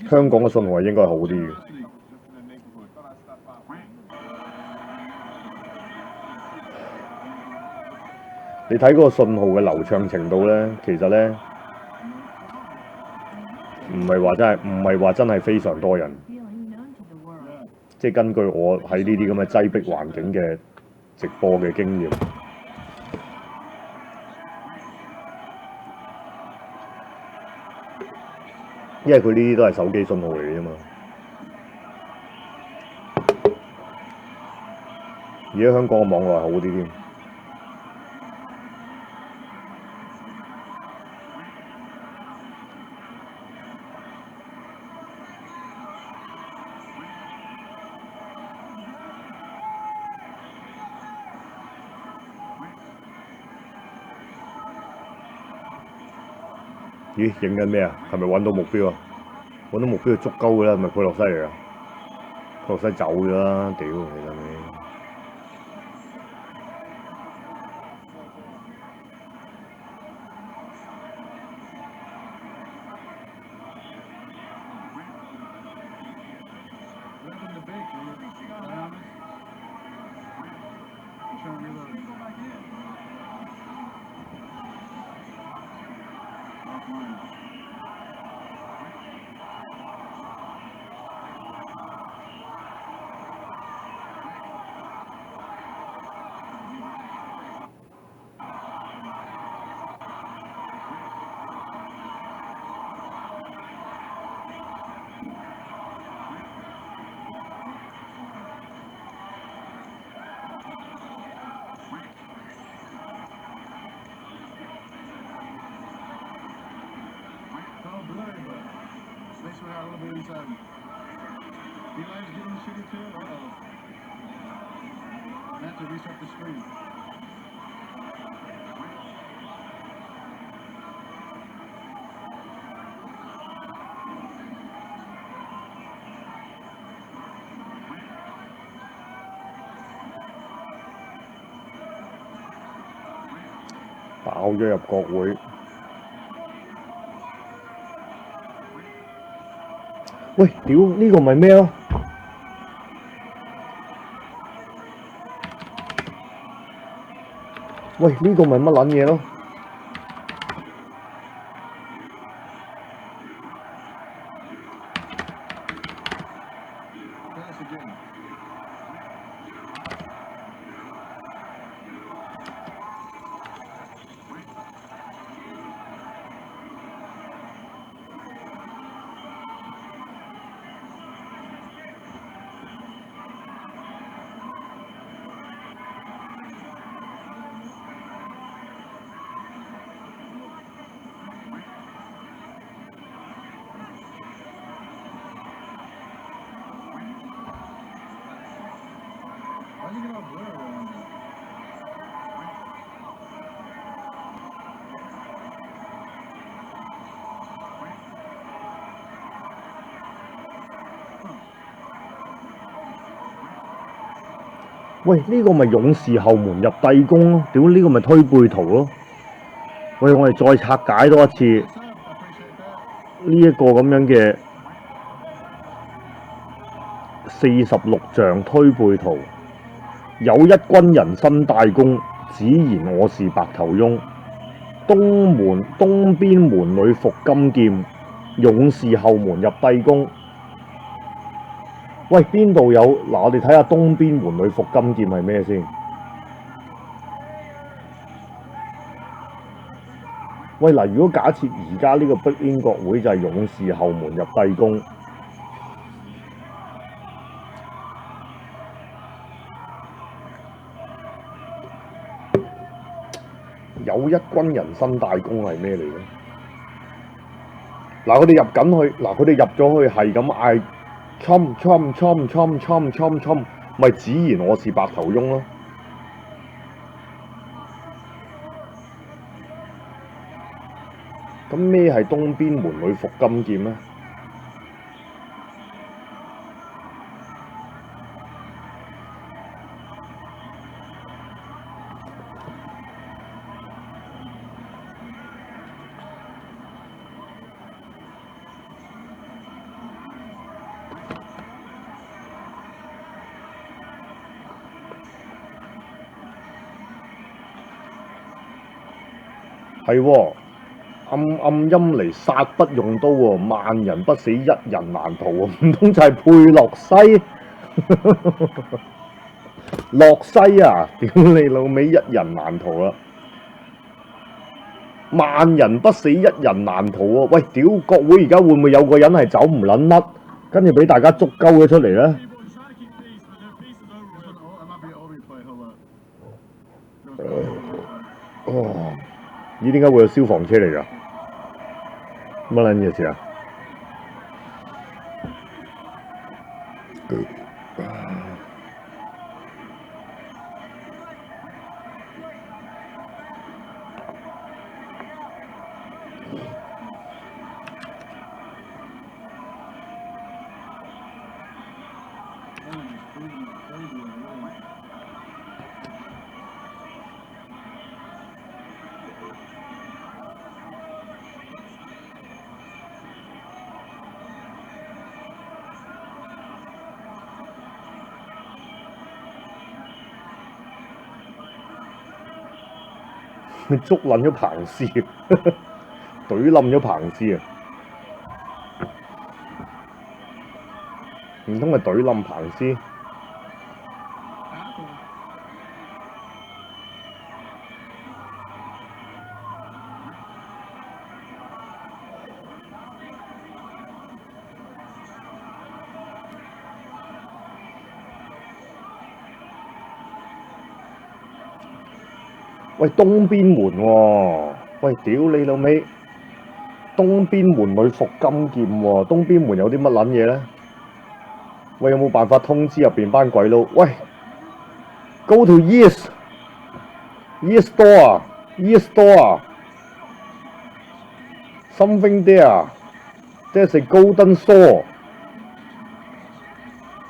香港嘅信號係應該係好啲嘅。你睇嗰個信號嘅流暢程度咧，其實咧唔係話真係非常多人，即係根據我喺呢啲咁嘅擠迫環境嘅直播嘅經驗，因為佢呢啲都係手機信號嚟嘅啫嘛。而家香港嘅網絡係好啲添。咦，影緊咩啊？係咪揾到目標啊？揾到目標就足夠㗎啦，係咪佩洛西嚟啊？佩洛西走咗啦，屌你老味！爆咗入國會。喂，屌呢個咪咩咯？喂，呢個咪乜撚嘢咯？喂，呢個咪勇士後門入帝宮咯，屌呢個咪推背圖咯。喂，我哋再拆解多一次呢一個咁樣嘅46象推背圖。有一軍人申大公，只言我是白頭翁。東邊門裏伏金劍，勇士後門入帝宮。喂，邊度有？嗱，我哋睇下東邊門裏伏金劍係咩先？喂，嗱，如果假設而家呢個北英國會就係勇士後門入帝宮，有一軍人申大公係咩嚟嘅？嗱，佢哋入緊去，嗱，佢哋入咗去係咁嗌。衝，咪只言我是白頭翁咯。咁咩係東邊門裏伏金劍呢？係喎，暗陰嚟殺不用刀喎，萬人不死一人難逃喎，唔通就係佩洛西？洛西啊，屌你老味，一人難逃啦！萬人不死一人難逃喎！喂，屌國會而家會唔會有個人係走唔撚甩，跟住俾大家捉鳩咗出嚟咧？哦，咦？點解會有消防車嚟㗎？乜撚嘢事啊？你捉撚咗彭斯，懟冧咗彭斯啊！唔通係懟冧彭斯？喂，東邊門喎、喂，屌你老味！東邊門女服金劍喎、東邊門有啲乜撚嘢咧？喂，有冇辦法通知入邊班鬼佬？喂 ，Go to East Door East Door something there. There's a golden sword.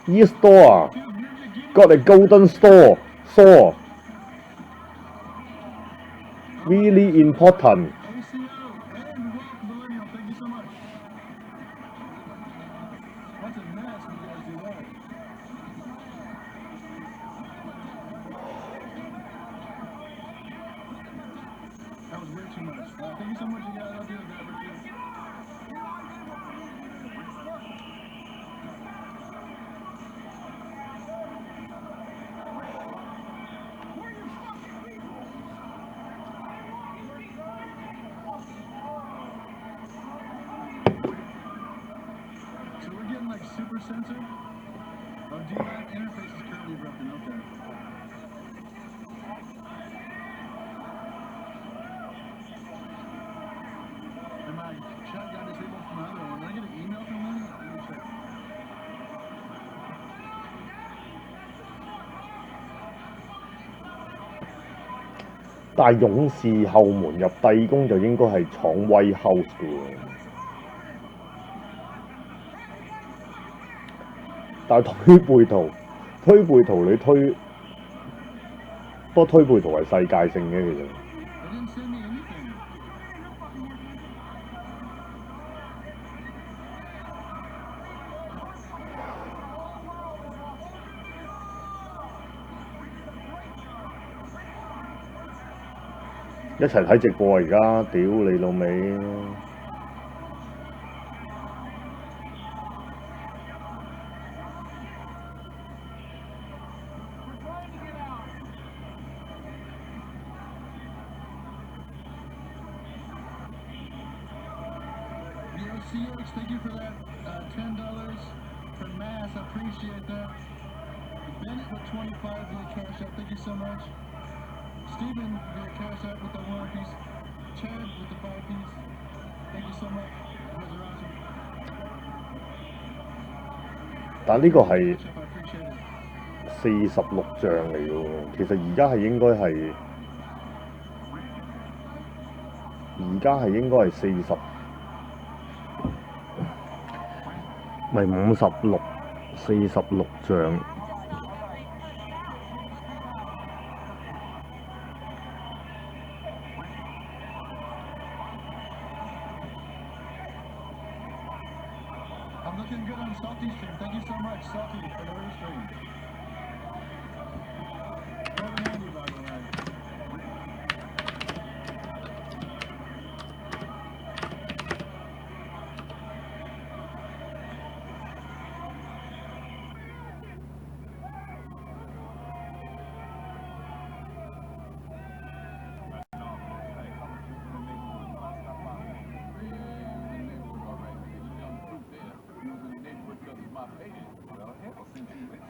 East Door got a golden sword. Really important. Super sensor? Oh, do that interface is currently broken? Okay. And my chat got disabled from my other one. Did I get an email from them? Let me check. "但係勇士後門入帝宮就應該係闖威 house 嘅喎。但係推背圖你推，不過推背圖係世界性嘅其實。一齊睇直播啊！而家屌你老味！Thank you for that $10 for mass. I appreciate that. Bennett with 25 via Cash App. Thank you so much. Stephen via Cash App with the 1 piece. Chad with the 5 piece. Thank you so much. You guys are awesome. 但呢個係46像嚟嘅喎，其實而家係應該係40。咪56、46像。I'm looking good on Salty stream. Thank you so much, Salty, for the restream. Very handy, by the way.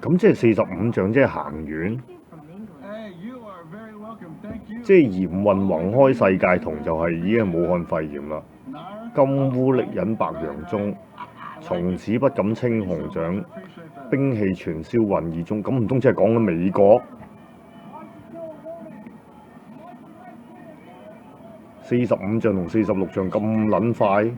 咁即係45像，即係行遠。Hey, you are very welcome. 即係鹽運橫開世界同就係已經係武漢肺炎啦。金烏力引白洋中，從此不敢稱雄長，兵器全銷運二中。咁唔通即係講緊美國45仗同46仗咁撚快？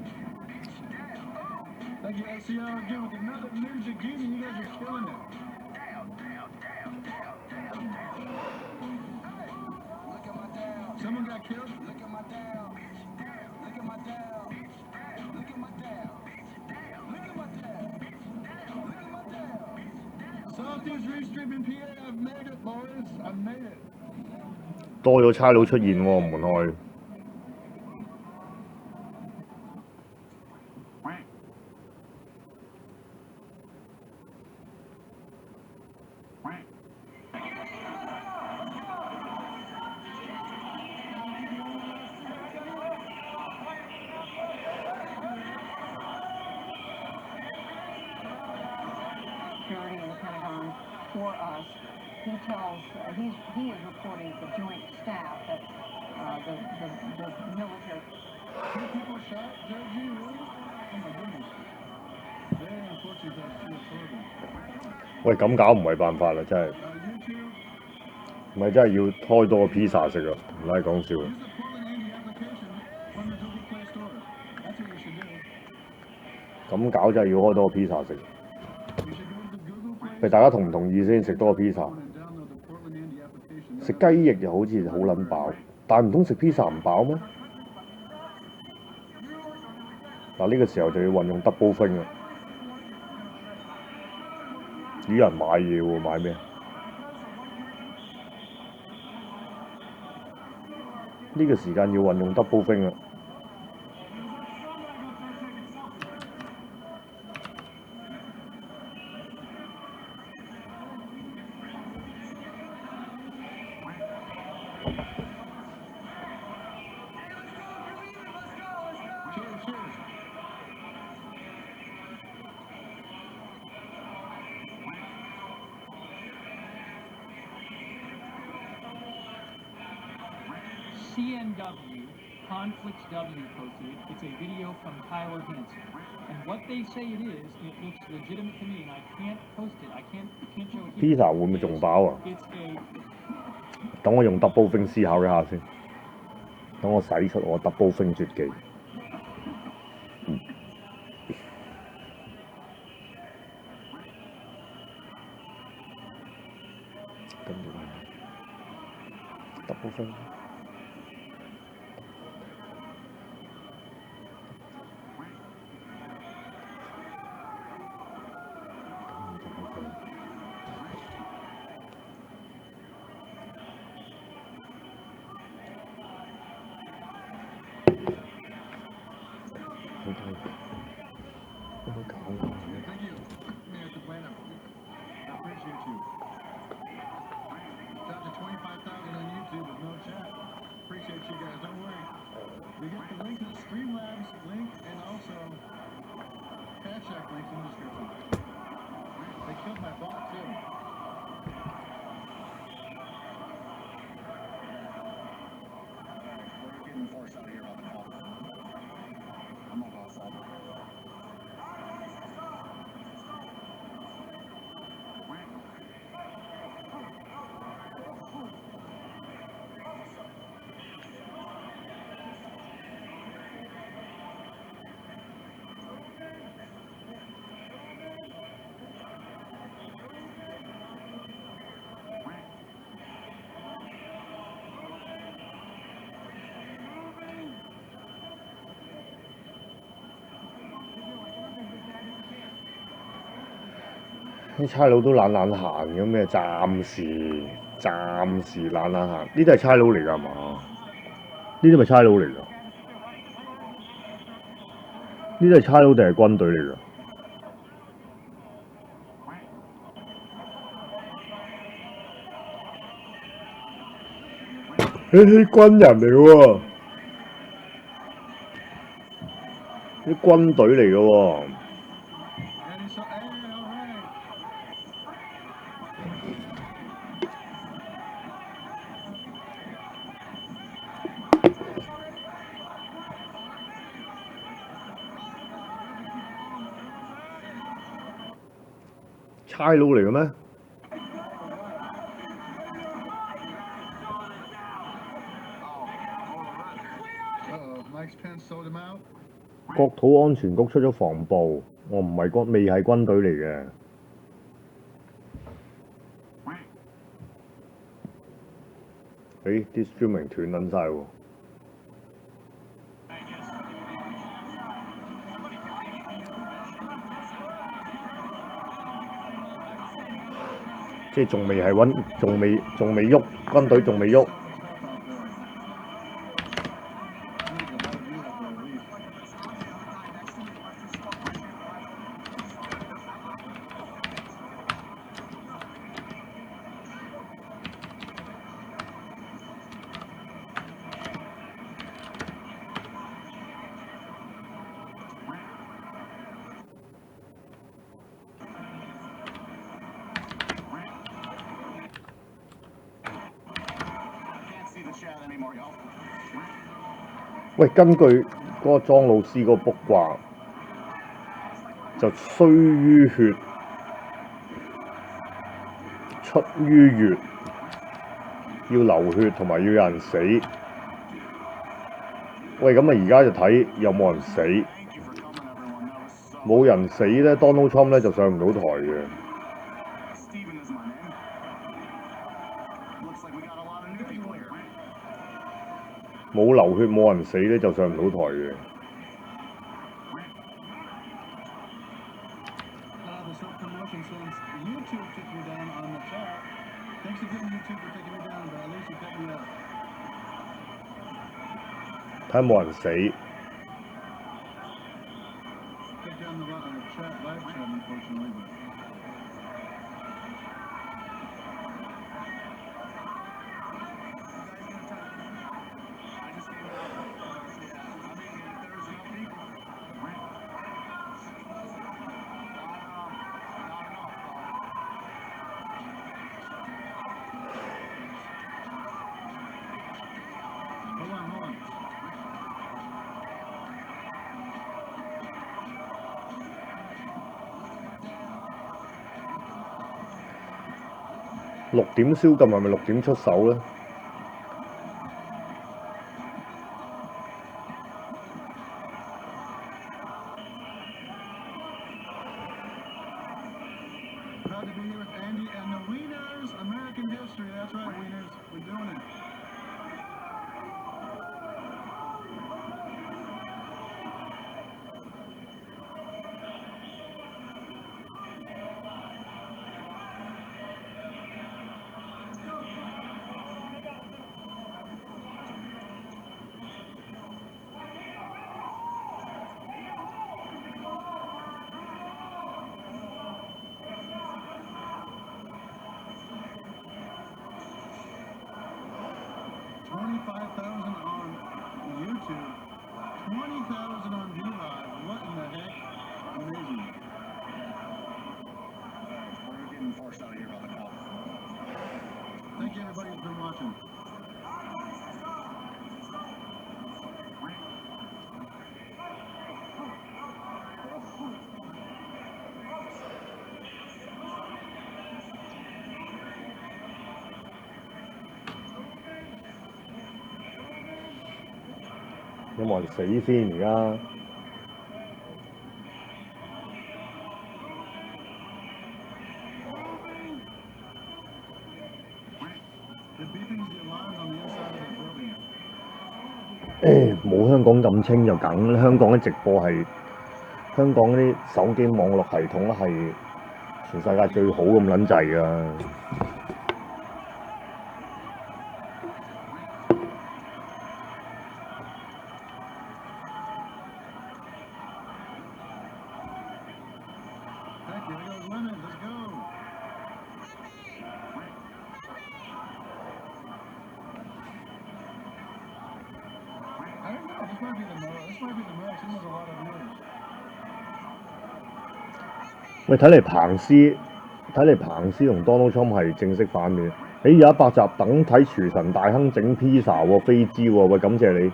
多咗差佬出現喎，門外。Security in the Pentagon for us. He tells he is reporting the Joint Staff that the military. Two people shot, Judge, really? Oh my goodness. Very unfortunate that she was horrible. 喂，咁搞唔係辦法啦，真係。唔係真係要開多個 pizza 食啊！唔係講笑。咁搞真係要開多個 pizza 食。大家同唔同意先？食多個 pizza。食雞翼又好似好撚飽，但係唔通食 pizza 唔飽咩？嗱，呢個時候就要運用 double thing 啦。有人買嘢喎，買咩？呢個時間要運用 double thing 啦。CNW, Conflicts W posted it. It's a video from Tyler Hansen. And what they say it looks legitimate to me, and I can't post it. I can't show it here. Pizza 會唔會仲飽啊？ It's a 等我用 double thing 思考一下先。等我使出我 double thing 絕技。跟住 double thing。啲差佬都懶行咁嘅，暫時懶行。呢啲係差佬嚟㗎嘛？呢啲咪差佬嚟㗎？呢啲係差佬定係軍隊嚟㗎？啲軍人嚟嘅喎，啲軍隊嚟嘅喎。差佬嚟嘅咩？ Mike's Pence sold him out. 國土安全局出咗防暴，我唔係未係軍隊嚟嘅。誒，啲 streaming 斷撚晒喎！即係仲未係仲未喐，軍隊仲未喐。 喂，根據嗰個莊老師個卜卦，就衰於血，出於月，要流血同埋要有人死。喂，咁啊而家就睇有冇人死，冇人死咧 ，Donald Trump 咧就上唔到台嘅。 冇流血冇人死咧，就上唔到台嘅。睇下冇人死。 6點宵禁係咪6點出手咧？有冇人死先而家？冇香港咁清就梗，香港嘅直播係香港啲手機網絡系統係全世界最好咁撚滯㗎。喂，睇嚟彭斯同 Donald Trump 係正式反面。有100集等睇廚神大亨整 pizza 喎，飛枝喎，喂，感謝你。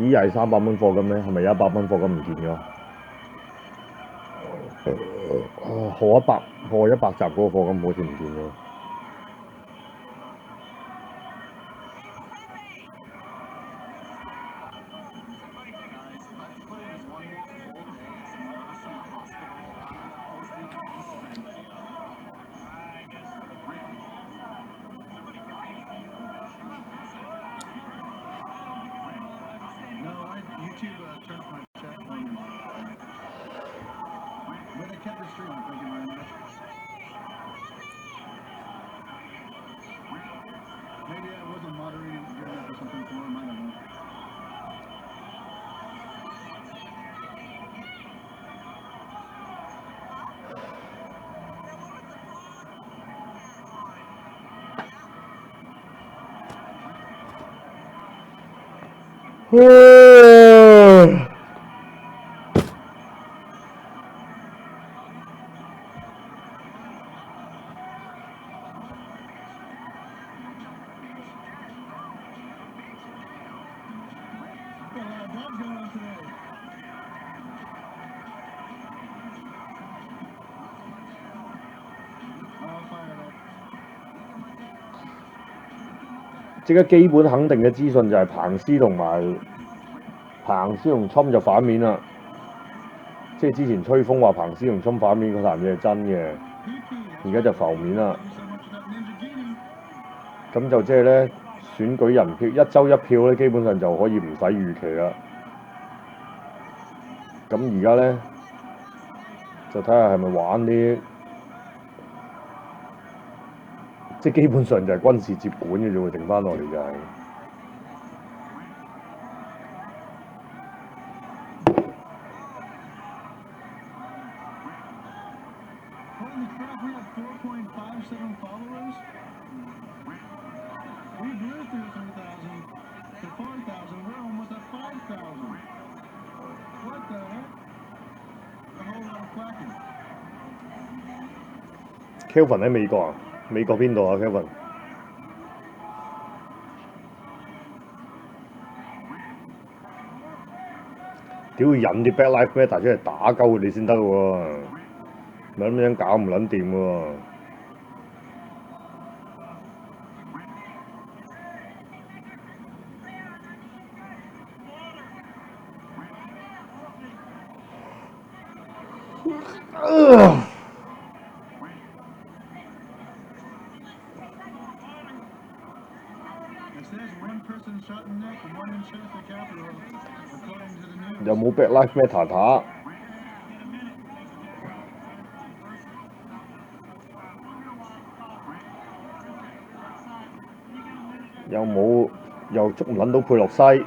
咦，又係300蚊貨金咩？係咪有100蚊貨金唔見咗？賀100集嗰個課金好似唔見咗。即刻基本肯定嘅資訊就係彭斯同侵就反面啦，即係之前吹風話彭斯同侵反面嗰壇嘢係真嘅，而家就浮面啦。咁就即係咧選舉人票1週1票咧，基本上就可以唔使預期啦。咁而家咧就睇下係咪玩啲。即係基本上就係軍事接管嘅啫喎，剩翻落嚟就係、Kelvin 喺美國啊？美國邊度啊 ，Kevin？ 屌要引啲 Black Lives Matter 出嚟打鳩佢哋先得喎，咪咁樣搞唔撚掂喎。有冇 Black Lives Matter 打？又冇，又捉唔撚到佩洛西。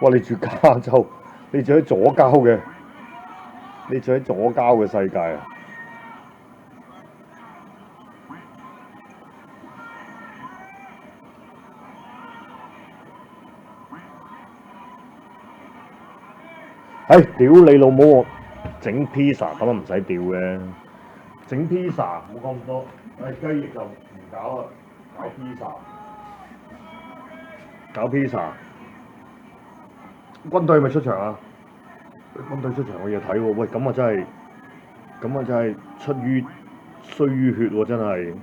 哇！你住加州，你住喺左膠嘅，你住喺左膠嘅世界啊！屌你老母！我整 pizza 咁啊唔使屌嘅，整 pizza 冇講咁多。雞翼就唔搞啦，搞 pizza。軍隊係咪出場啊？軍隊出場我要睇喎，喂咁啊真係衰於血喎，真係。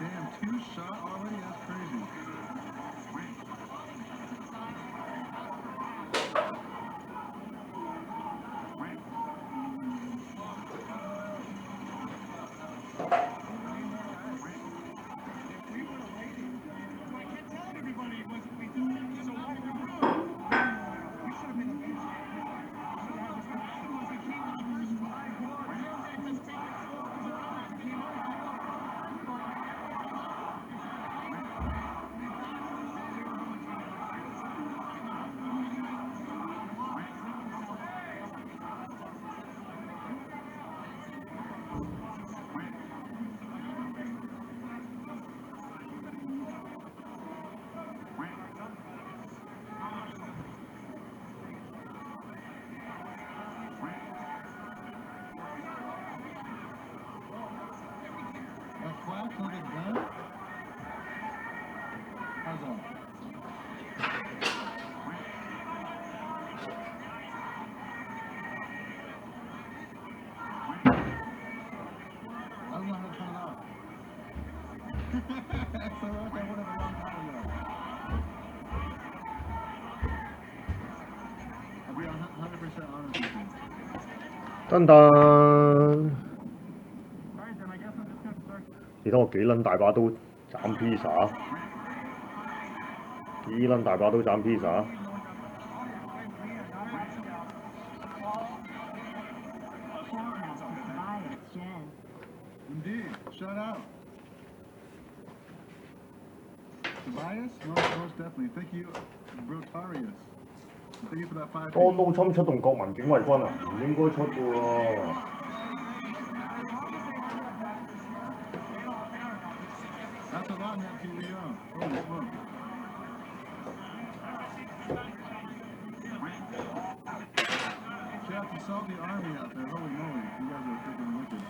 Damn, 2 shot already 噔噔，你睇我幾撚大把刀斬 pizza， 幾撚大把刀斬 pizza。Indeed, shout out. Tobias? Most definitely. Thank you, Brotarius. Thank you for that 5. 當勞侵出動國民警衛軍啊，唔應該出嘅喎。That's a lot in that PVO. Holy smoke. Shout out to Salty Army out there. Holy moly. You guys are freaking wicked.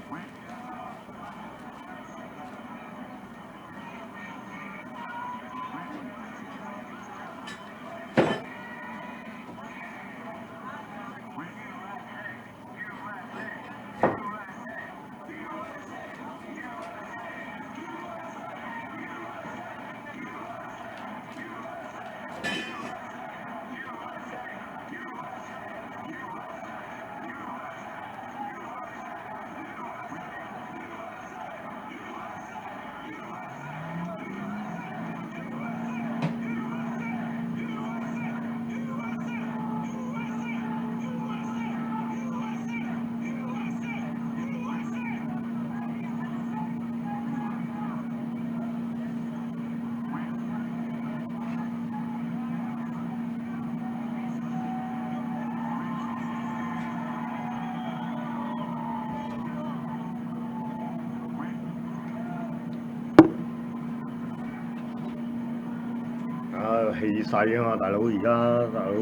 氣勢啊嘛，大佬而家大佬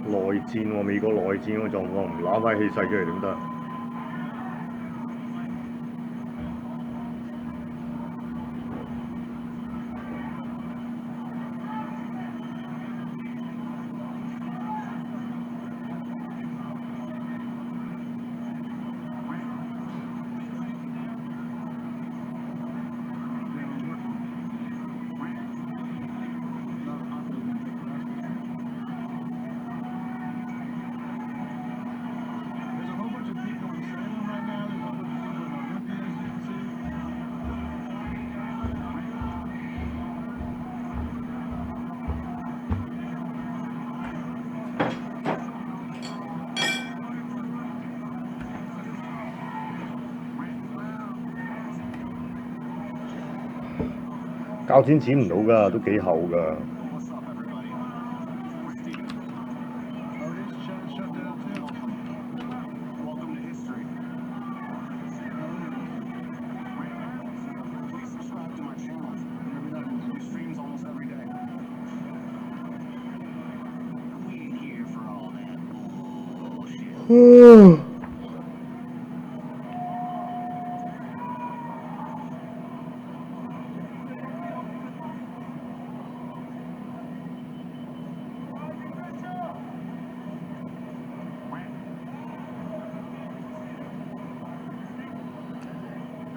內戰喎，美國內戰嘅狀況，唔攞翻氣勢出嚟點得？膠剪剪唔到㗎，都幾厚㗎。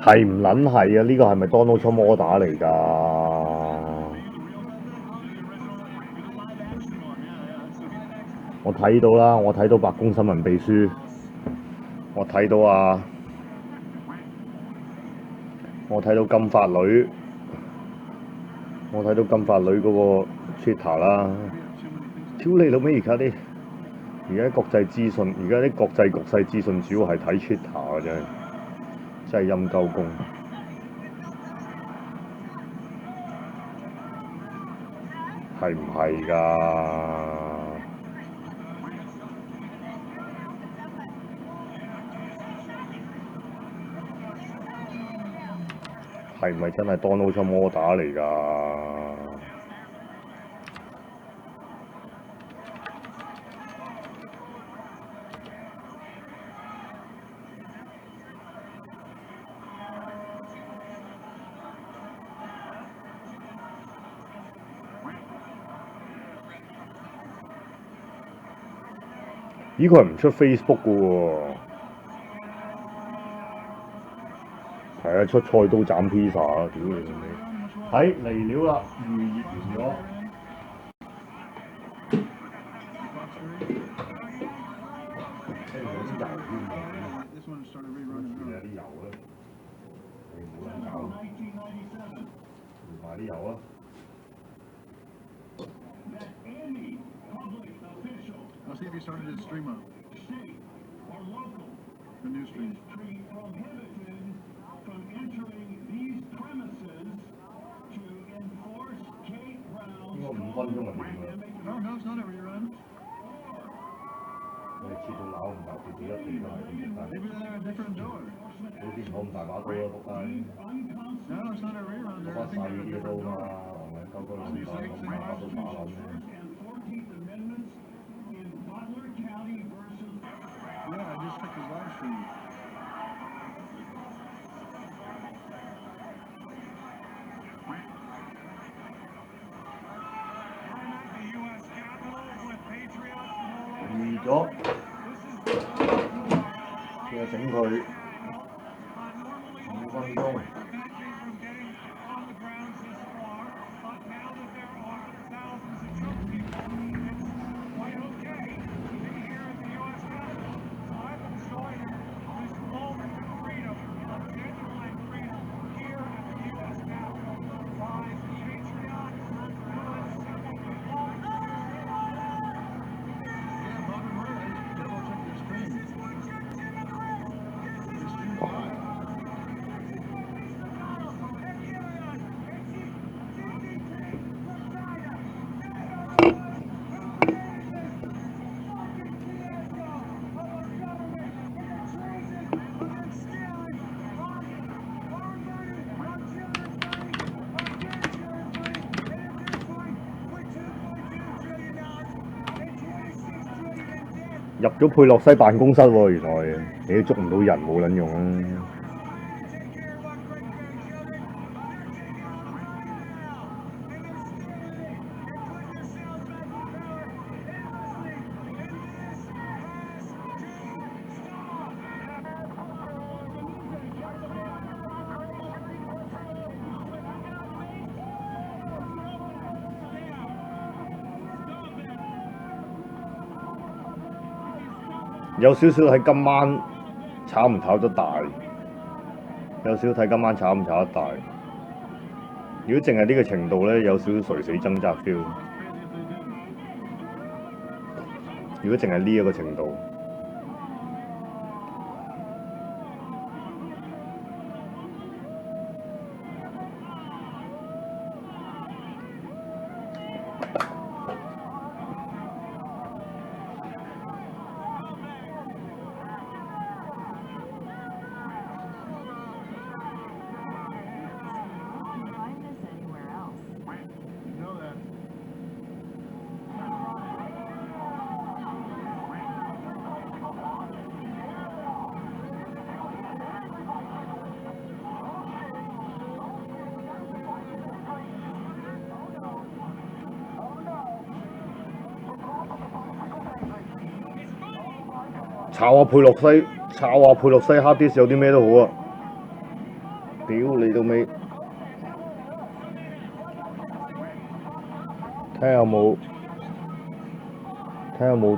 係唔撚係啊？呢個係咪 Donald Trump order 嚟㗎？我睇到啦，我睇到白宮新聞秘書，我睇到啊，我睇到金髮女，我睇到金髮女嗰個 Twitter 啦。屌你老味！而家啲國際資訊，而家啲國際局勢資訊主要係睇 Twitter 嘅真係陰鳩公。係唔係㗎？係咪真係 Donald Trump order 嚟㗎？咦，佢係唔出 Facebook 嘅喎，係啊，出菜刀斬 pizza 啊！屌你老味，係嚟料啦，預熱完咗。聽講啲油添喎。This one started rerunning. 有啲油咧，你唔好撚搞，買啲油啊！ I'll see if he started his stream up. The new stream. No, no, it's not a rerun. Maybe they're a different door. No, it's not a rerun. They're, I think they're a different door. Yeah, I just checked his live stream.入咗佩洛西辦公室喎，原來你都捉唔到人冇撚用啊！有少少睇今晚炒唔炒得大，有少少睇今晚炒唔炒得大。如果淨係呢個程度咧，有少少垂死掙扎 feel。如果淨係呢一個程度。炒下佩洛西，炒下佩洛西黑啲有啲咩都好啊！屌你到尾，睇下有冇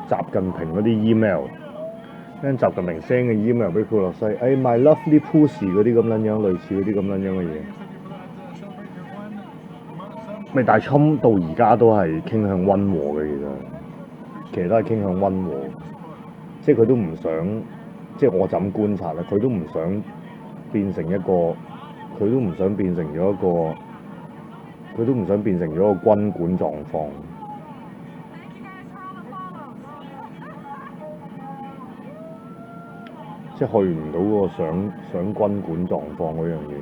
習近平嗰啲 email， 跟習近平 send 嘅 email 俾佩洛西，my lovely pussy 嗰啲咁撚樣，類似嗰啲咁撚樣嘅嘢。咪但係侵到而家都係傾向溫和嘅，其實都係傾向溫和。即係佢都唔想，即係我就咁觀察啦，佢都唔想變成一個，佢都唔想變成咗一個，佢都唔想變成咗一個軍管狀況。即係去唔到嗰個想軍管狀況嗰樣嘢。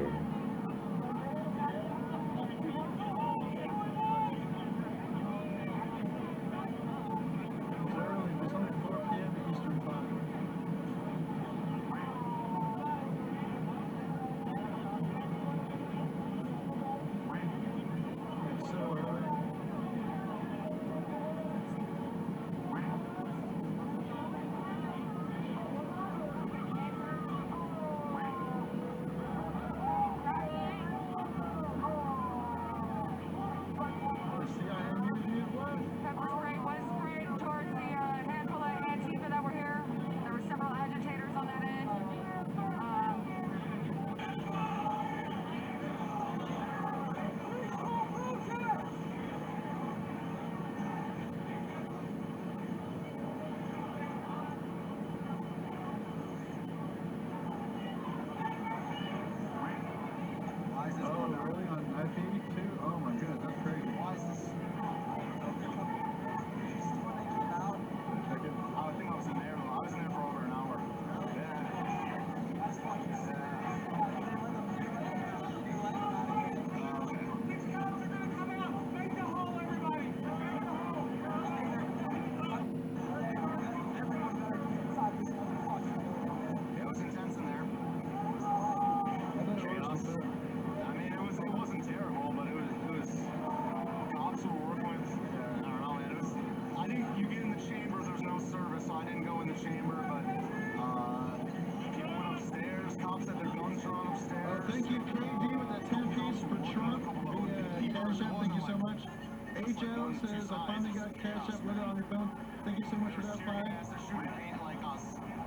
says, I finally got Cash App letter on your phone. Thank you so much for that, 5.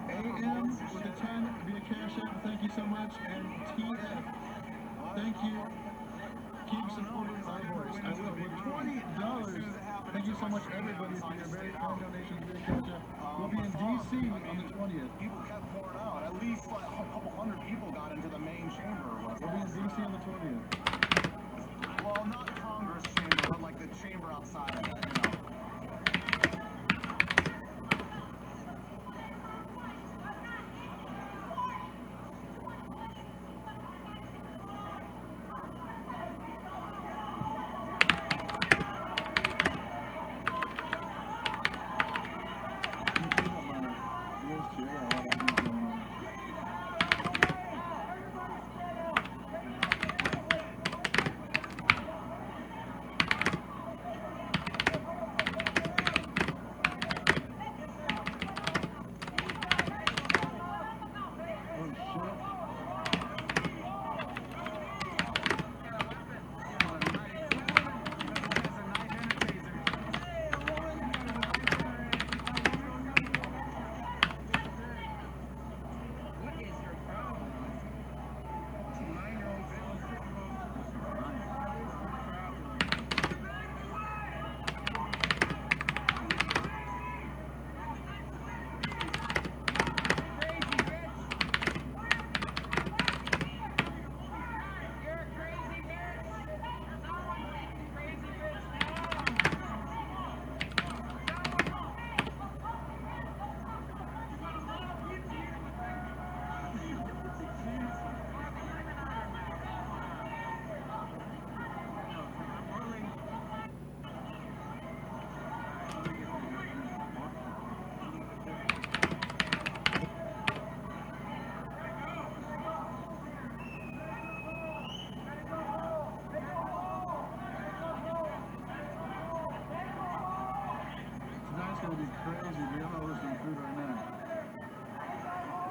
AM with a 10 via Cash App. Thank you so much. And TF, thank you. Keep supporting our voice. I will. With $20. Thank you so much, everybody, for your very kind donations via Cash App. We'll be in DC on the 20th. People kept pouring out. At least like a couple hundred people got into the main chamber. We'll be in DC on the 20th. Well, not Congress chamber, but like the chamber outside of it, you know.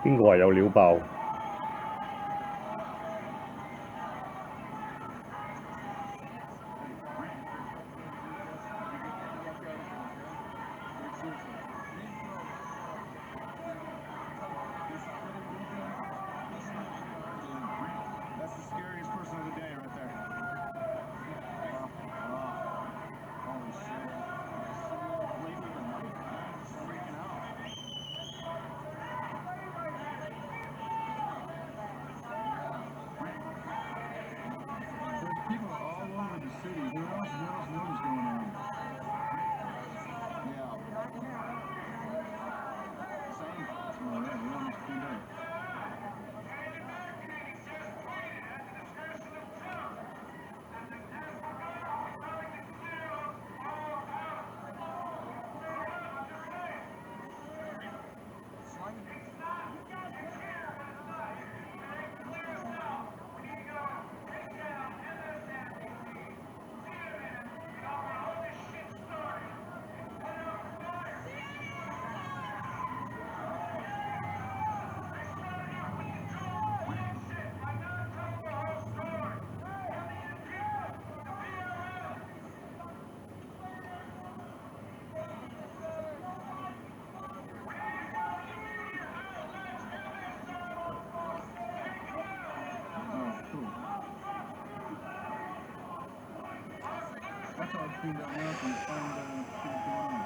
邊個話有料爆？That's the scariest person of the day right there. Holy shit. Freaking out. There's people all over the city. Who else knows what's going on? Yeah. Same. All right, we're almost cleaned up. That's all cleaned up now. Can find what's going on.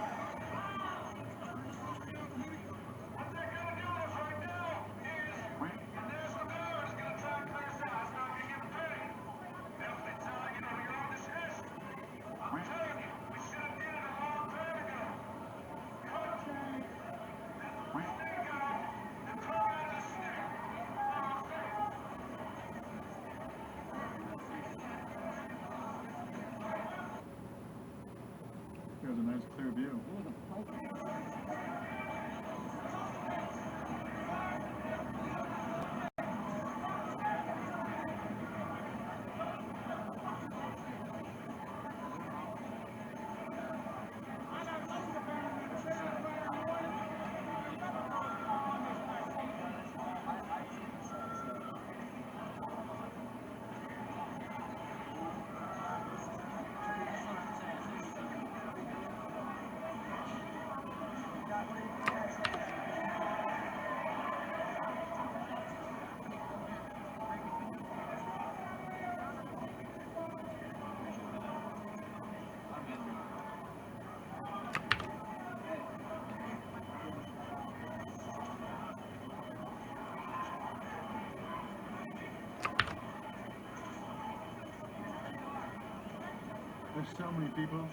there's so many people.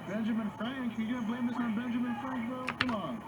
Benjamin Frank, you gonna blame this on Benjamin Frank, bro? Come on.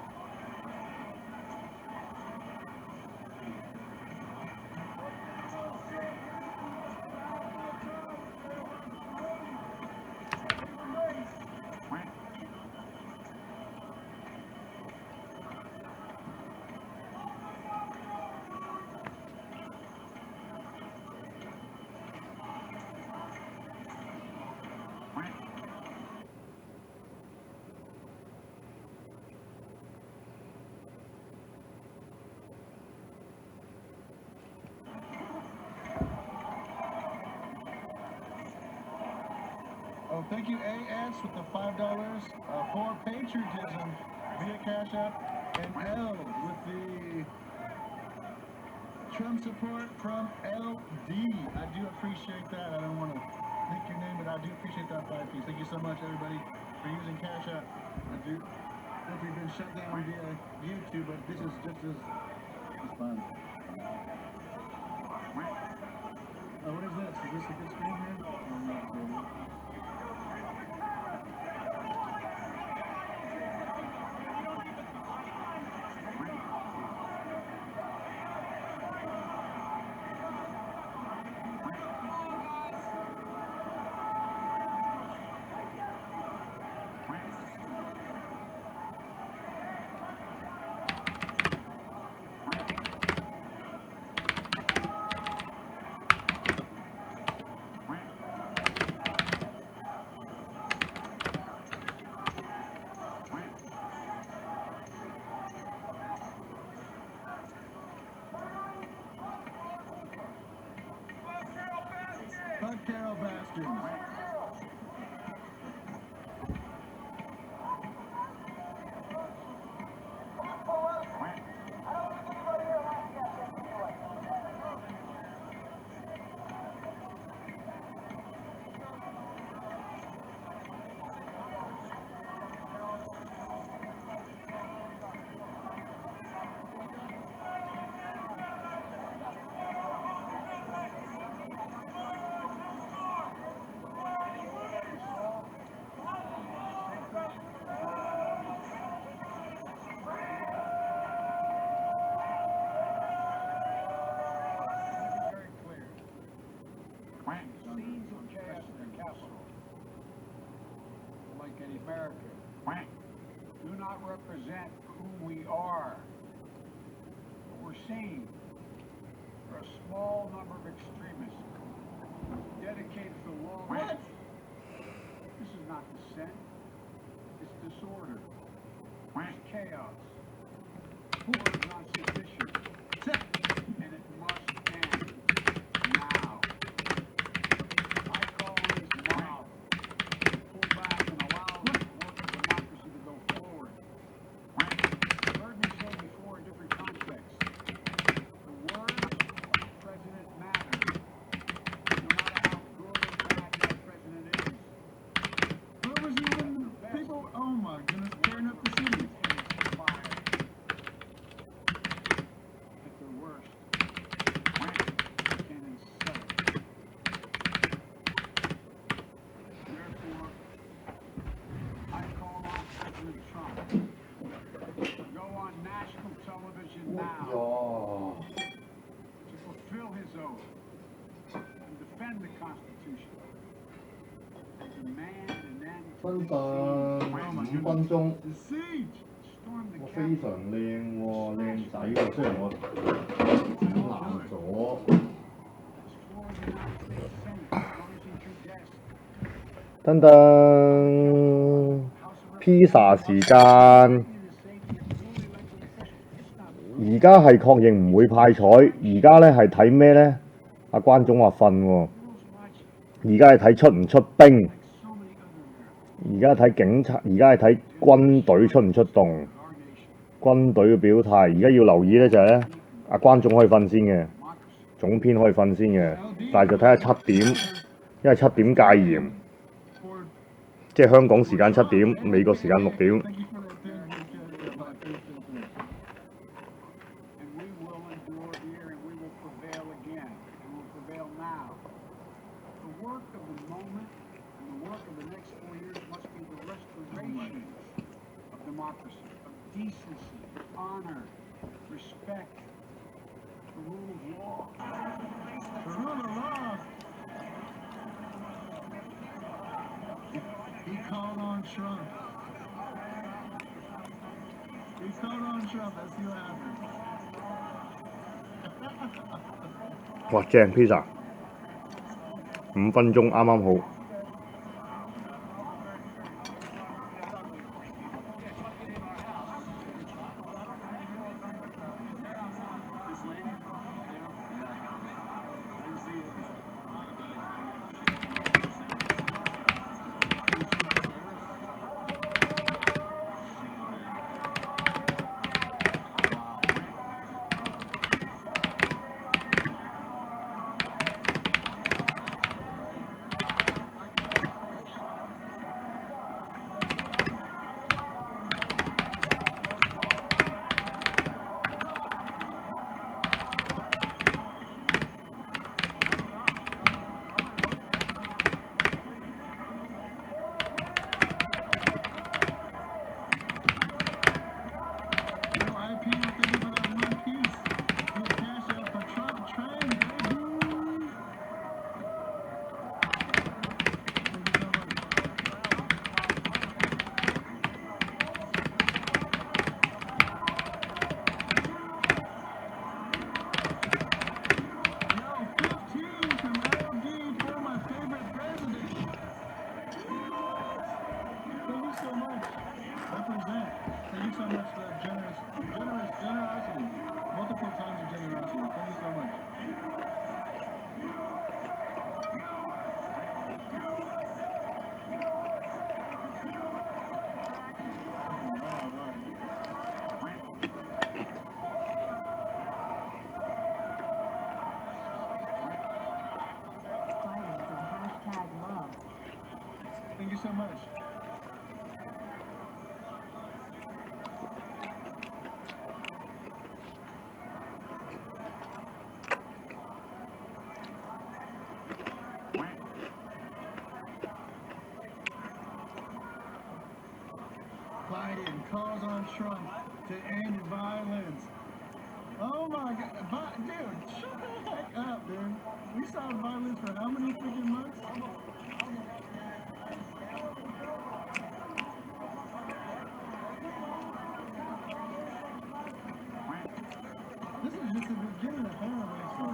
Oh, thank you, AS, with the $5 for patriotism via Cash App, and L with the Trump support from LD. I do appreciate that. I don't want to pick your name, but I do appreciate that 5 piece. Thank you so much, everybody, for using Cash App. I do hope you've been shut down via YouTube, but this is just as fun. Oh, what is this? Is this a good screen here? Oh, no, it's really. Fuck Carol bastards. Scenes of chaos in the Capitol, like in America, do not represent who we are. What we're seeing are a small number of extremists dedicated to the law. What? This is not dissent. It's disorder. It's chaos. War is not sufficient. And it must end now. I call this mob. Pull back and allow the work of democracy to go forward. You've heard me say before in different contexts, the words of the president matter, no matter how good or bad that president is. What was even people? Oh my goodness, tearing up the city. At their worst, can insult. Therefore, I call on President Trump to go on national television now to fulfill his oath and defend the Constitution and demand an end to the 5分鐘， the siege. Storm the 哇非常靚喎，靚仔喎，雖然我整爛咗。 噔噔，披薩時間，而家係確認唔會派彩，而家咧係睇咩咧？阿關總話瞓喎，而家係睇出唔出兵，而家睇警察，而家係睇軍隊出唔出動，軍隊嘅表態。而家要留意咧就係咧，阿關總可以瞓先嘅，總編可以瞓先嘅，但係就睇下7點，因為7點戒嚴。即係香港時間7點，美國時間6點。Thank you for that 10 because I appreciate that. And we will endure here and we will prevail again. And we'll prevail now. The work of the moment and the work of the next 4 years must be the restoration of democracy, of decency, honor, respect, the rule of law. The rule of law. He called on Trump. He called on Trump. Let's see what happens. 哇，正 pizza， 5分鐘啱啱好。Thank you so much. Biden calls on Trump to end violence. Oh my God, dude, shut the heck up, dude. We saw violence for how many freaking months? This is just the beginning, apparently, so.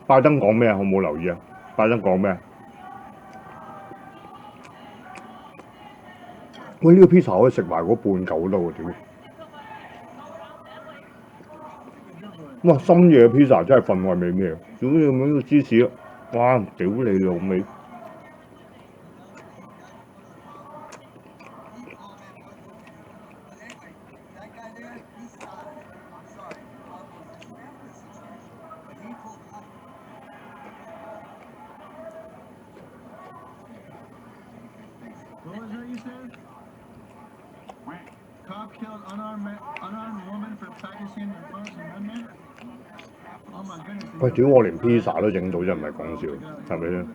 拜登講咩啊？我冇留意啊。拜登講咩？喂，呢個 pizza 可以食埋嗰半嚿都喎，屌！哇，深夜 pizza 真係份外美味，屌你咁個芝士，哇！屌你老味！What was that you said? Cop killed unarmed woman for practicing the First Amendment? Oh my goodness. 喂，屌我連 pizza 都整到，真唔係講笑，係咪先？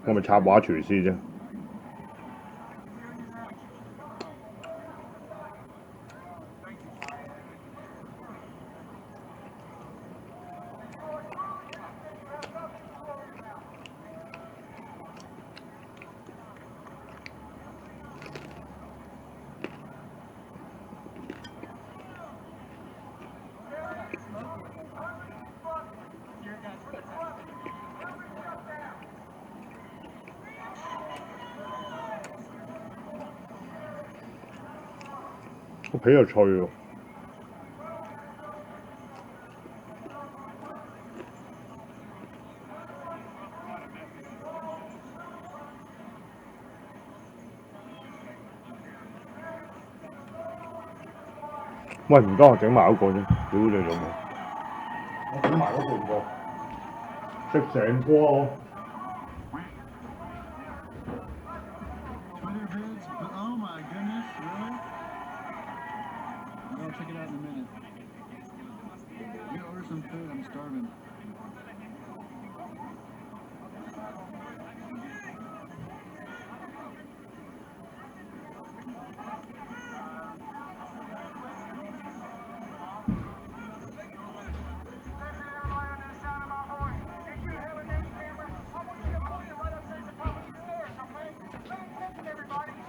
我咪插畫廚師啫。個皮又脆喎。喂，唔該，我整埋嗰個啫，屌你老母！我整埋嗰半個，食成個喎。Twitter vids? Oh my goodness, really? I'll check it out in a minute. We gotta order some food, I'm starving.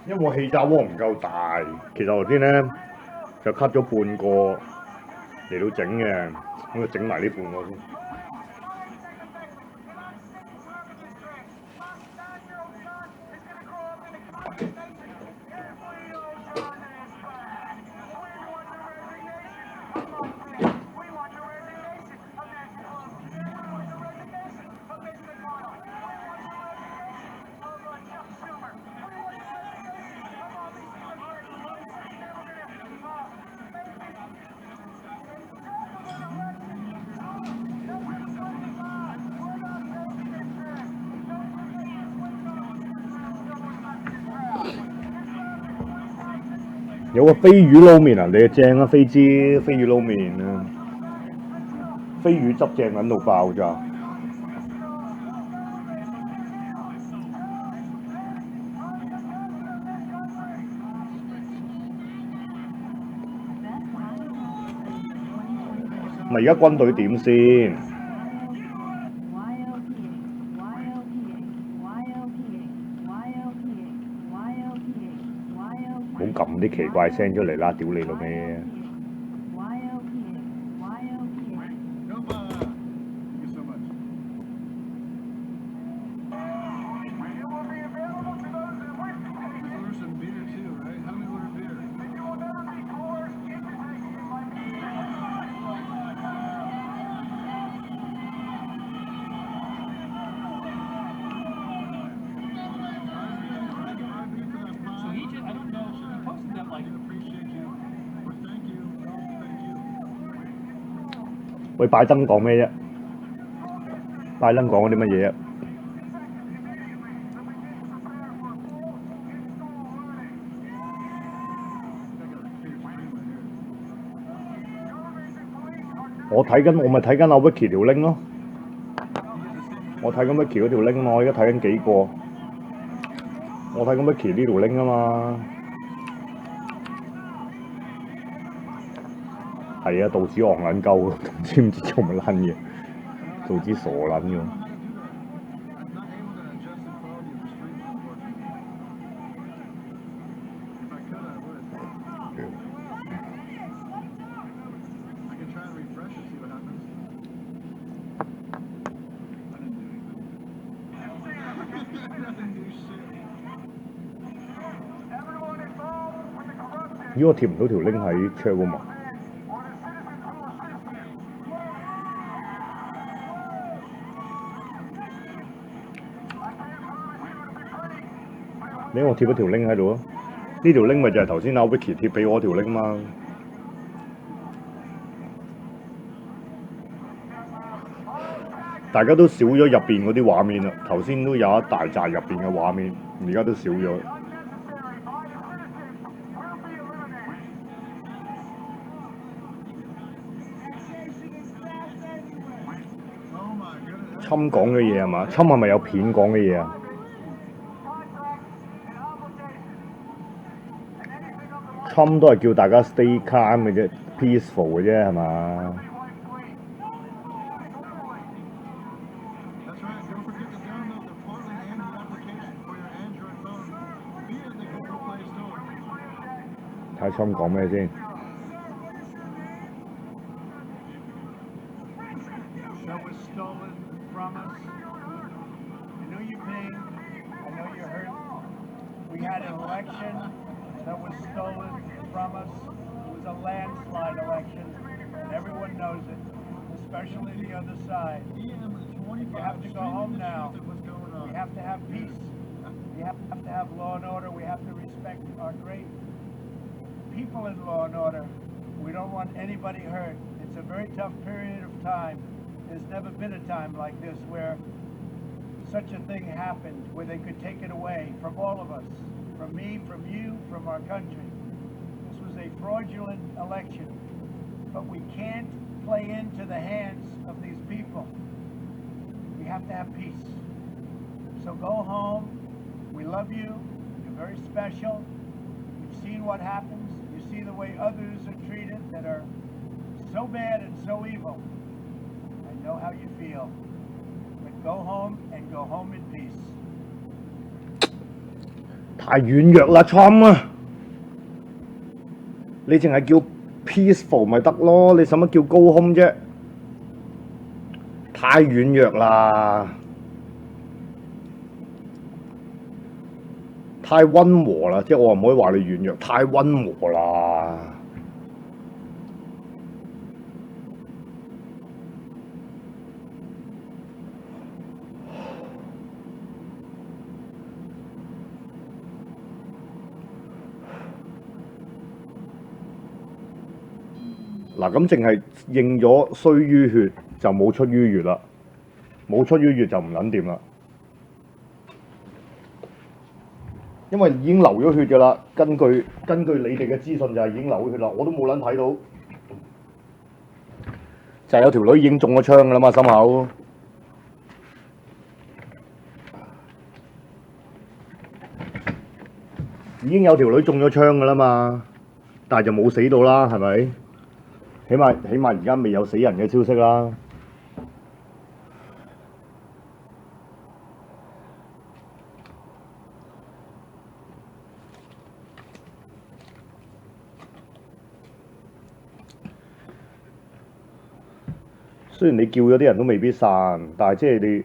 因為我氣炸鍋唔夠大，其實頭先咧就 cut 咗半個嚟到整嘅，咁就整埋呢半個先。有個飛魚撈麵啊，你正啊，飛魚撈麵啊，飛魚汁正緊到爆炸。咪而家軍隊點先？唔好撳啲奇怪聲出嚟啦！屌你老味！喂，拜登講咩啫？拜登講嗰啲乜嘢啊？我咪睇緊阿 Vicky 條 link 咯，我睇緊 Vicky 嗰條 link 嘛，我而家睇緊幾個，我睇緊 Vicky 呢條 link 啊嘛。係啊，道指戇撚鳩，知唔知做乜撚嘢？道指傻撚嘅。咦，我貼唔到條 link 喺 chat room 啊？你我貼咗條 link 喺度啊？呢條 link 咪就係頭先阿 Vicky 貼俾我條 link 嘛。大家都少咗入邊嗰啲畫面啦，頭先都有一大紮入邊嘅畫面，而家都少咗。侵講嘅嘢係嘛？侵係咪有片講嘅嘢啊？侵都係叫大家 stay calm 嘅啫 ，peaceful 嘅啫係嘛？睇侵講咩先？ That was stolen from us. I know your pain. I know you're hurt. We had an election that was stolen from us. It was a landslide election, and everyone knows it, especially the other side. We have to go home now. We have to have peace. We have to have law and order. We have to respect our great people in law and order. We don't want anybody hurt. It's a very tough period of time. There's never been a time like this where such a thing happened, where they could take it away from all of us, from me, from you, from our country. This was a fraudulent election, but we can't play into the hands of these people. We have to have peace. So go home. We love you. You're very special. You've seen what happens. You see the way others are treated that are so bad and so evil. I know how you feel. But go home and go home in peace. 太軟弱啦 ，Trump 啊！你淨係叫 peaceful 咪得咯，你使乜叫高空啫？太軟弱啦，太溫和啦，即係我唔可以話你軟弱，太溫和啦。嗱，咁淨係認咗衰於血就冇出於血啦，冇出於血就唔撚掂啦，因為已經流咗血㗎啦。根據你哋嘅資訊就係已經流咗血啦，我都冇撚睇到，就係有條女已經中咗槍㗎啦嘛，心口。已經有條女中咗槍㗎啦嘛，但係就冇死到啦，係咪？起碼而家未有死人嘅消息啦。雖然你叫咗啲人都未必散，但係即係你。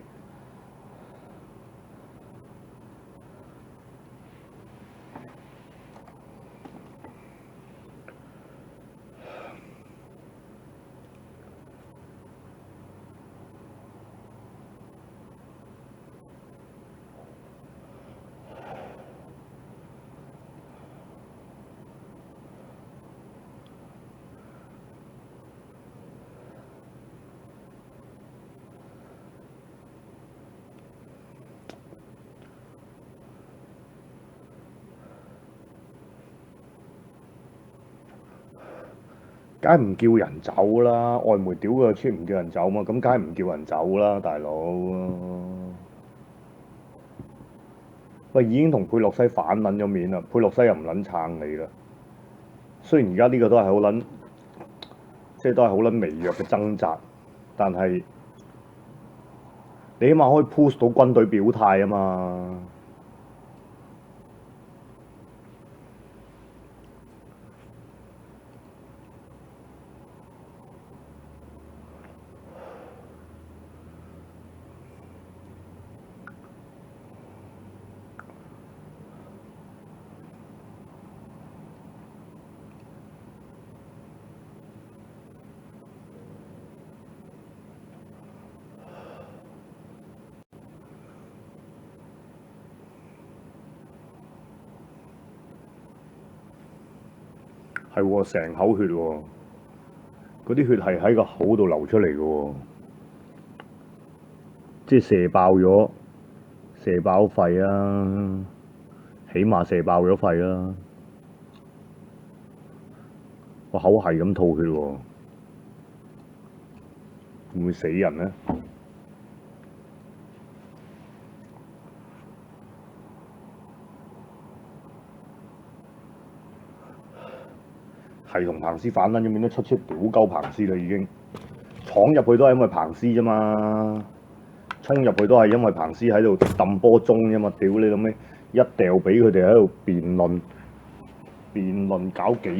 梗係唔叫人走啦，外媒屌佢出唔叫人走嘛，咁梗係唔叫人走啦，大佬。喂，已經同佩洛西反撚咗面啦，佩洛西又唔撚撐你啦。雖然而家呢個都係好撚，即係都係好撚微弱嘅掙扎，但係你起碼可以 push 到軍隊表態啊嘛。係喎，成口血喎，嗰啲血係喺個口度流出嚟嘅喎，即係射爆肺啊！起碼射爆咗肺啦，個口係咁吐血喎，會唔會死人呢？係同彭斯反撚咗面都出屌鳩彭斯啦已經，闖入去都係因為彭斯啫嘛，衝入去都係因為彭斯喺度揼波鐘啫嘛，屌你老味！一掉俾佢哋喺度辯論搞幾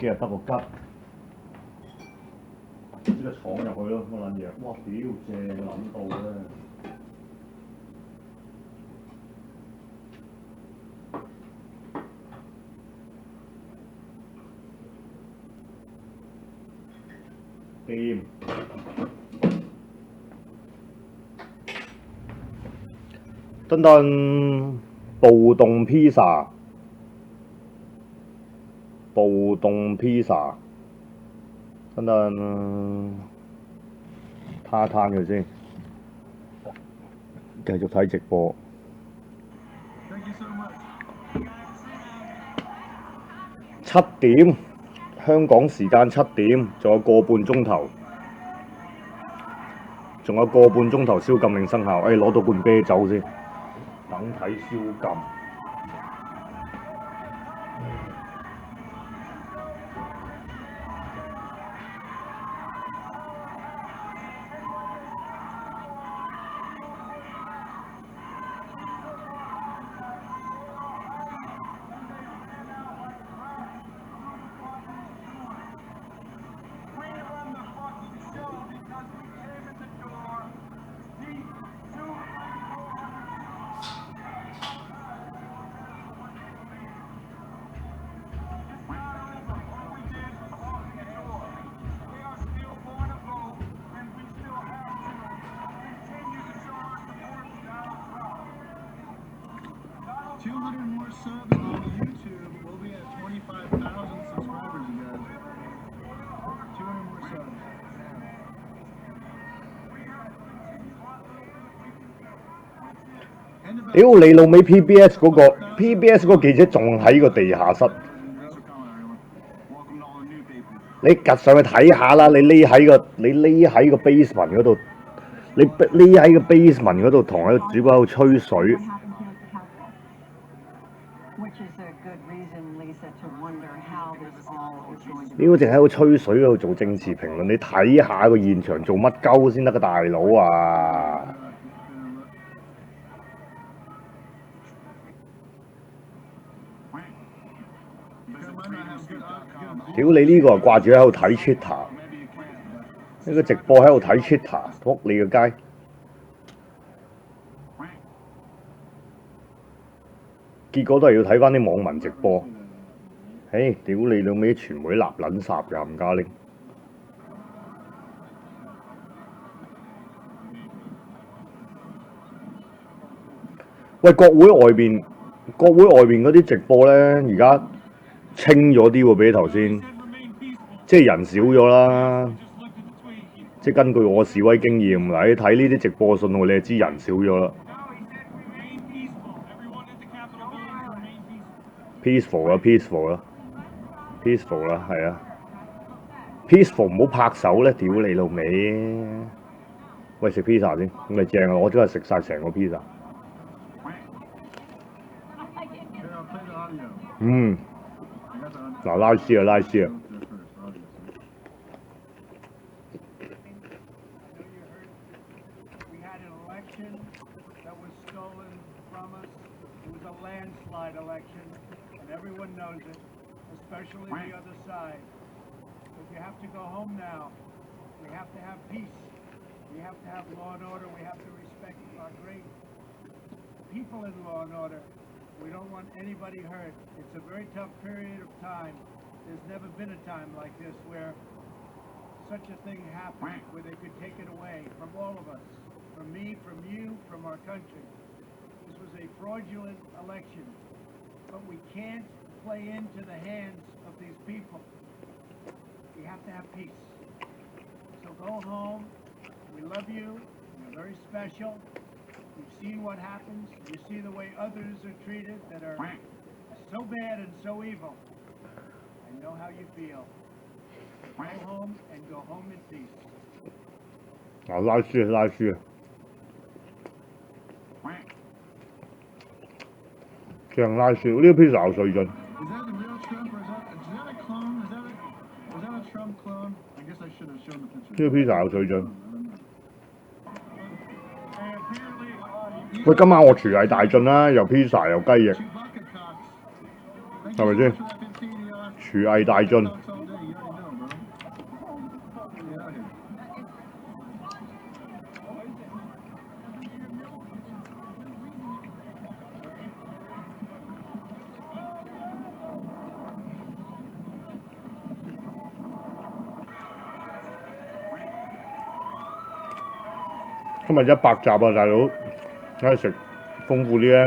日得個吉，即係闖入去咯，乜撚嘢？哇！屌正撚到咧！掂。等等，暴動披薩，等等，攤佢先，繼續睇直播。7點，香港時間7點，仲有個半鐘頭。宵禁令生效，攞到罐啤酒先。等睇宵禁。屌你老味 PBS 嗰個記者仲喺個地下室，你趌上去睇下啦！你匿喺個 basement 嗰度，你匿喺個 basement 嗰度同喺個主播喺度吹水。屌，淨喺度吹水嗰度做政治評論，你睇下個現場做乜鳩先得㗎，大佬啊！屌你呢個係掛住喺度睇 Twitter， 呢個直播喺度睇 Twitter， 仆你個街！結果都係要睇翻啲網民直播。屌你老味，傳媒立撚霎㗎冚家拎。喂，國會外邊嗰啲直播咧，而家清咗啲喎，比起頭先，即係人少咗啦。即係根據我示威經驗，嗱，你睇呢啲直播信號，你就知人少咗啦。peaceful 啦，係啊 ，peaceful 唔好拍手咧，屌你老味！喂，食 pizza 先，咁咪正啊！我真係食晒成個 pizza。嗱，拉絲啊！Everyone knows it, especially the other side. But you have to go home now. We have to have peace. We have to have law and order. We have to respect our great people in law and order. We don't want anybody hurt. It's a very tough period of time. There's never been a time like this where such a thing happened, where they could take it away from all of us, from me, from you, from our country. This was a fraudulent election. But we can't play into the hands of these people. We have to have peace. So go home. We love you. You're very special. You've seen what happens. You see the way others are treated that are so bad and so evil. I know how you feel. Go home and go home in peace. 啊，拉稀拉稀，正拉稀，呢個 pizza 有水準。 Is that the real Trump or is that a clone? Was that a Trump clone? I guess I should have shown the picture. 呢個 pizza 有水準。喂，今晚我廚藝大進啦，又 pizza 又雞翼，係咪先？廚藝大進。今日100集啊，大佬，梗係食豐富啲啦。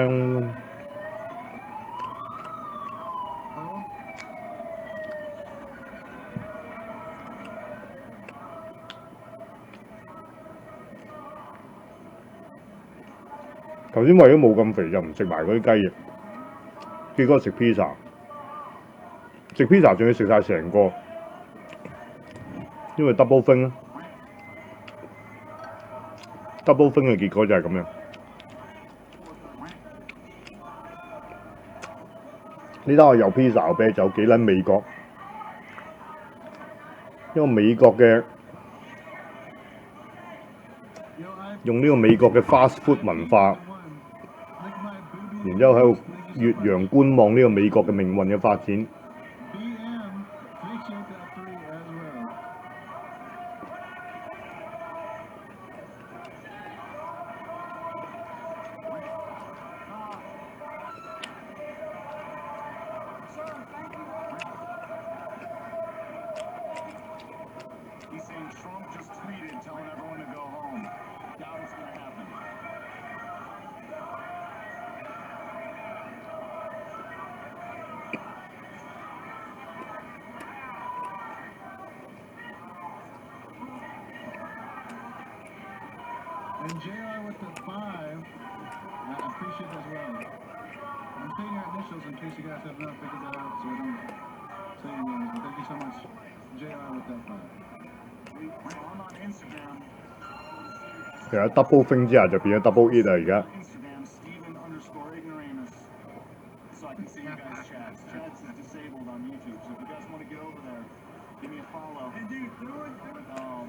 頭先為咗冇咁肥就唔食埋嗰啲雞翼，結果食 pizza， 食 pizza 仲要食晒成個，因為 double thing 啦。double thing 嘅結果就係咁樣。呢單我有 pizza 有啤酒，幾撚美國？因為美國嘅用呢個美國嘅 fast food 文化，然之後喺度越洋觀望呢個美國嘅命運嘅發展。And JR with the 5, I appreciate that as well. I'm saying your initials in case you guys have not figured that out, so I don't say your names. But thank you so much, JR with that 5. I'm on Instagram. 其實 double thing 之下就變咗 double eat 啦，而家。Instagram, Steven_ignoramus. So I can see you guys' chats. Chats is disabled on YouTube, so if you guys want to get over there, give me a follow.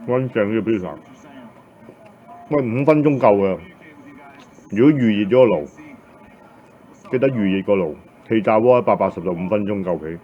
溫正呢個 pizza。喂，5分鐘夠啊！如果預熱咗個爐，記得預熱個爐，氣炸鍋180度5分鐘夠皮。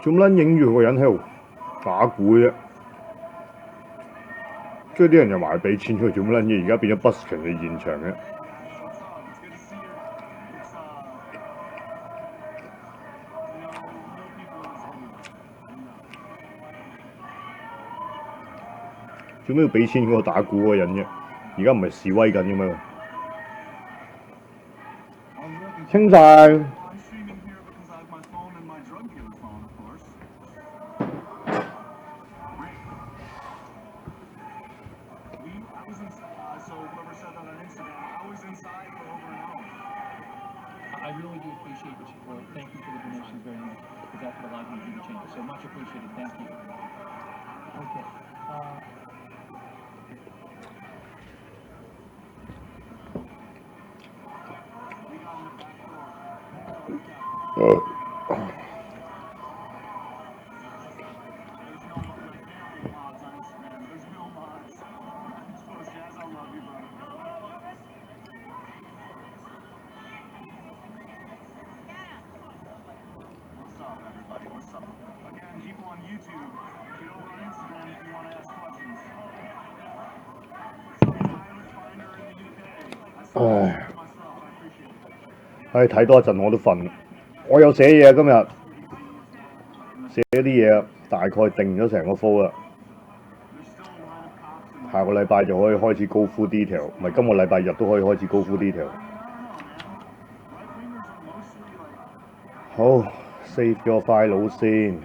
做乜撚影住個人喺度打鼓啫？跟住啲人又埋俾錢佢做乜撚嘢？而家變咗 busking 嘅現場嘅。做咩要俾錢嗰個打鼓嗰個人啫？而家唔係示威緊嘅咩？清晒。I really do appreciate your support. Thank you for the donations very much, because that's what allowed me to do the change. So much appreciated. Thank you. Okay. on YouTube. Get over on Instagram if you want to ask questions. So, I was finder in the UK. I saw it myself. I appreciate it. 唉，睇多一陣我都瞓。我有寫嘢今日，寫啲嘢大概定咗成個 flow 啦。下個禮拜就可以開始 go full detail，唔係今個禮拜日都可以開始 go full detail。好 ，save 咗 file 先。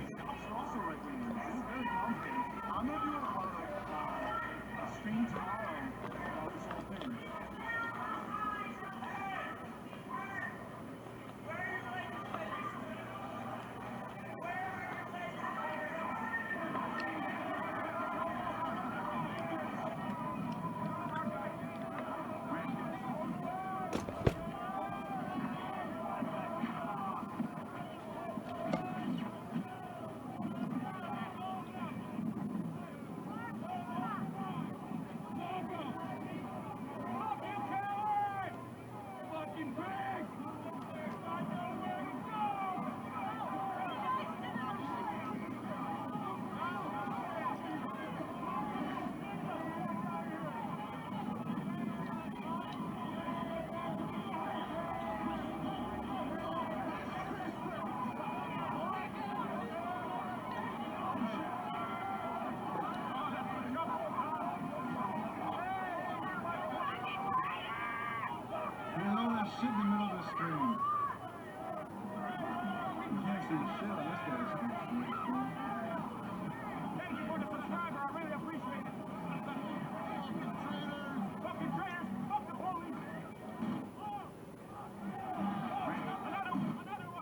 Shit in the middle of the screen. You can't see shit on this guy's screen. Thank you for the subscriber. I really appreciate it. Fucking traitors! Fuck the police! Another one!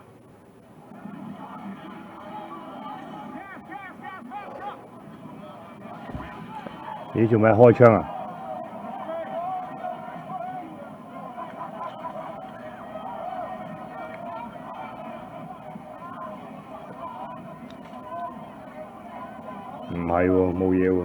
Gas! Back up! 咦？做咩開槍啊？唔係喎，冇嘢喎。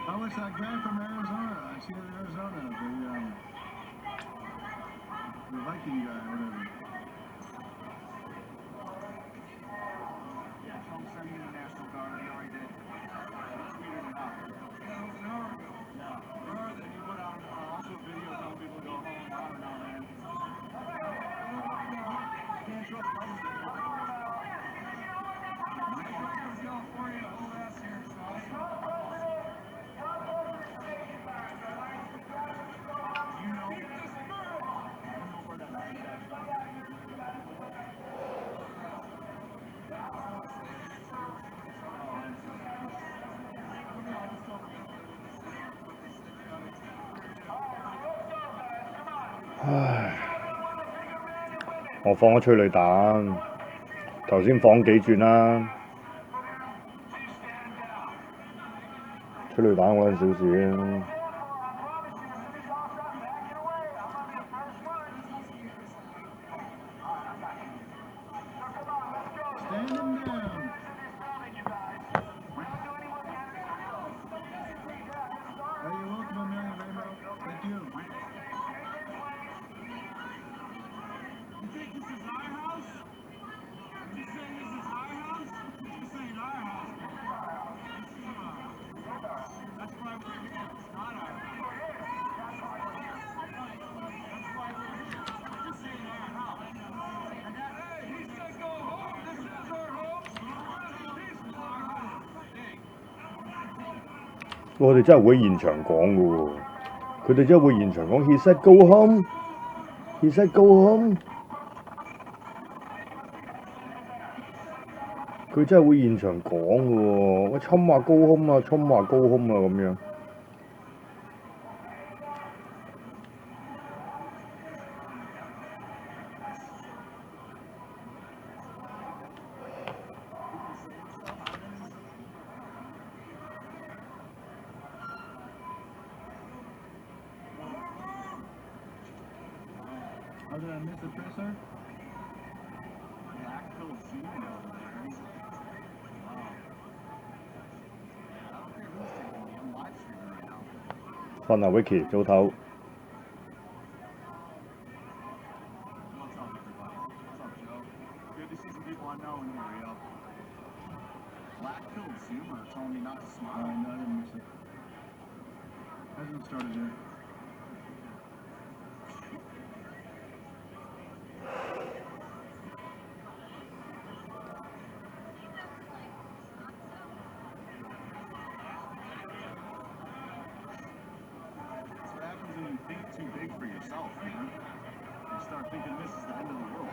That looks like guy from Arizona. I see in Arizona. The Viking guy, whatever. Yeah, Trump sent me the National Guard. He already did. Tweeted it out. No. Remember that he put out also a video telling people to go home. I don't know, man. Can't trust government. California, whole ass here, so.唉，我放咗催淚彈，頭先放幾轉啦。催淚彈嗰陣小事啊。我哋真係會現場講嘅喎，佢哋真係會現場講。He said go home. He said go home. 佢真係會現場講嘅喎。喂，侵話高空啊，侵話高空啊咁樣。How did I miss the tracer? Black Phillip Seymour over there. Wow. I don't care who's taking me. I'm live streaming right now. 瞓啊 Vicky，早唞。What's up, everybody? What's up, Joe? Good to see some people I know in here, yo. Black Phillip Seymour telling me not to smile. No, I didn't miss it. Hasn't started yet. That's what happens when you think too big for yourself, man. You start thinking this is the end of the world.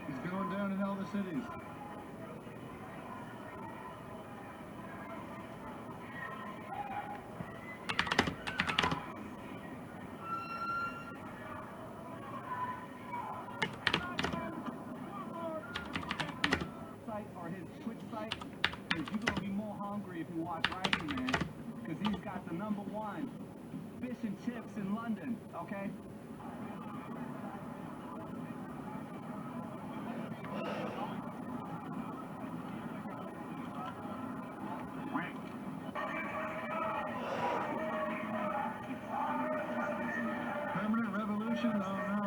He's going down in all the cities. Site or his Twitch site, because you're gonna be more hungry if you watch Rising Man, because he's got the #1 fish and chips in London, okay? Permanent revolution? Oh no.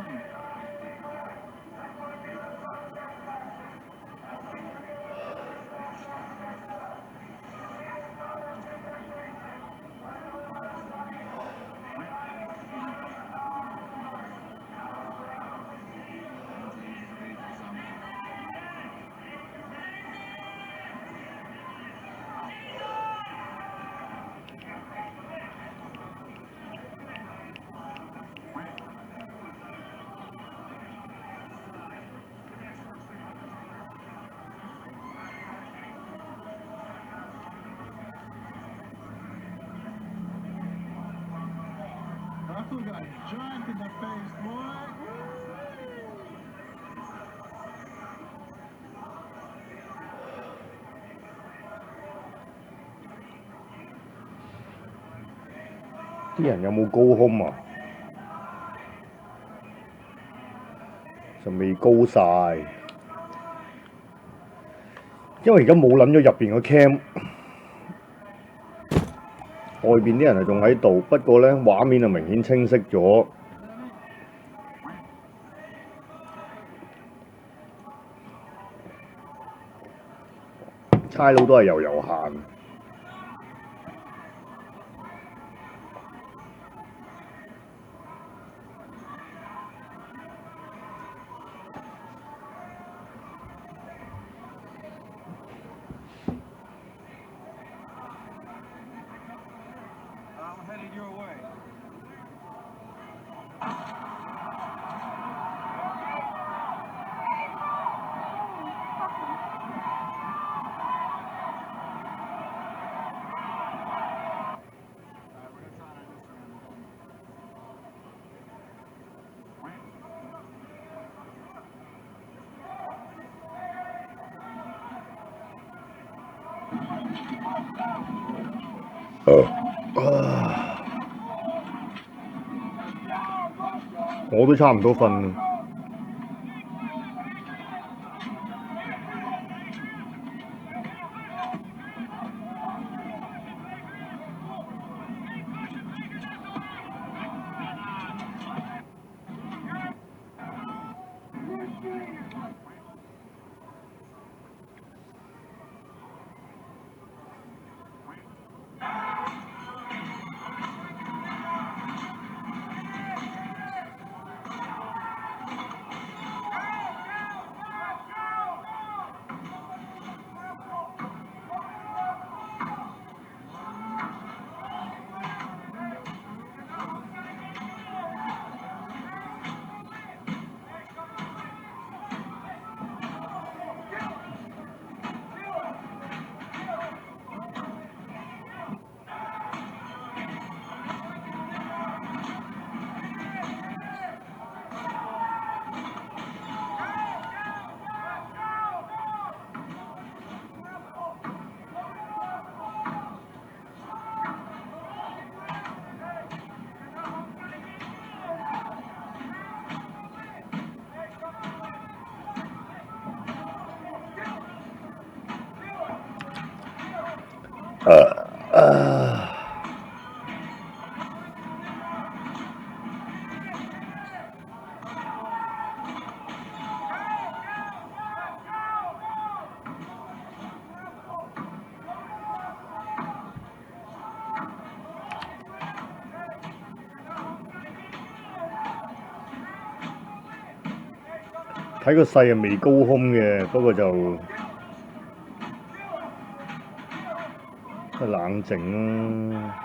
Buffalo got jacked in the face, boy. Woo! 啲人有冇高空啊？就未高晒，因為而家冇撚咗入邊個 cam， 外邊啲人係仲喺度，不過咧畫面就明顯清晰咗。差佬都係遊閒。I'm headed your way. Oh. 我都差唔多瞓啦。睇個勢係未高空嘅，不過就冷靜啦。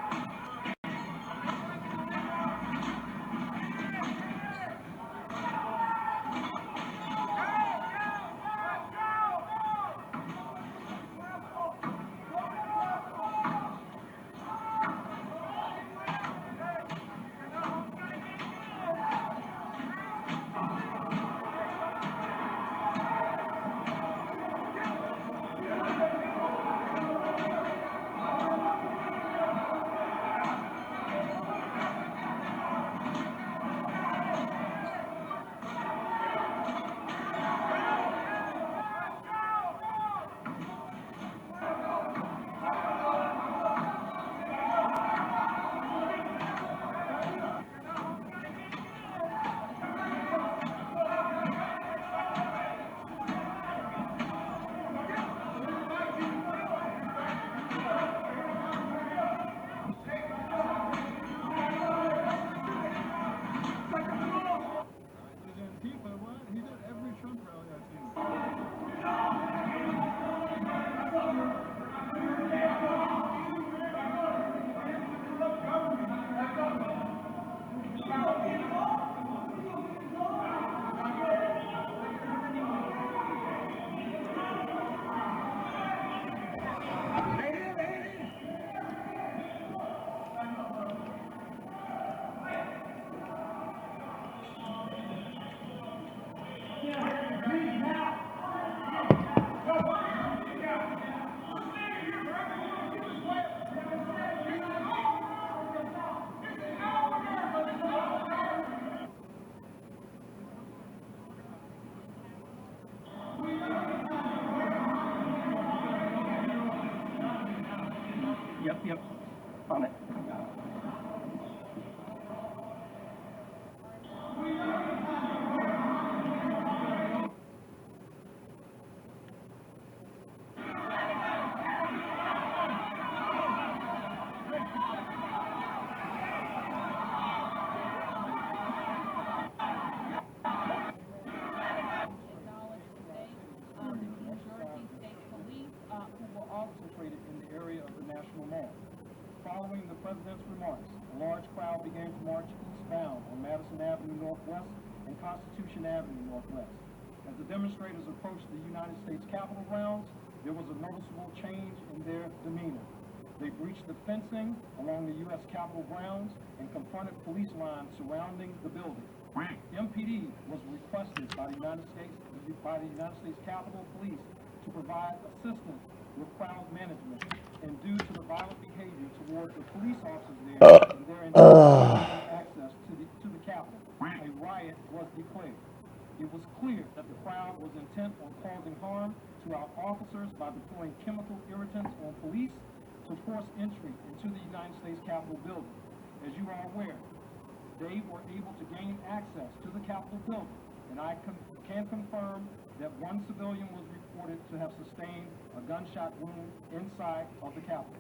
Yep, on it. Concentrated in the area of the National Mall. Following the president's remarks, a large crowd began to march eastbound on Madison Avenue Northwest and Constitution Avenue Northwest. As the demonstrators approached the United States Capitol grounds, there was a noticeable change in their demeanor. They breached the fencing along the U.S. Capitol grounds and confronted police lines surrounding the building. MPD was requested by the United States Capitol Police to provide assistance with crowd management, and due to the violent behavior toward the police officers there and their access to the Capitol, a riot was declared. It was clear that the crowd was intent on causing harm to our officers by deploying chemical irritants on police to force entry into the United States Capitol building. As you are aware, they were able to gain access to the Capitol building, and I can confirm that one civilian was reported to have sustained a gunshot wound inside of the Capitol.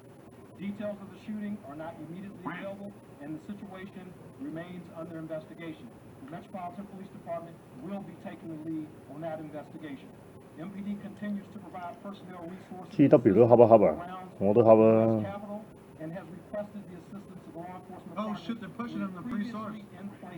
Details of the shooting are not immediately available, and the situation remains under investigation. The Metropolitan Police Department will be taking the lead on that investigation. MPD continues to provide personnel resources GW 都恰一恰啊，我都恰啊。 and has requested the assistance of law enforcement. Oh shit, they're pushing him to free source.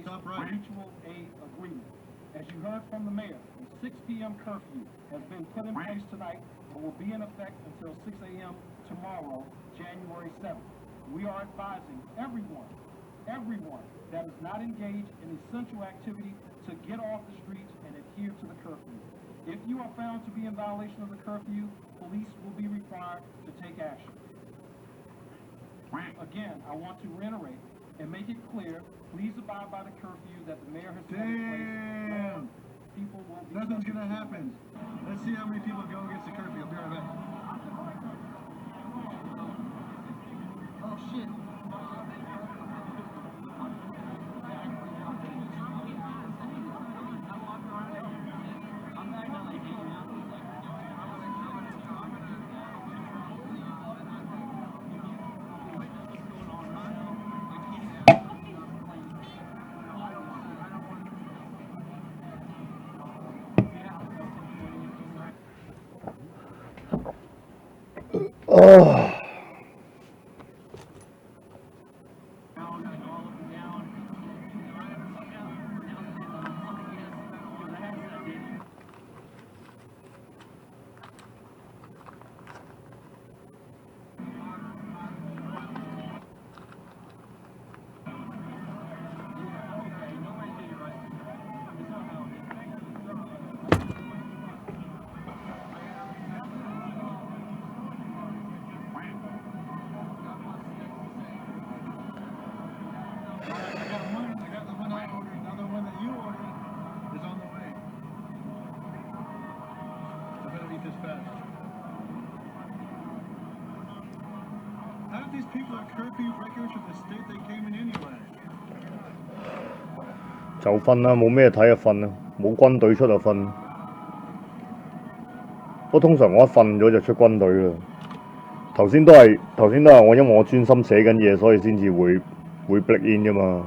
Top right. Mutual aid agreement. As you heard from the mayor, a 6 p.m. curfew has been put in place tonight and will be in effect until 6 a.m. tomorrow, January 7th. We are advising everyone that is not engaged in essential activity to get off the streets and adhere to the curfew. If you are found to be in violation of the curfew, police will be required to take action. Again, I want to reiterate and make it clear, please abide by the curfew that the mayor has set in place. People will be... Nothing's gonna happen. Let's see how many people go against the curfew. I'll be right back. 啊！Half these people are curfew breakers from the state they came in anyway. 就瞓啦，冇咩睇就瞓啦，冇軍隊出就瞓。不過通常我一瞓咗就出軍隊啦。頭先都係我因為我專心寫緊嘢，所以先至會 break in 啫嘛。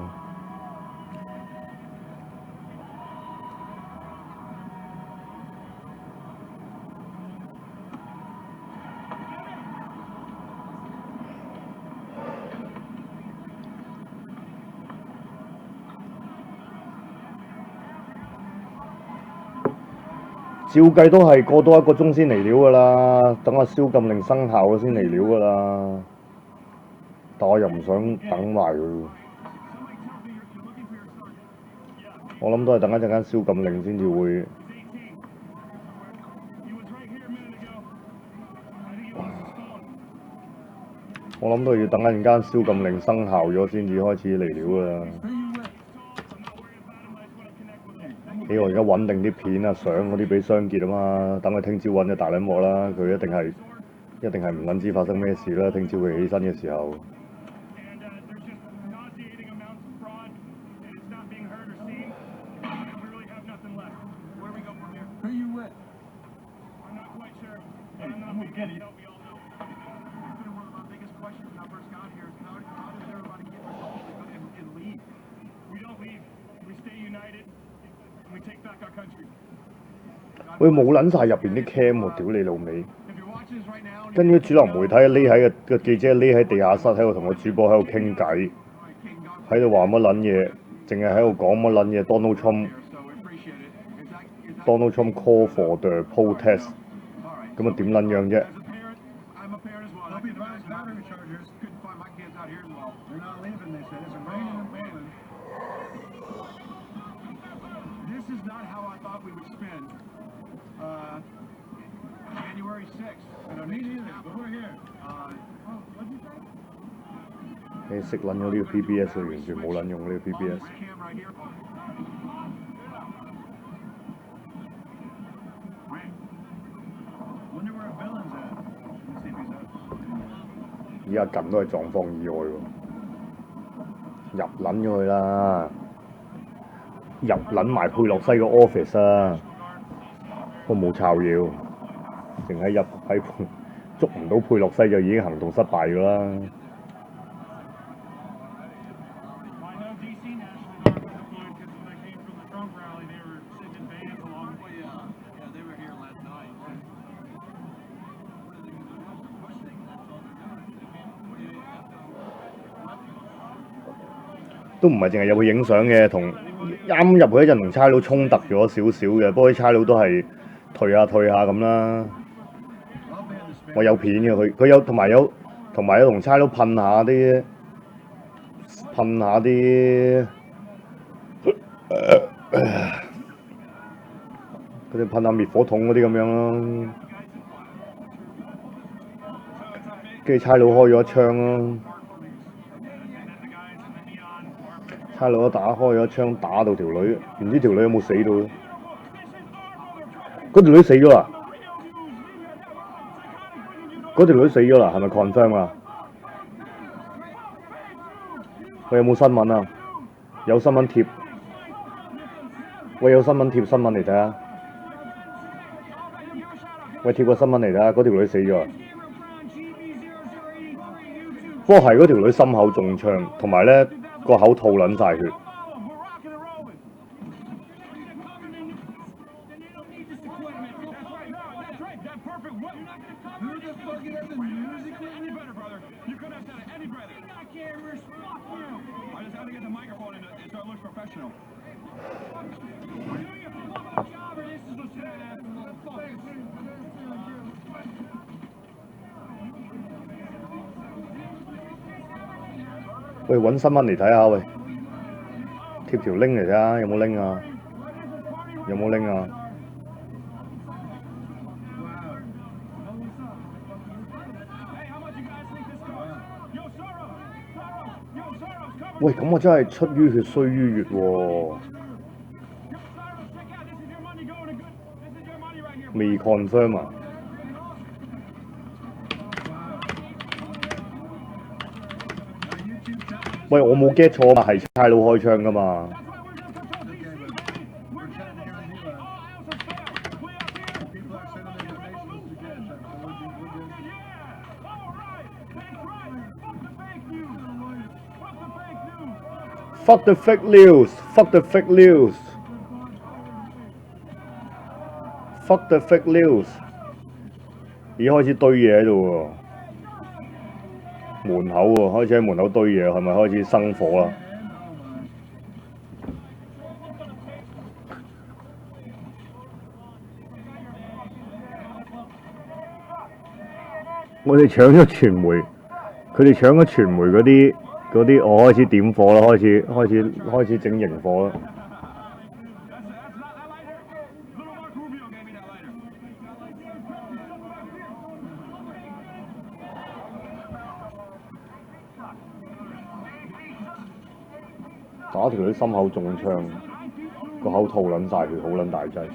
照計都係過多1個鐘先嚟料㗎啦，等個宵禁令生效咗先嚟料㗎啦。但我又唔想等埋佢，我諗都係等一陣間宵禁令先至會。我諗都係要等一陣間宵禁令生效咗先至開始嚟料㗎啦。我而家揾定啲片啊、相嗰啲俾雙傑啊嘛，等佢聽朝揾隻大撚鑊啦，佢一定係唔撚知發生咩事啦，聽朝佢起身嘅時候。喂，冇撚晒入邊啲 cam 喎，屌你老味！跟住主流媒體匿喺個記者匿喺地下室喺度同個主播喺度傾偈，喺度話乜撚嘢，淨係喺度講乜撚嘢 Donald Trump call for the protest， 咁啊點撚樣啫？January 6th. Me neither, but we're here. What'd you say? 你識撚咗呢個 PBS 啊？完全冇撚用呢個 PBS。而家近都係狀況意外喎，入撚咗去啦，入撚埋佩洛西個 office 啊，不過冇抄嘢喎。淨係入喺捉唔到佩洛西就已經行動失敗㗎啦。都唔係淨係入去影相嘅，同啱入去一陣同差佬衝突咗少少嘅，不過啲差佬都係退下咁啦。我有片嘅，佢有同埋有同差佬噴下啲佢哋噴下滅火筒嗰啲咁樣咯，跟住差佬開咗一槍咯，差佬一打開咗一槍打到條女，唔知條女有冇死到？嗰條女死咗啊！嗰條女死咗啦，係咪 confirm 啊？喂，有冇新聞啊？有新聞貼。喂，有新聞貼新聞嚟睇下。喂，貼個新聞嚟睇下，嗰條女死咗啊！不過係嗰條女心口中槍，同埋咧個口吐撚晒血。Who the fuck is the news equipment? Any better, brother. You couldn't have said it any better. I can't fuck you. I just had to get the microphone in so it looks professional. We're doing it for love of the job, or this is what's gonna happen, motherfuckers. 喂，揾新聞嚟睇下喂，貼條 link 嚟睇下有冇 link 啊？有冇 link 啊？喂，咁我真係出於血衰於血喎，未 confirm 啊？喂，我冇 get 錯嘛，係差佬開槍噶嘛？Fuck the fake news! Fuck the fake news! Fuck the fake news! 已經開始堆嘢喺度喎，門口喎，開始喺門口堆嘢，係咪開始生火啦？我哋搶咗傳媒，佢哋搶咗傳媒嗰啲，我開始點火啦，開始整營火啦。打條女心口中槍，個口吐撚晒血，好撚大劑。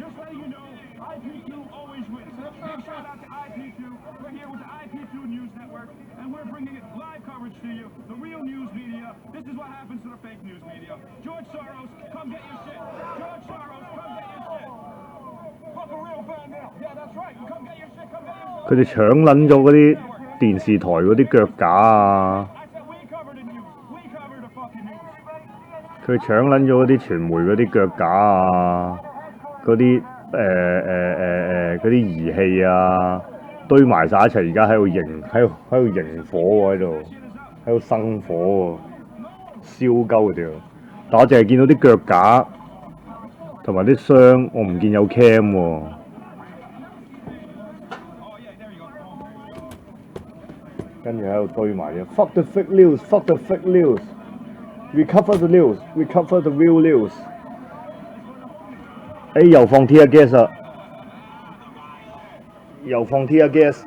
佢哋搶撚咗嗰啲電視台嗰啲腳架啊！佢搶撚咗嗰啲傳媒嗰啲腳架啊，嗰啲嗰啲儀器啊，堆埋晒一齊，而家喺度營火喎，喺度生火喎，燒鳩條。但我淨係見到啲腳架同埋啲箱，我唔見有 cam 喎。跟住喺度堆埋嘢 ，fuck the fake news，fuck the fake news。Recover the news. Recover the real news. 又放 tear gas 啦，又放 tear gas。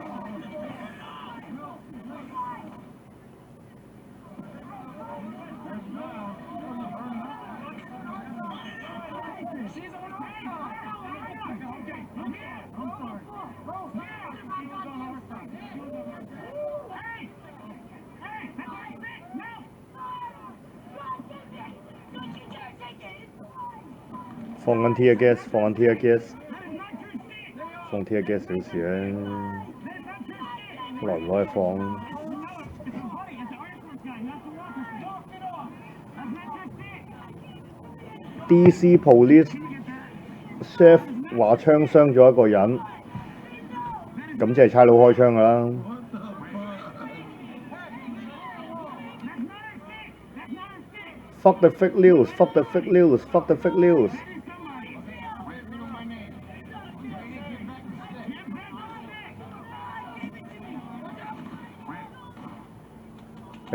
放緊 tear gas， 放緊 tear gas， 放 tear gas 小事咧，攞唔攞去放？DC Police Chef 話槍傷咗一個人，咁即係差佬開槍㗎啦。Fuck the fake news! Fuck the fake news! Fuck the fake news!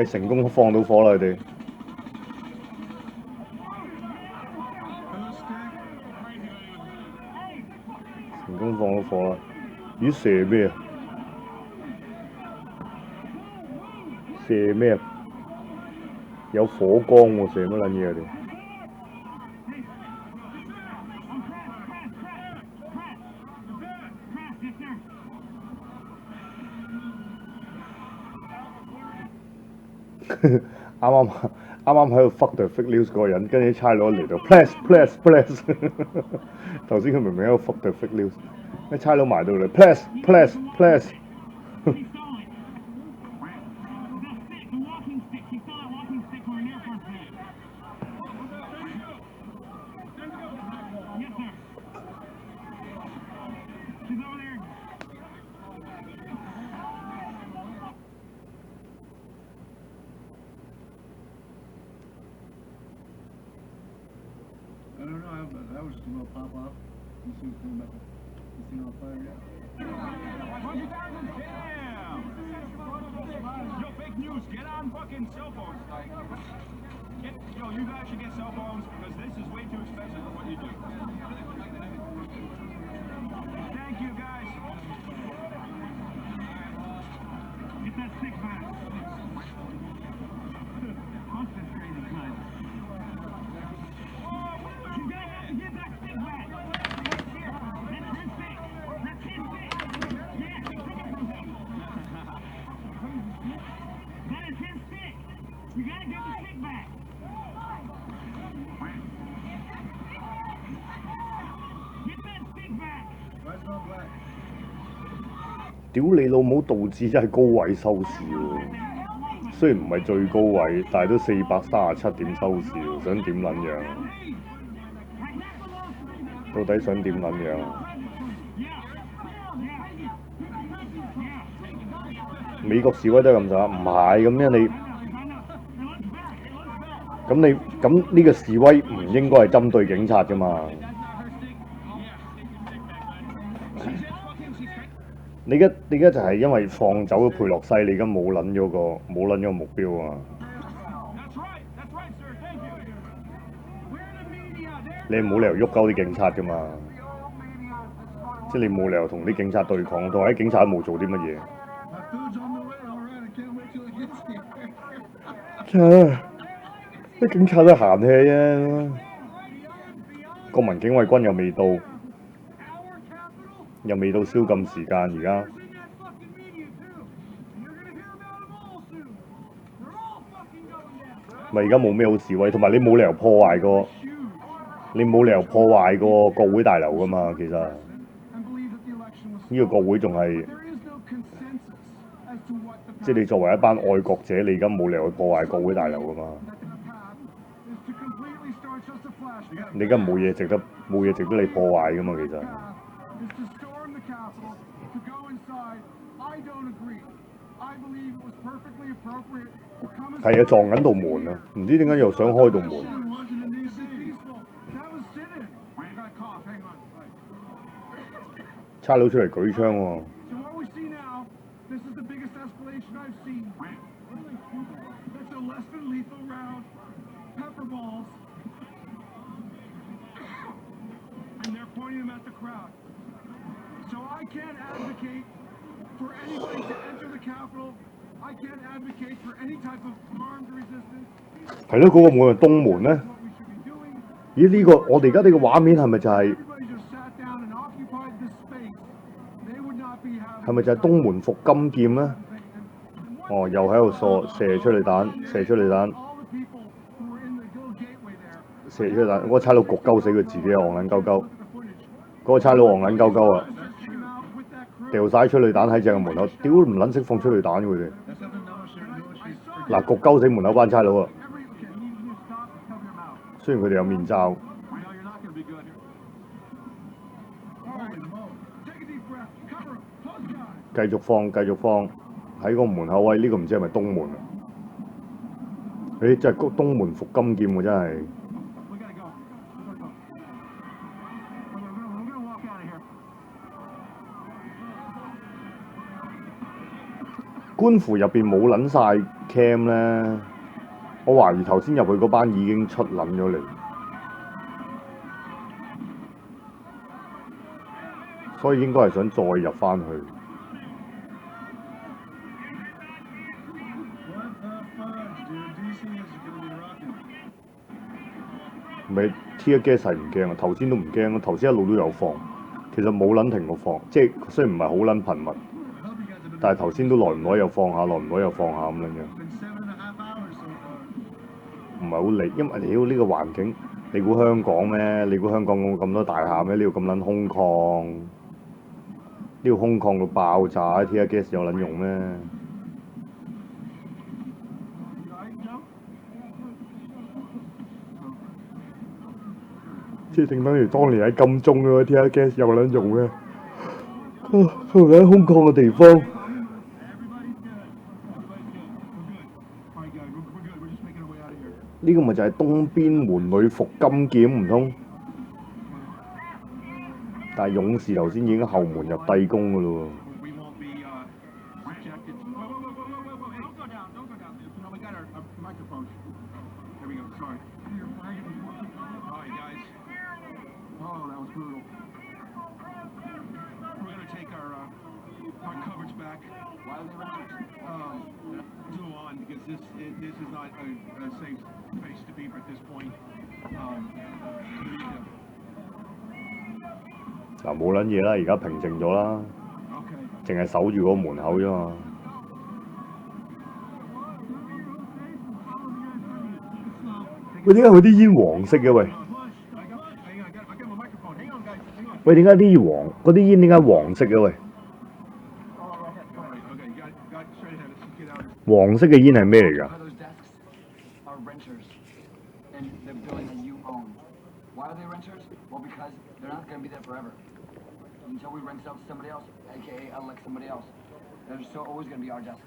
成功放到火啦！佢哋成功放到火啦！咦？射咩啊？射咩啊？有火光喎！射乜撚嘢啊？你啱啱喺度 fuck the fake news 嗰個人，跟住啲差佬嚟到 press 頭先佢明明喺度 fuck the fake news， 啲差佬埋到嚟 press 啱 That was just a little pop off. You see what's going about this thing on fire yet? Yo, fake news, get on fucking cell phones. Yo, you guys should get cell phones because this is way too expensive for what you do. Thank you, guys. Get that stick back. Fuck this crazy cunt. You guys have to get that stick back. That's his stick. That's his stick. Yeah, take it from him. That is his stick. You gotta get the stick back. Get that stick back. Why is it all black? 屌你老母，道指真係高位收市喎！雖然唔係最高位，但係都437點收市喎，想點撚樣？到底想點撚樣？美國示威都係咁上下，唔係咁樣咁呢個示威唔應該係針對警察㗎嘛？你而家就係因為放走咗佩洛西，你而家冇撚咗個目標啊！你冇理由喐鳩啲警察㗎嘛？即係你冇理由同啲警察對抗，同埋啲警察都冇做啲乜嘢。啲警察都閒氣啫，國民警衛軍又未到。又未到宵禁時間，而家咪而家冇咩好示威，同埋你冇理由破壞個國會大樓噶嘛，其實呢個國會仲係即係你作為一班愛國者，你而家冇理由去破壞國會大樓噶嘛，你而家冇嘢值得你破壞噶嘛，其實。係啊，撞緊道門啊！唔知點解又想開道門。差佬出嚟舉槍喎。係咯，嗰個冇人東門咧？咦？呢個我哋而家呢個畫面係咪就係東門伏金劍咧？哦，又喺度射催淚彈，嗰個差佬焗鳩死佢自己啊！戇撚鳩鳩，嗰個差佬戇撚鳩鳩啊！掉晒催淚彈喺正門口，屌唔撚識放催淚彈佢哋。嗱，焗鳩死門口班差佬啊！雖然佢哋有面罩。繼續放喺個門口位，呢個唔知係咪東門啊？誒，真係東門伏金劍喎，真係。官府入邊冇撚晒 cam 咧，我懷疑頭先入去嗰班已經出撚咗嚟，所以應該係想再入翻去。咪 tear gas 係唔驚啊，頭先都唔驚啊，頭先一路都有放，其實冇撚停過放，即係雖然唔係好撚頻密。但係頭先都耐唔耐又放下，耐唔耐又放下咁樣嘅，唔係好理，因為屌呢個環境，你估香港咩？你估香港咁多大廈咩？呢度咁撚空曠，呢度空曠到爆炸，tear gas 有撚用咩？即係正等於當年喺金鐘嗰個 tear gas 有撚用咩？係咪喺空曠嘅地方？呢個咪就係東邊門裏伏金劍唔通？但係勇士頭先已經後門入低攻㗎咯喎。We won't be subjected to. Whoa, whoa, whoa, whoa, whoa, whoa! Don't go down, don't go down. No, we got our microphone. There we go. Sorry. All right, guys. Oh, that was brutal. We're gonna take our coverage back. Why are they running? Go on, because this is not a safe space to be at this point. We need to. 嗱冇撚嘢啦，而家平靜咗啦，淨係守住嗰個門口啫嘛。喂，點解佢啲煙黃色嘅喂？喂，點解嗰啲煙點解黃色嘅喂？黃色嘅煙係咩嚟㗎？ Why are they renters? Well, because they're not going to be there forever. Until we rent it out to somebody else, aka elect somebody else. They're still always going to be our desks.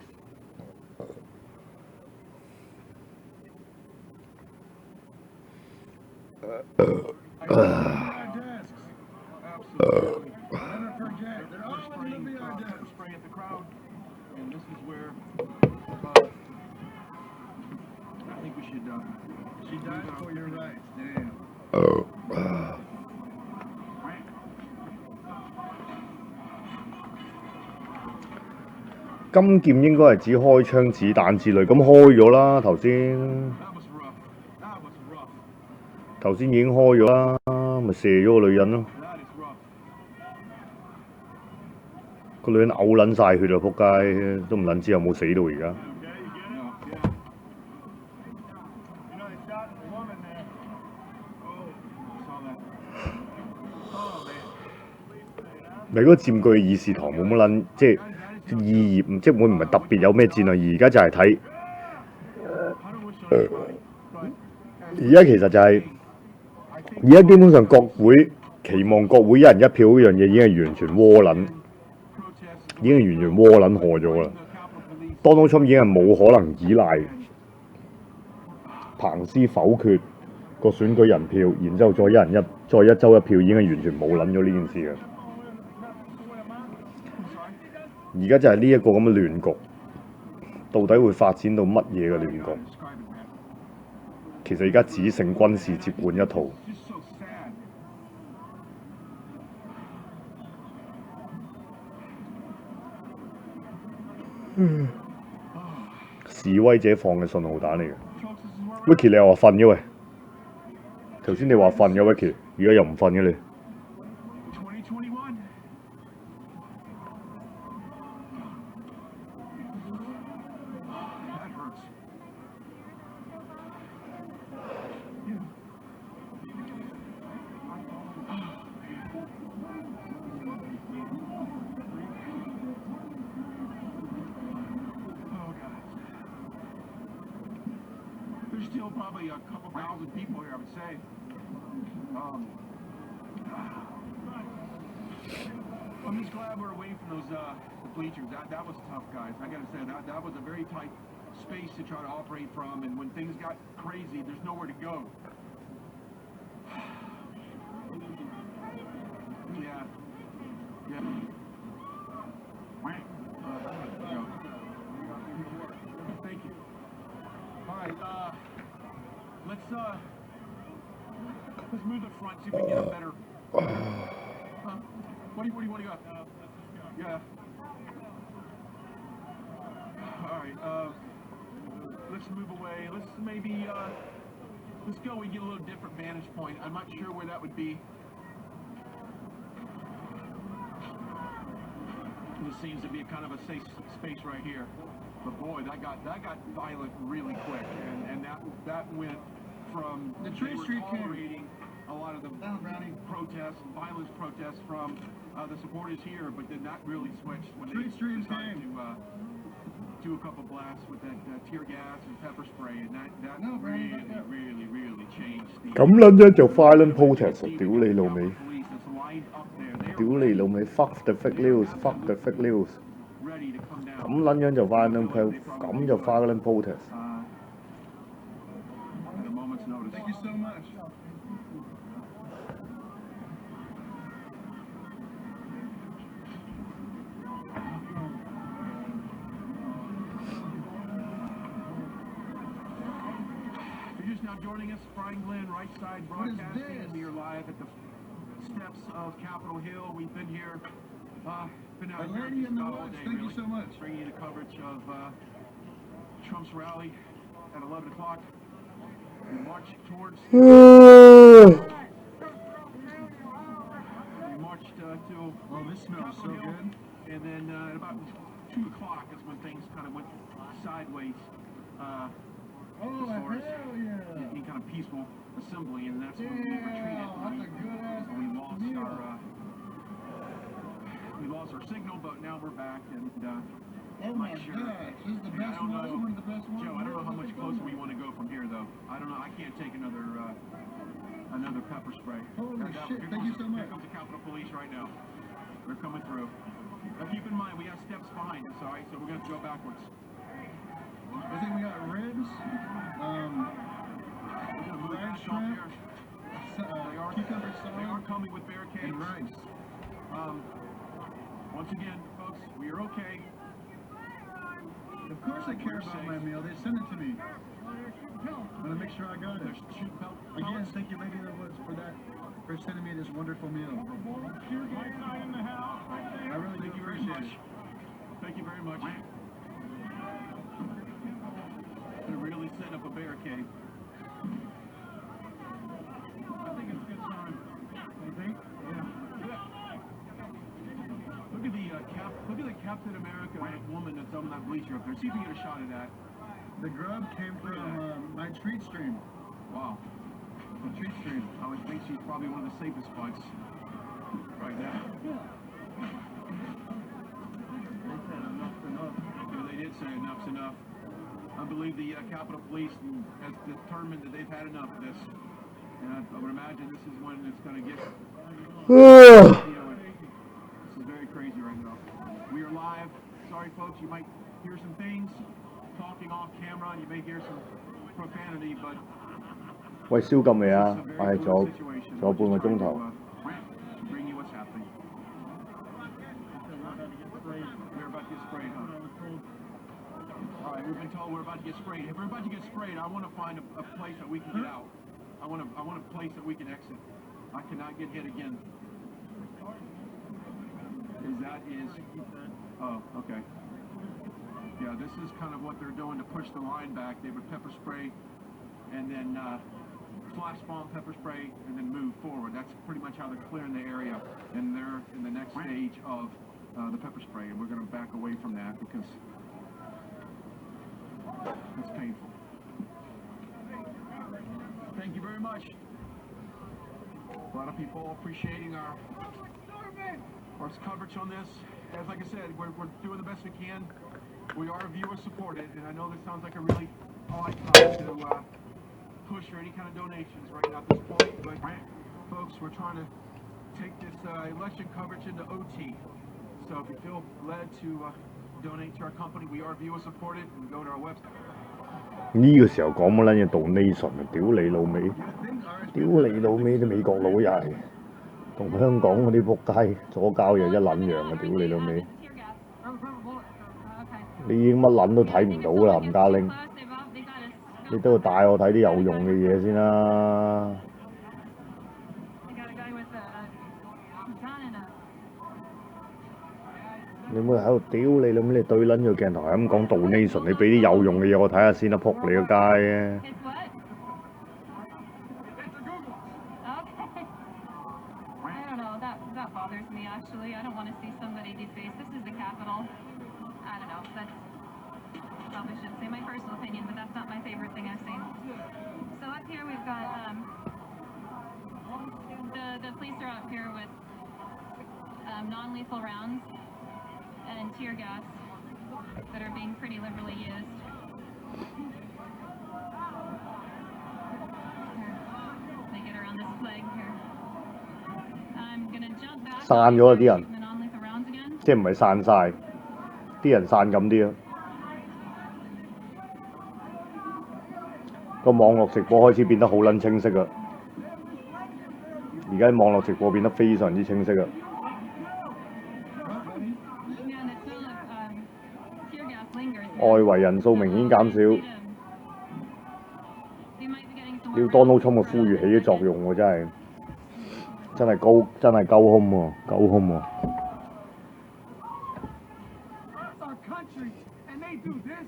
Absolutely. Never forget, they're always going to be our desks. Spray at the crowd, and this is where I think we should. She died for your rights. Damn. 金劍應該係指開槍子彈之類，咁開咗啦頭先。頭先已經開咗啦，咪射咗個女人咯。個女人嘔撚晒血啊！仆街，都唔撚知有冇死到而家。咪嗰個佔據議事堂冇乜撚，即係意義，即係會唔係特別有咩戰略？而家就係睇，而家其實就係、而家基本上國會期望國會一人一票嗰樣嘢已經係完全窩撚，已經係完全窩撚賀咗啦。Donald Trump已經係冇可能依賴彭斯否決個選舉人票，然之後再一州一票，已經係完全冇撚咗呢件事嘅。而家就係呢一個咁嘅亂局，到底會發展到乜嘢嘅亂局？其實而家只剩軍事接管一套。示威者放嘅信號彈嚟嘅。Vicky 你又話瞓嘅喂，頭先你話瞓嘅 Vicky， 而家又唔瞓嘅你。There's still probably a couple thousand people here, I would say. I'm just glad we're away from those the bleachers. That was tough, guys. I gotta say that was a very tight space to try to operate from, and when things got crazy, there's nowhere to go. Yeah. Thank you. All right, let's move the front, see if we can get a better. What do you got? Yeah. All right, let's move away. Let's maybe let's go and get a little different vantage point. I'm not sure where that would be. This seems to be a kind of a safe space right here. But boy, that got violent really quick, and that went from the Tree Street tolerating a lot of the protests, violent protests from the supporters here, but then that really switched when they decided to do a couple blasts with that tear gas and pepper spray, and that really changed the. 咁撚樣就 violent protest， 屌你老味！屌你老味 ，fuck the fake news，fuck the fake news。咁撚樣就 violent protest， 咁就 violent protest。Thank you so much. now joining us, Brian Glenn, Right Side Broadcasting. We are live at the steps of Capitol Hill. We've been here, been out here just about all day, Thank really. you so much. Bringing you the coverage of Trump's rally at 11 o'clock. We march towards... we marched till... Oh, this smells so good. And then at about 2 o'clock is when things kind of went sideways. As far as any kind of peaceful assembly, and that's when we retreated. We lost our signal, but now we're back, and oh my gosh, this is the best one. This is one of the best ones. Joe, I don't know how much closer we want to go from here, though. I don't know. I can't take another pepper spray. Holy shit! Thank you so much. Here comes the Capitol Police right now. They're coming through. Now keep in mind, we have steps behind us, all right? So we're going to go backwards. I think we got ribs, fried shrimp, cucumber salad, they are coming with barricades and rice. Once again, folks, we are okay. Of course they care about my meal. They sent it to me. I want to make sure I got it. Again, thank you, Lady Woods, for that, for sending me this wonderful meal. I really do appreciate it. Thank you very much. They're really setting up a barricade. I think it's a good time. You think? Yeah. Look at the Captain America woman that's on that bleacher up there. See if you get a shot of that. The grub came from my treat stream. Wow. The treat stream. I would think she's probably one of the safest spots right now. They said enough's enough. Yeah, they did say enough's enough. I believe the Capitol Police has determined that they've had enough of this. And I would imagine this is when it's going to get... this is very crazy right now. We are live. Sorry, folks, you might hear some things talking off camera, and you may hear some profanity, but... 喂，燒禁未啊？係，仲有半個鐘頭。Bring you what's happening. We're about to get sprayed, huh? All right, we've been told we're about to get sprayed. If we're about to get sprayed, I want to find a place that we can get out. I want a place that we can exit. I cannot get hit again. Because that is... Oh, okay. Yeah, this is kind of what they're doing to push the line back. They would pepper spray and then flash bomb, pepper spray, and then move forward. That's pretty much how they're clearing the area. And they're in the next stage of the pepper spray. And we're going to back away from that because it's painful. Thank you very much. A lot of people appreciating our coverage on this. As like I said, we're doing the best we can. We are viewer supported, and I know this sounds like a really odd time to push for any kind of donations right now at this point, but folks, we're trying to take this election coverage into OT. So if you feel led to donate to our company, we are viewer supported, and go to our website. 呢個時候講乜撚嘢 donation 啊！屌你老味！屌你老味！啲美國佬又係同香港嗰啲仆街左膠又一撚樣啊！屌你老味！你已經乜撚都睇唔到啦，冚家拎！你都要帶我睇啲有用嘅嘢先啦。你唔好喺度屌你老味！你對撚住鏡頭係咁講 donation， 你俾啲有用嘅嘢我睇下先啦，仆你個街啊！bothers me actually. I don't want to see somebody defaced. This is the Capitol. I don't know. That's probably shouldn't say my personal opinion, but that's not my favorite thing I've seen. So up here we've got the police are up here with non-lethal rounds and tear gas that are being pretty liberally used. They get around this flag here. I'm gonna jump back. 散咗啊啲人，即係唔係散晒，啲人散咁啲啊。個網絡直播開始變得好撚清晰啊！而家網絡直播變得非常之清晰啊！外圍人數明顯減少。屌 Donald Trump 嘅呼籲起咗作用喎，真係鳩兇喎，鳩兇喎。It's our country, and they do this.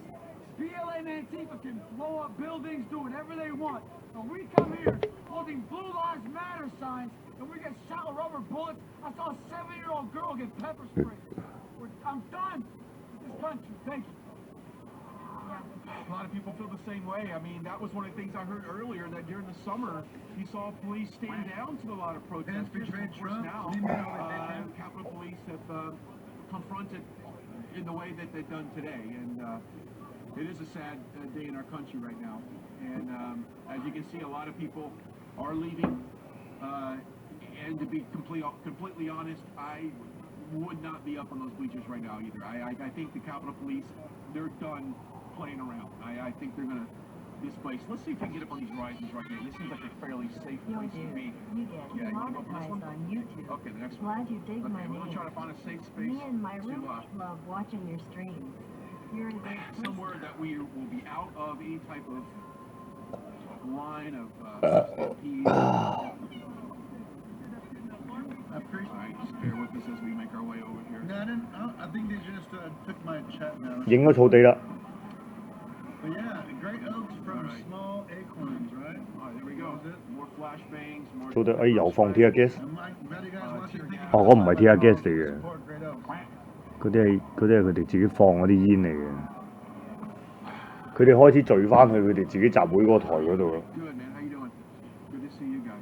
BLM Antifa can blow up buildings, do whatever they want. But we come here holding Blue Lives Matter signs, and we get shot with rubber bullets. I saw a 7-year-old girl get pepper sprayed. I'm done with this country. Thank you. A lot of people feel the same way. I mean, that was one of the things I heard earlier, that during the summer, you saw police stand down to a lot of protesters. Of course, now, Capitol Police have confronted in the way that they've done today. And it is a sad day in our country right now. And as you can see, a lot of people are leaving. And to be completely honest, I would not be up on those bleachers right now either. I think the Capitol Police, they're done playing around. I think they're going to displace. Let's see if we can get up on these rises right here. This seems like a fairly safe place to be. You get monetized on YouTube. Okay, the next Glad one. you dig my Okay, we're going to try to find a safe space. Me and my roommate love watching your streams. You're a great person. Somewhere that we will be out of any type of line of stampede. Alright, just bear with us as we make our way over here. No, I think they just took my chat now. 影咗草地啦。 But yeah, great oaks from small acorns, right? Alright, there we go. More flashbangs, more... 草地又放 tear gas。 Oh, 我唔係 tear gas 嚟嘅，嗰啲係佢哋自己放嗰啲煙嚟嘅。佢哋開始聚翻去佢哋自己集會嗰個台嗰度咯。 Good, man. How you doing? Good to see you guys.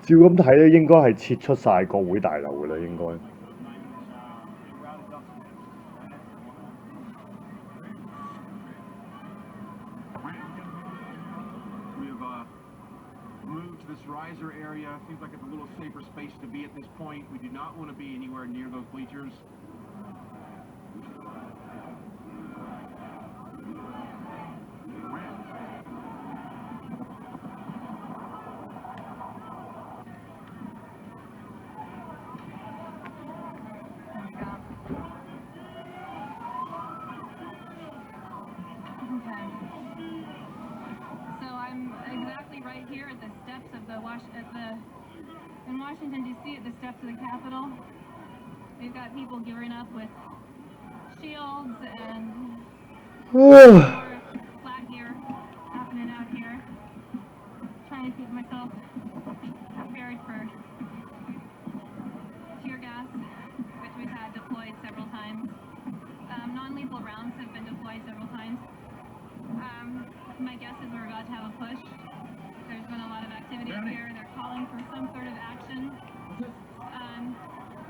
照咁睇咧，應該係撤出晒國會大樓㗎啦，應該。Moved to this riser area. Seems like it's a little safer space to be at this point. We do not want to be anywhere near those bleachers. In Washington, D.C., at the steps of the Capitol, we've got people gearing up with shields and flag gear happening out here. Trying to keep myself prepared for tear gas, which we've had deployed several times. Non-lethal rounds have been deployed several times. My guess is we're about to have a push. There's been a lot of activity up here. They're calling for some sort of action.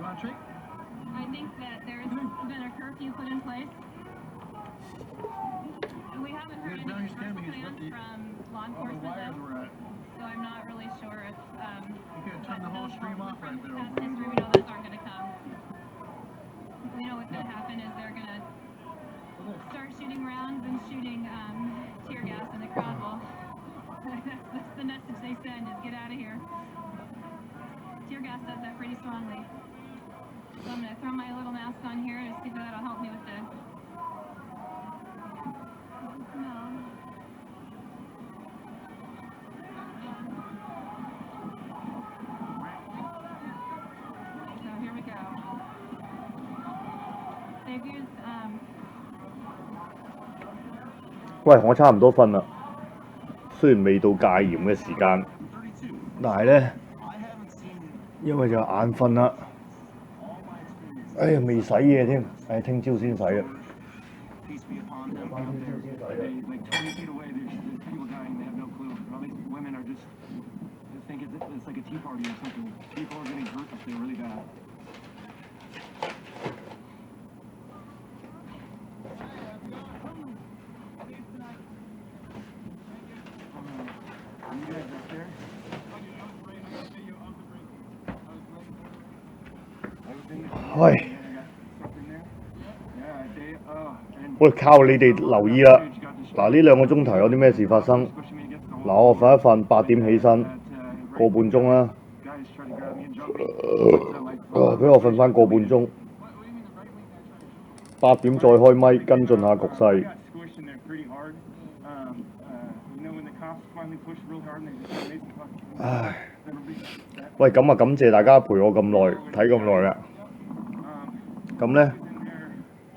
I think that there's been a curfew put in place. We haven't heard any commercial plans from law enforcement though, so I'm not really sure if turn the whole stream off right there. past history, we know those aren't going to come. We know what's going to happen is they're going to start shooting rounds and shooting tear gas in the crowd. Well, that's the message they send is get out of here. Tear gas does that pretty strongly. So I'm going to throw my little mask on here to see if that'll help me with the... No. So here we go. They've used... 喂，我差唔多瞓啦。雖然未到戒嚴嘅時間，但係咧，因為就眼瞓啦。哎呀，未洗嘢添，唉，聽朝先洗啊。喂，喂，靠你哋留意啦！嗱，呢2個鐘頭有啲咩事發生？嗱，我瞓一瞓，8點起身，個半鐘啦。俾我瞓翻個半鐘，8點再開咪跟進下局勢。唉，喂，咁啊感謝大家陪我咁耐，睇咁耐啦。咁呢，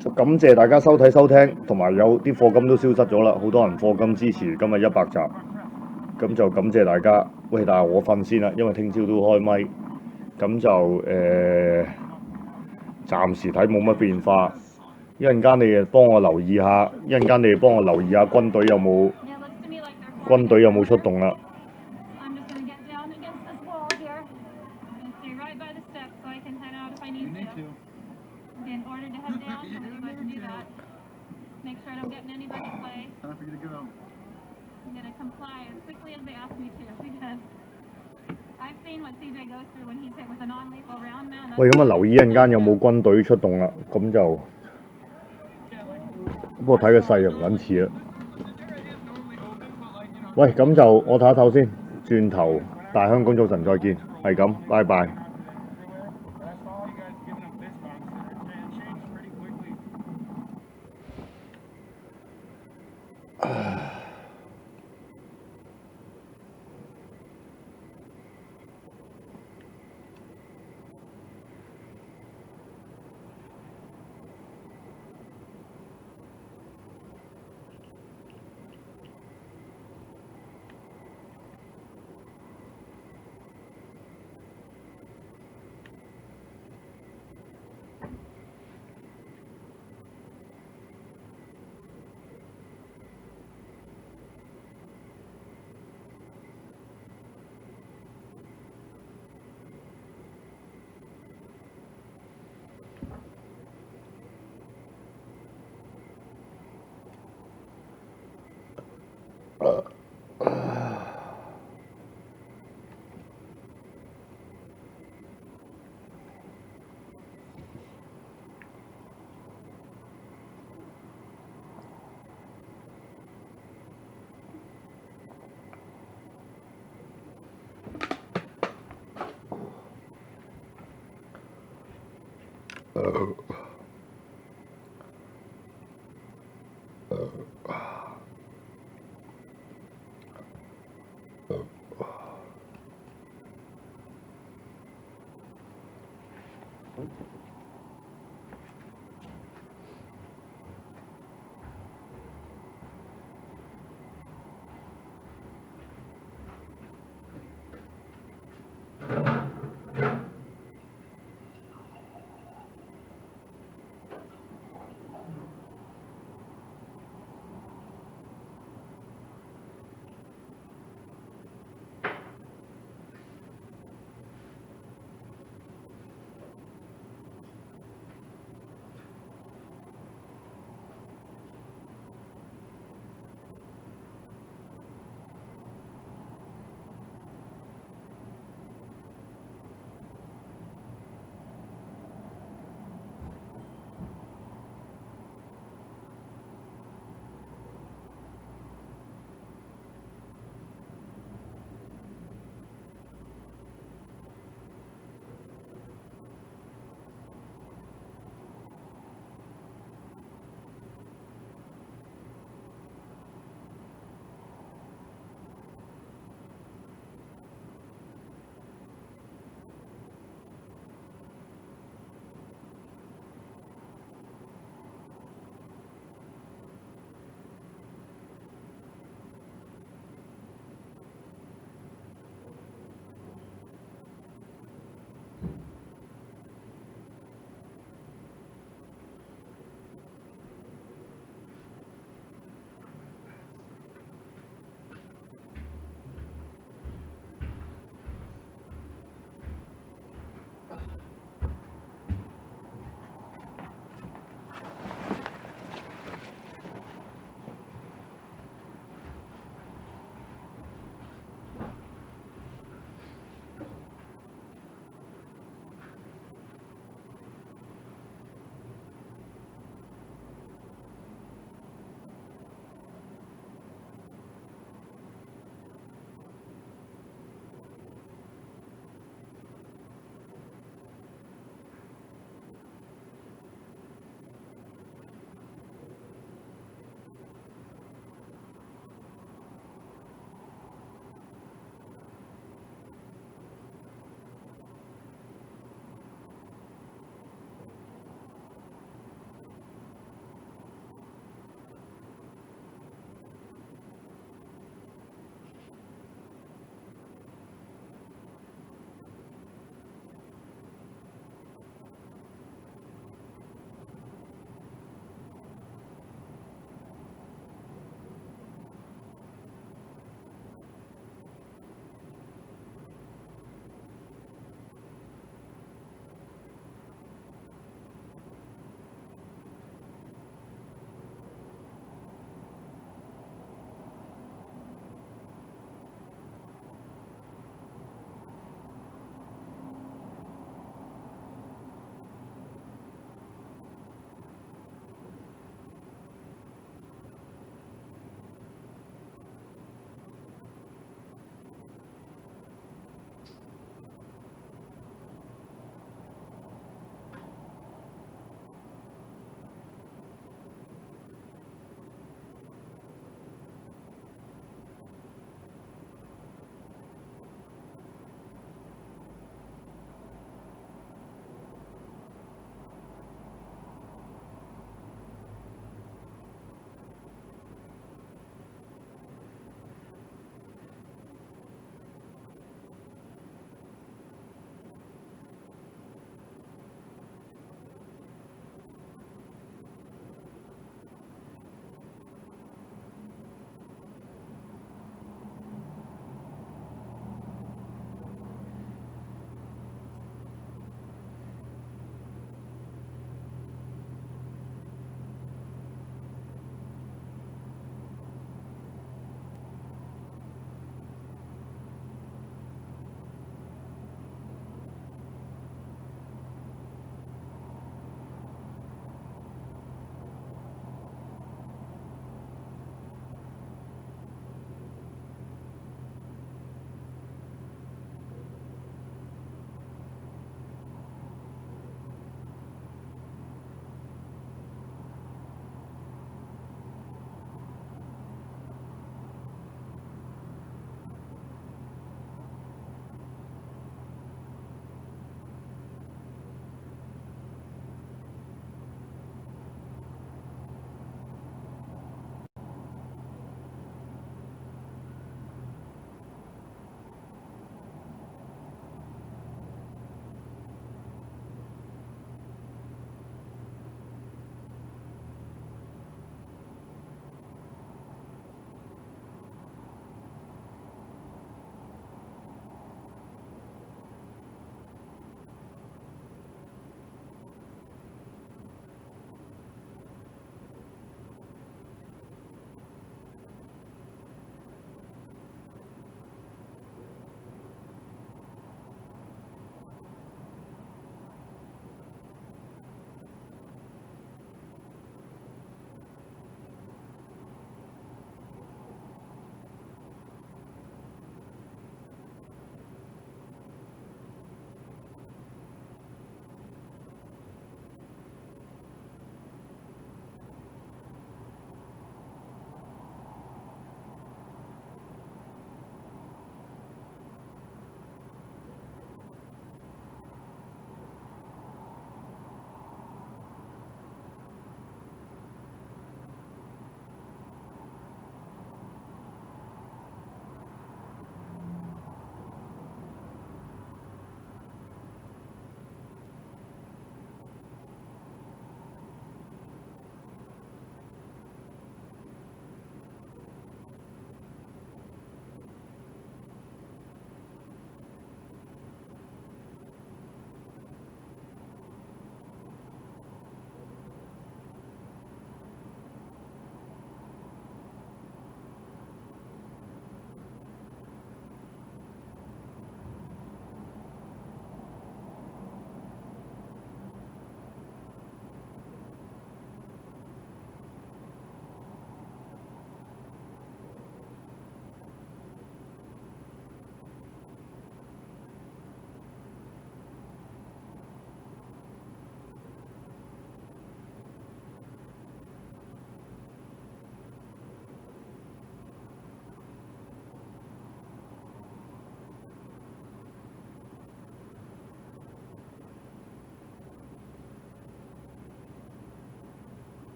就感謝大家收睇收聽，同埋有啲課金都消失咗啦，好多人課金支持今日100集，咁就感謝大家。喂，但係我瞓先啦，因為聽朝都開咪，咁就暫時睇冇乜變化。一陣間你哋幫我留意下，軍隊有冇出動啦。喂，咁啊留意一陣間有冇軍隊出動啦，咁就不過睇個勢又唔撚似啦。喂，咁就我唞一唞先，轉頭大香港早晨再見，係咁，拜拜。